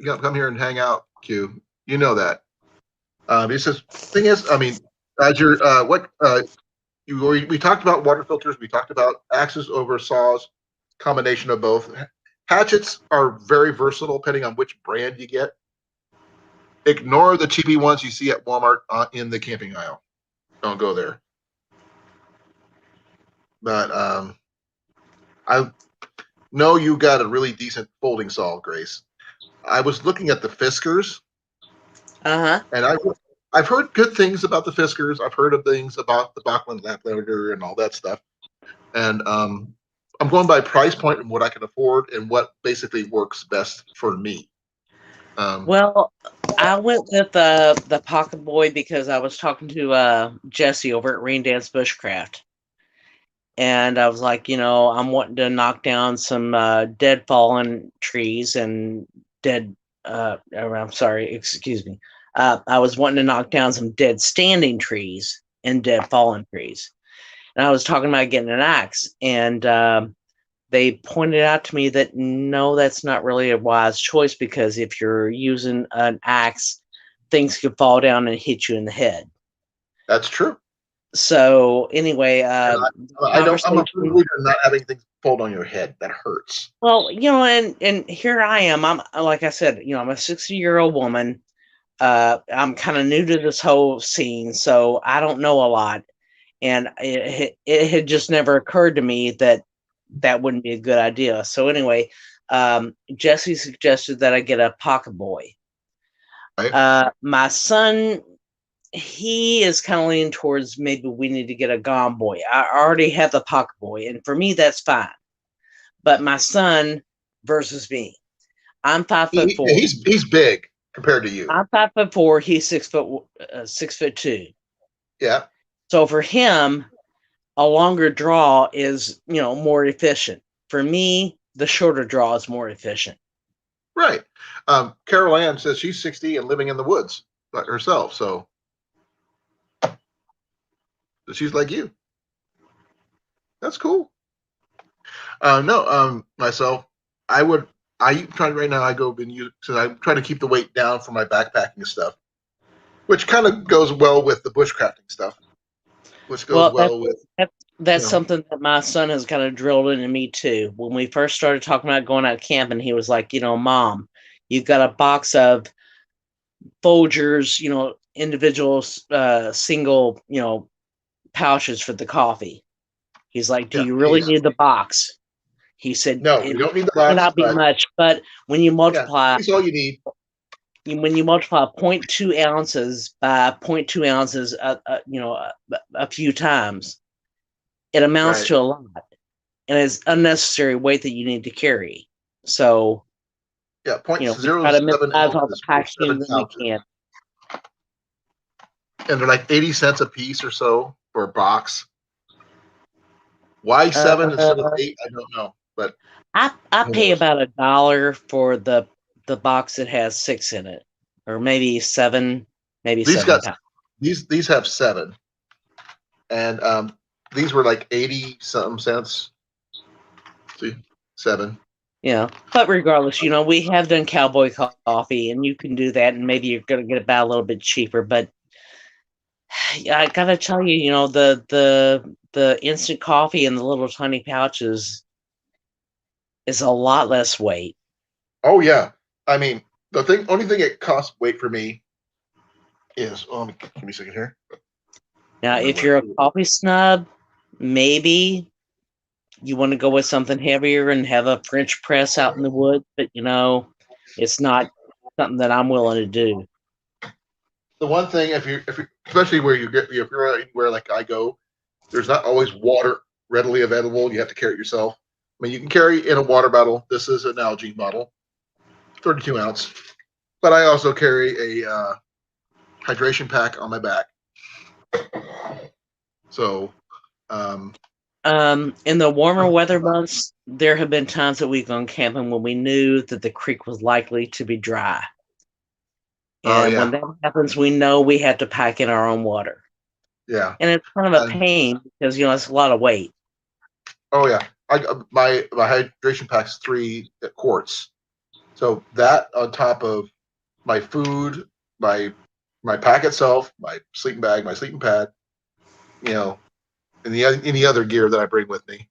Come here and hang out, Q. You know that. He says, thing is, I mean, as you're we talked about water filters. We talked about axes over saws, combination of both. Hatchets are very versatile depending on which brand you get. Ignore the cheapy ones you see at Walmart in the camping aisle. Don't go there. But I know you got a really decent folding saw, Grace. I was looking at the Fiskars. And I've heard good things about the Fiskars. I've heard of things about the Bachman Laplander and all that stuff. And I'm going by price point and what I can afford and what basically works best for me. Well, I went with the Pocket Boy because I was talking to Jesse over at Rain Dance Bushcraft. And I was like, I'm wanting to knock down some dead fallen trees and I'm sorry, excuse me. I was wanting to knock down some dead standing trees and dead fallen trees. And I was talking about getting an axe. And they pointed out to me that no, that's not really a wise choice because if you're using an axe, things could fall down and hit you in the head. That's true. So anyway, I'm a believer in not having things fall on your head. That hurts. Well, and here I am. I'm like I said, I'm a 60-year-old woman. I'm kind of new to this whole scene, so I don't know a lot. And it had just never occurred to me that wouldn't be a good idea. So anyway, Jesse suggested that I get a Pocket Boy. Right. My son, he is kind of leaning towards maybe we need to get a Gone Boy. I already have the Pocket Boy, and for me, that's fine. But my son versus me, I'm 5'4". He's big compared to you. I'm 5'4". He's 6'2". Yeah. So for him, a longer draw is more efficient. For me, the shorter draw is more efficient. Right. Carol Ann says she's 60 and living in the woods herself, so she's like you. That's cool. Myself, I try right now. I'm trying to keep the weight down for my backpacking stuff, which kind of goes well with the bushcrafting stuff. Which goes that's something that my son has kind of drilled into me too. When we first started talking about going out camping, he was like, Mom, you've got a box of Folgers, individual single, pouches for the coffee. He's like, do you really need the box? He said, no, you don't need the box. It may not be but much, but when you multiply, that's all you need. When you multiply 0.2 ounces by 0.2 ounces, a few times, it amounts to a lot, and it's unnecessary weight that you need to carry. So, yeah, 0.07 ounces per 7 ounces. And they're like 80 cents a piece or so for a box. Why 7 instead of 8? I don't know, but I pay about $1 for the box that has 6 in it. or maybe 7, maybe These 7 got pounds. these have 7, and these were like 80 something cents. See, 7. Yeah, but regardless, we have done cowboy coffee, and you can do that, and maybe you're gonna get it about a little bit cheaper. But I gotta tell you, the instant coffee in the little tiny pouches is a lot less weight. Oh yeah, I mean only thing it costs weight for me is give me a second here. Now, if you're a coffee snub, maybe you want to go with something heavier and have a French press out in the woods, but it's not something that I'm willing to do. The one thing, if you especially where if you're anywhere like I go, there's not always water readily available. You have to carry it yourself. I mean, you can carry in a water bottle. This is an Nalgene bottle, 32 ounce. But I also carry a hydration pack on my back. So, in the warmer weather months, there have been times that we've gone camping when we knew that the creek was likely to be dry. And when that happens, we know we have to pack in our own water. Yeah. And it's kind of a pain because, it's a lot of weight. Oh, yeah. My hydration pack's 3 quarts. So that on top of my food, my pack itself, my sleeping bag, my sleeping pad, and any other gear that I bring with me.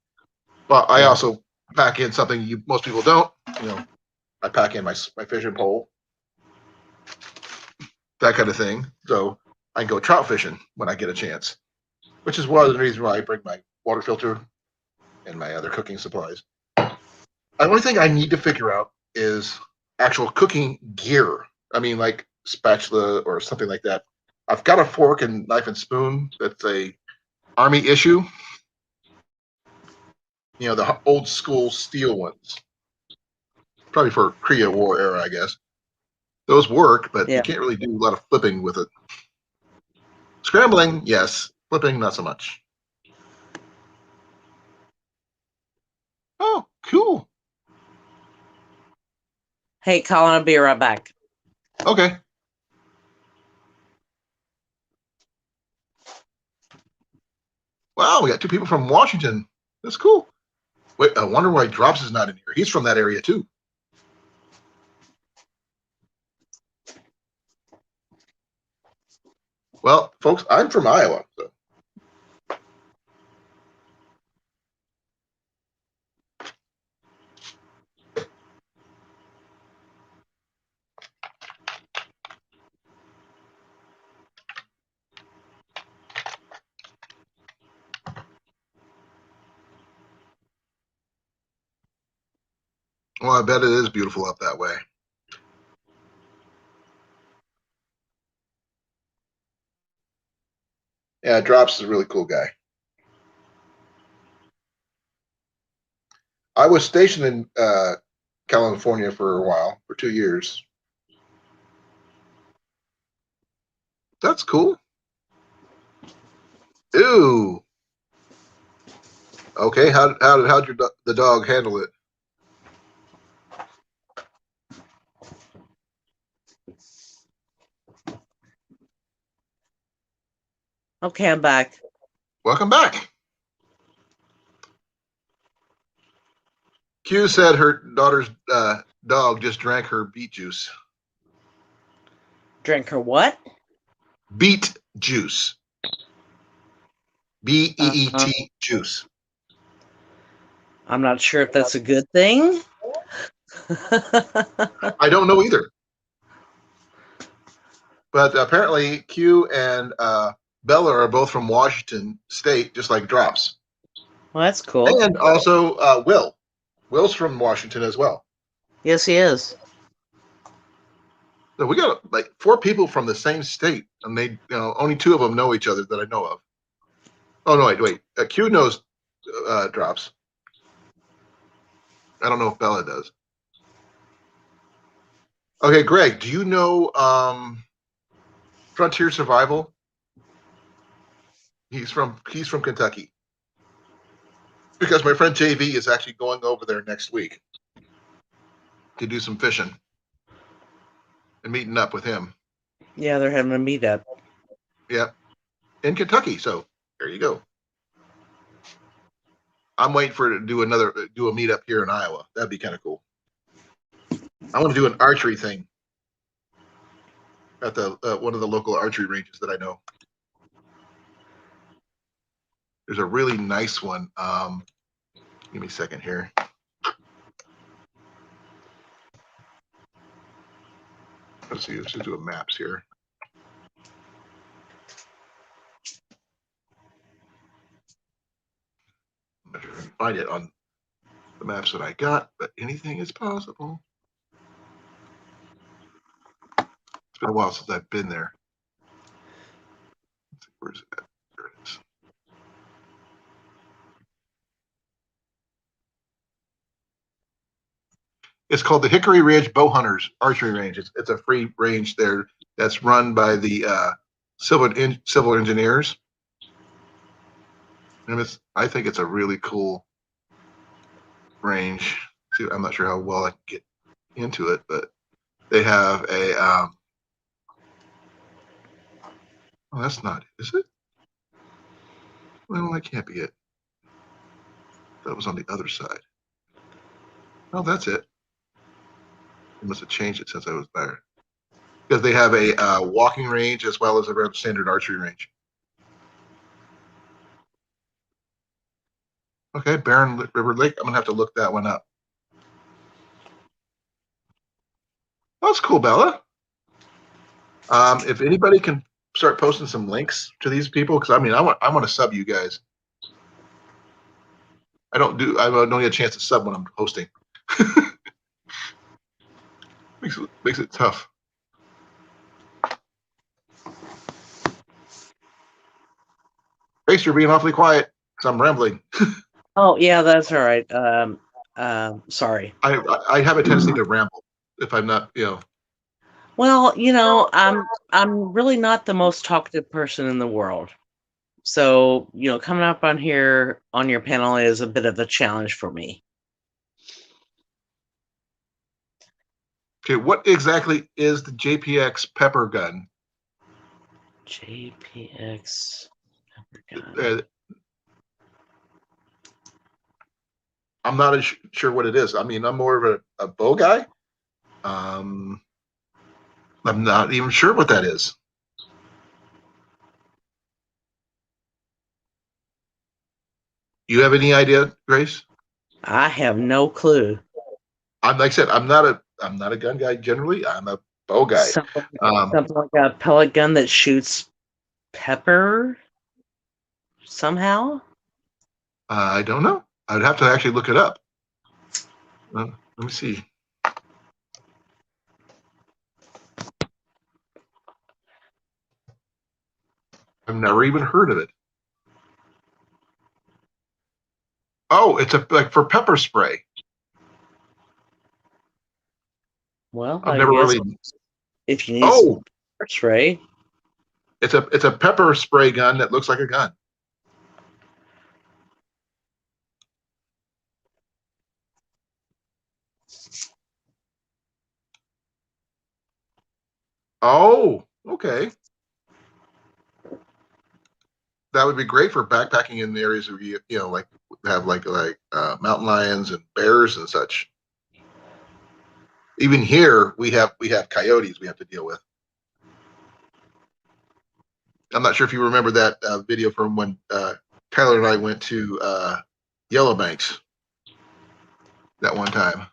But I also pack in something most people don't. I pack in my fishing pole, that kind of thing. So I can go trout fishing when I get a chance, which is one of the reasons why I bring my water filter and my other cooking supplies. The only thing I need to figure out is actual cooking gear. I mean, like spatula or something like that. I've got a fork and knife and spoon that's a Army issue. The old school steel ones. Probably for Korea War era, I guess. Those work, but you can't really do a lot of flipping with it. Scrambling, yes. Flipping, not so much. Oh, cool. Hey, Colin, I'll be right back. Okay. Wow, we got 2 people from Washington. That's cool. Wait, I wonder why Drops is not in here. He's from that area too. Well, folks, I'm from Iowa. So. Well, I bet it is beautiful up that way. Yeah, Drops is a really cool guy. I was stationed in California for a while, for 2 years. That's cool. Ooh. Okay, how'd the dog handle it? Okay, I'm back. Welcome back. Q said her daughter's dog just drank her beet juice. Drank her what? Beet juice. BEET juice. I'm not sure if that's a good thing. I don't know either. But apparently Q and Bella are both from Washington State, just like Drops. Well, that's cool. And also Will. Will's from Washington as well. Yes, he is. So we got like 4 people from the same state, and they, only 2 of them know each other that I know of. Oh no, wait. Q knows Drops. I don't know if Bella does. Okay, Greg, do you know Frontier Survival? He's from Kentucky. Because my friend JV is actually going over there next week to do some fishing. and meeting up with him. Yeah, they're having a meetup. Yep, in Kentucky. So there you go. I'm waiting for it to do a meetup here in Iowa. That'd be kind of cool. I want to do an archery thing at the one of the local archery ranges that I know. There's a really nice one. Give me a second here. Let's see. Let's just do a maps here. I'm not sure if I can find it on the maps that I got, but anything is possible. It's been a while since I've been there. Let's see, where's it at? There it is. It's called the Hickory Ridge Bowhunters Archery Range. It's a free range there that's run by the civil engineers. And I think it's a really cool range. See, I'm not sure how well I can get into it, but they have a. Oh, that's not it, is it? Well, that can't be it. That was on the other side. Oh, that's it. They must have changed it since I was there. Because they have a walking range as well as a standard archery range. Okay, Barren River Lake. I'm gonna have to look that one up. That's cool, Bella. If anybody can start posting some links to these people, because I mean, I want to sub you guys. I don't get a chance to sub when I'm hosting. makes it tough. Grace, you're being awfully quiet because I'm rambling. Oh yeah, that's all right. Sorry. I have a tendency to ramble if I'm not, Well, I'm really not the most talkative person in the world. So, coming up on here on your panel is a bit of a challenge for me. Okay, what exactly is the JPX pepper gun? JPX pepper gun. I'm not sure what it is. I mean, I'm more of a bow guy. I'm not even sure what that is. You have any idea, Grace? I have no clue. Like I said, I'm not a gun guy generally. I'm a bow guy. Something like a pellet gun that shoots pepper somehow? I don't know. I'd have to actually look it up. Let me see. I've never even heard of it. Oh, it's like for pepper spray. Well, I've I never guess really. if you need some pepper spray. It's a pepper spray gun that looks like a gun. Oh, okay. That would be great for backpacking in the areas where you like have like mountain lions and bears and such. Even here we have coyotes we have to deal with. I'm not sure if you remember that video from when Tyler and I went to Yellowbanks that one time.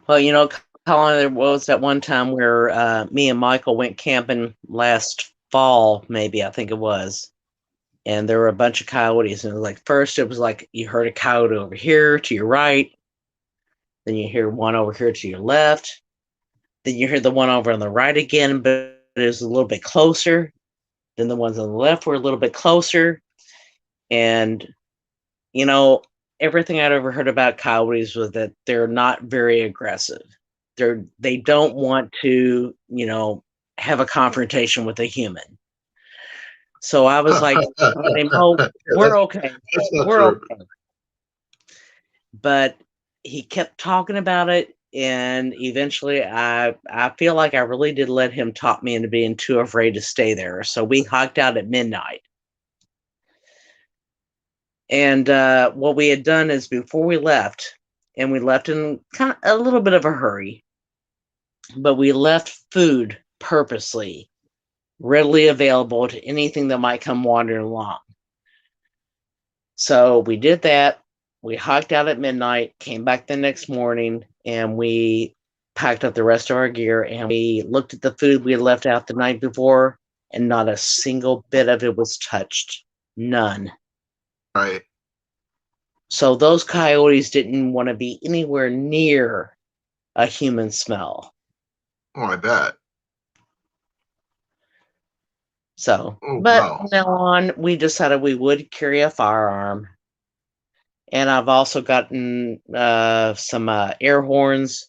Well, Colin, there was that one time where me and Michael went camping last fall, maybe, I think it was. And there were a bunch of coyotes. And it was like, first it was like you heard a coyote over here to your right. Then you hear one over here to your left. Then you hear the one over on the right again, but it was a little bit closer. Then the ones on the left were a little bit closer. And, everything I'd ever heard about coyotes was that they're not very aggressive. They don't want to, have a confrontation with a human. So I was like, we're okay. We're okay. But he kept talking about it. and eventually I feel like I really did let him talk me into being too afraid to stay there. So we hiked out at midnight. And what we had done is before we left, and we left in kind of a little bit of a hurry, but we left food purposely readily available to anything that might come wandering along. So we did that. We hiked out at midnight, came back the next morning, and we packed up the rest of our gear, and we looked at the food we had left out the night before, and not a single bit of it was touched. None. Right. So those coyotes didn't want to be anywhere near a human smell. Oh, I bet. So, Oh, but wow. from now on, we decided we would carry a firearm. And I've also gotten some air horns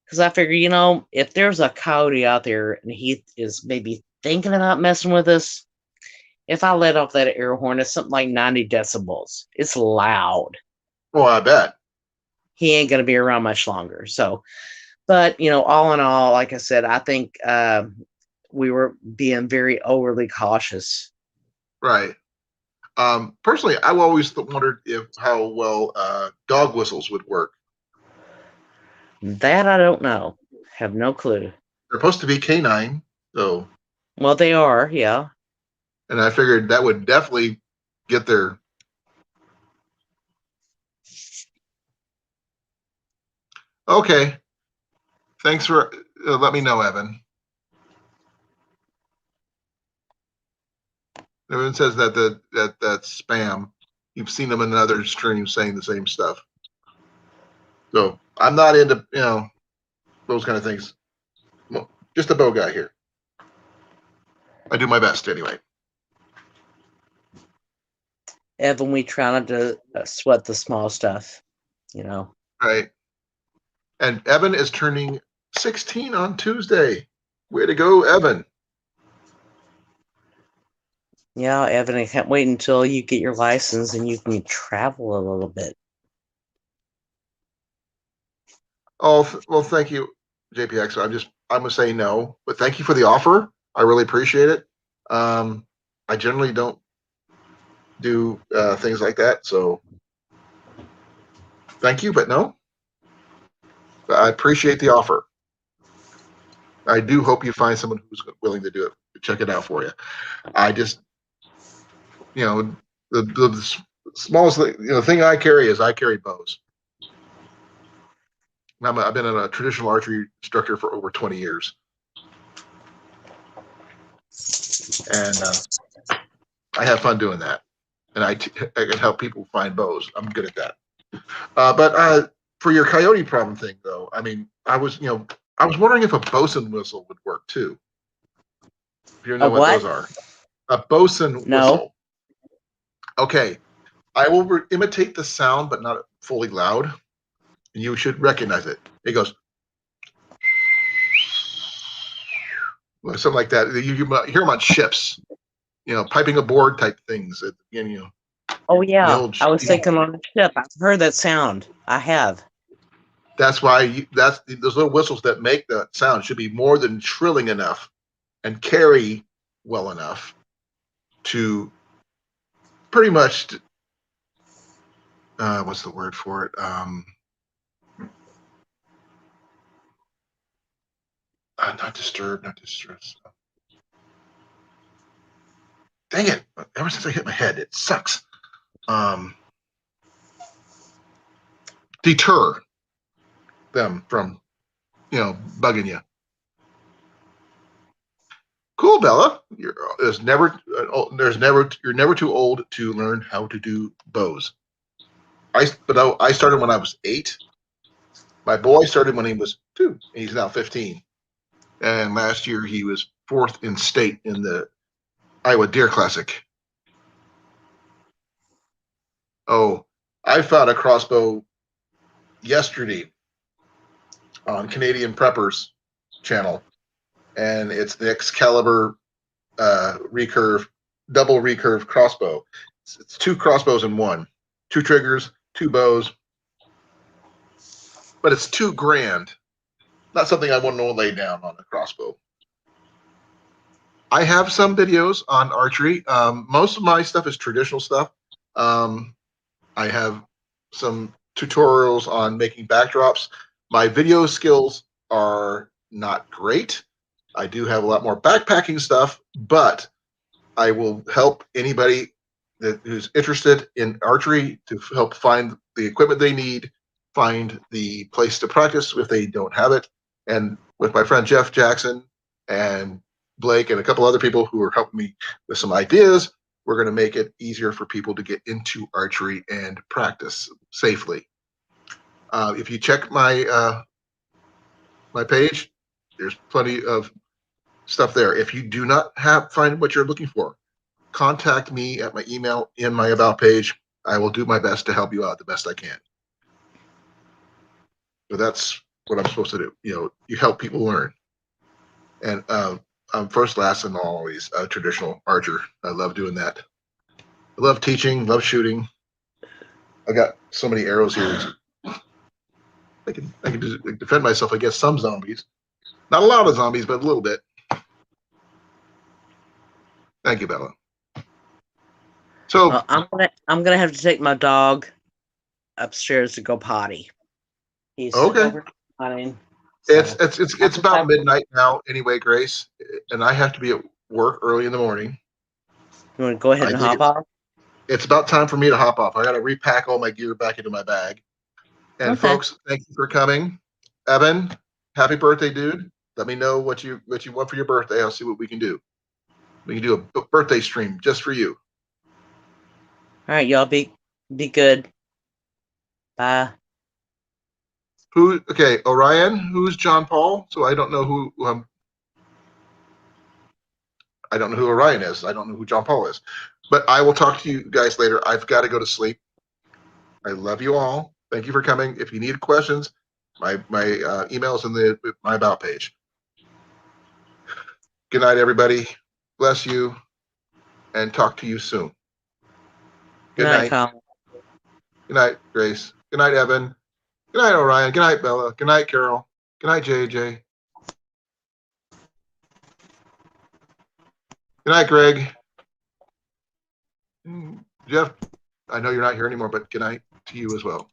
because I figure, if there's a coyote out there and he is maybe thinking about messing with us, if I let off that air horn, it's something like 90 decibels. It's loud. Oh, I bet. He ain't going to be around much longer. So, but, all in all, like I said, I think we were being very overly cautious. Right. Personally, I've always wondered how well dog whistles would work. That I don't know. Have no clue. They're supposed to be canine, so. Well, they are, yeah. And I figured that would definitely get their. Okay. Thanks for let me know, Evan. Evan says that's spam. You've seen them in other streams saying the same stuff. So I'm not into those kind of things. Well, just a bow guy here. I do my best anyway. Evan, we try not to sweat the small stuff, Right. And Evan is turning 16 on Tuesday. Way to go, Evan. Yeah, Evan, I can't wait until you get your license and you can travel a little bit. Oh, well, thank you, JPX. I'm gonna say no, but thank you for the offer. I really appreciate it. I generally don't do things like that, so thank you, but no. I appreciate the offer. I do hope you find someone who's willing to do it, check it out for you. I just, the smallest thing I carry is I carry bows. I've been a traditional archery instructor for over 20 years. And I have fun doing that. And I can help people find bows. I'm good at that. But for your coyote problem thing, though, I mean, I was wondering if a bosun whistle would work too. If you know what those are. A bosun whistle. Okay. I will imitate the sound, but not fully loud. And you should recognize it. It goes something like that. You hear them on ships, piping aboard type things. Oh yeah, I was thinking on the ship. I've heard that sound. I have. That's why those little whistles that make that sound should be more than trilling enough and carry well enough to pretty much. What's the word for it? Not disturb, not distress. Dang it! Ever since I hit my head, it sucks. Deter them from, bugging you. Cool, Bella. You're never too old to learn how to do bows. I started when I was 8. My boy started when he was 2. He's now 15. And last year he was 4th in state in the Iowa Deer Classic. Oh, I found a crossbow yesterday on Canadian Preppers channel, and it's the Excalibur recurve, double recurve crossbow. It's 2 crossbows in one, 2 triggers, 2 bows, but it's $2,000 Not something I want to lay down on a crossbow. I have some videos on archery. Most of my stuff is traditional stuff. I have some tutorials on making backdrops. My video skills are not great. I do have a lot more backpacking stuff, but I will help anybody who's interested in archery to help find the equipment they need, find the place to practice if they don't have it. And with my friend Jeff Jackson and Blake and a couple other people who are helping me with some ideas, we're going to make it easier for people to get into archery and practice safely. If you check my my page, there's plenty of stuff there. If you do not find what you're looking for, contact me at my email in my about page. I will do my best to help you out the best I can. So that's what I'm supposed to do. You help people learn. And I'm first, last, and always a traditional archer. I love doing that. I love teaching, love shooting. I got so many arrows here. I can defend myself against some zombies. Not a lot of zombies, but a little bit. Thank you, Bella. So Well, I'm gonna have to take my dog upstairs to go potty. He's okay. over pottying. It's about midnight now anyway, Grace, and I have to be at work early in the morning. You want to go ahead and hop off? It's about time for me to hop off. I got to repack all my gear back into my bag. And Okay. folks, thank you for coming. Evan, happy birthday, dude. Let me know what you want for your birthday. I'll see what we can do. We can do a birthday stream just for you. All right, y'all be good. Bye. Okay, Orion, who's John Paul? So I don't know who I don't know who Orion is. I don't know who John Paul is. But I will talk to you guys later. I've got to go to sleep. I love you all. Thank you for coming. If you need questions, my email is in my about page. Good night, everybody. Bless you, and talk to you soon. Good night, Colin. Good night, Grace. Good night, Evan. Good night, Orion. Good night, Bella. Good night, Carol. Good night, JJ. Good night, Greg. Jeff, I know you're not here anymore, but good night to you as well.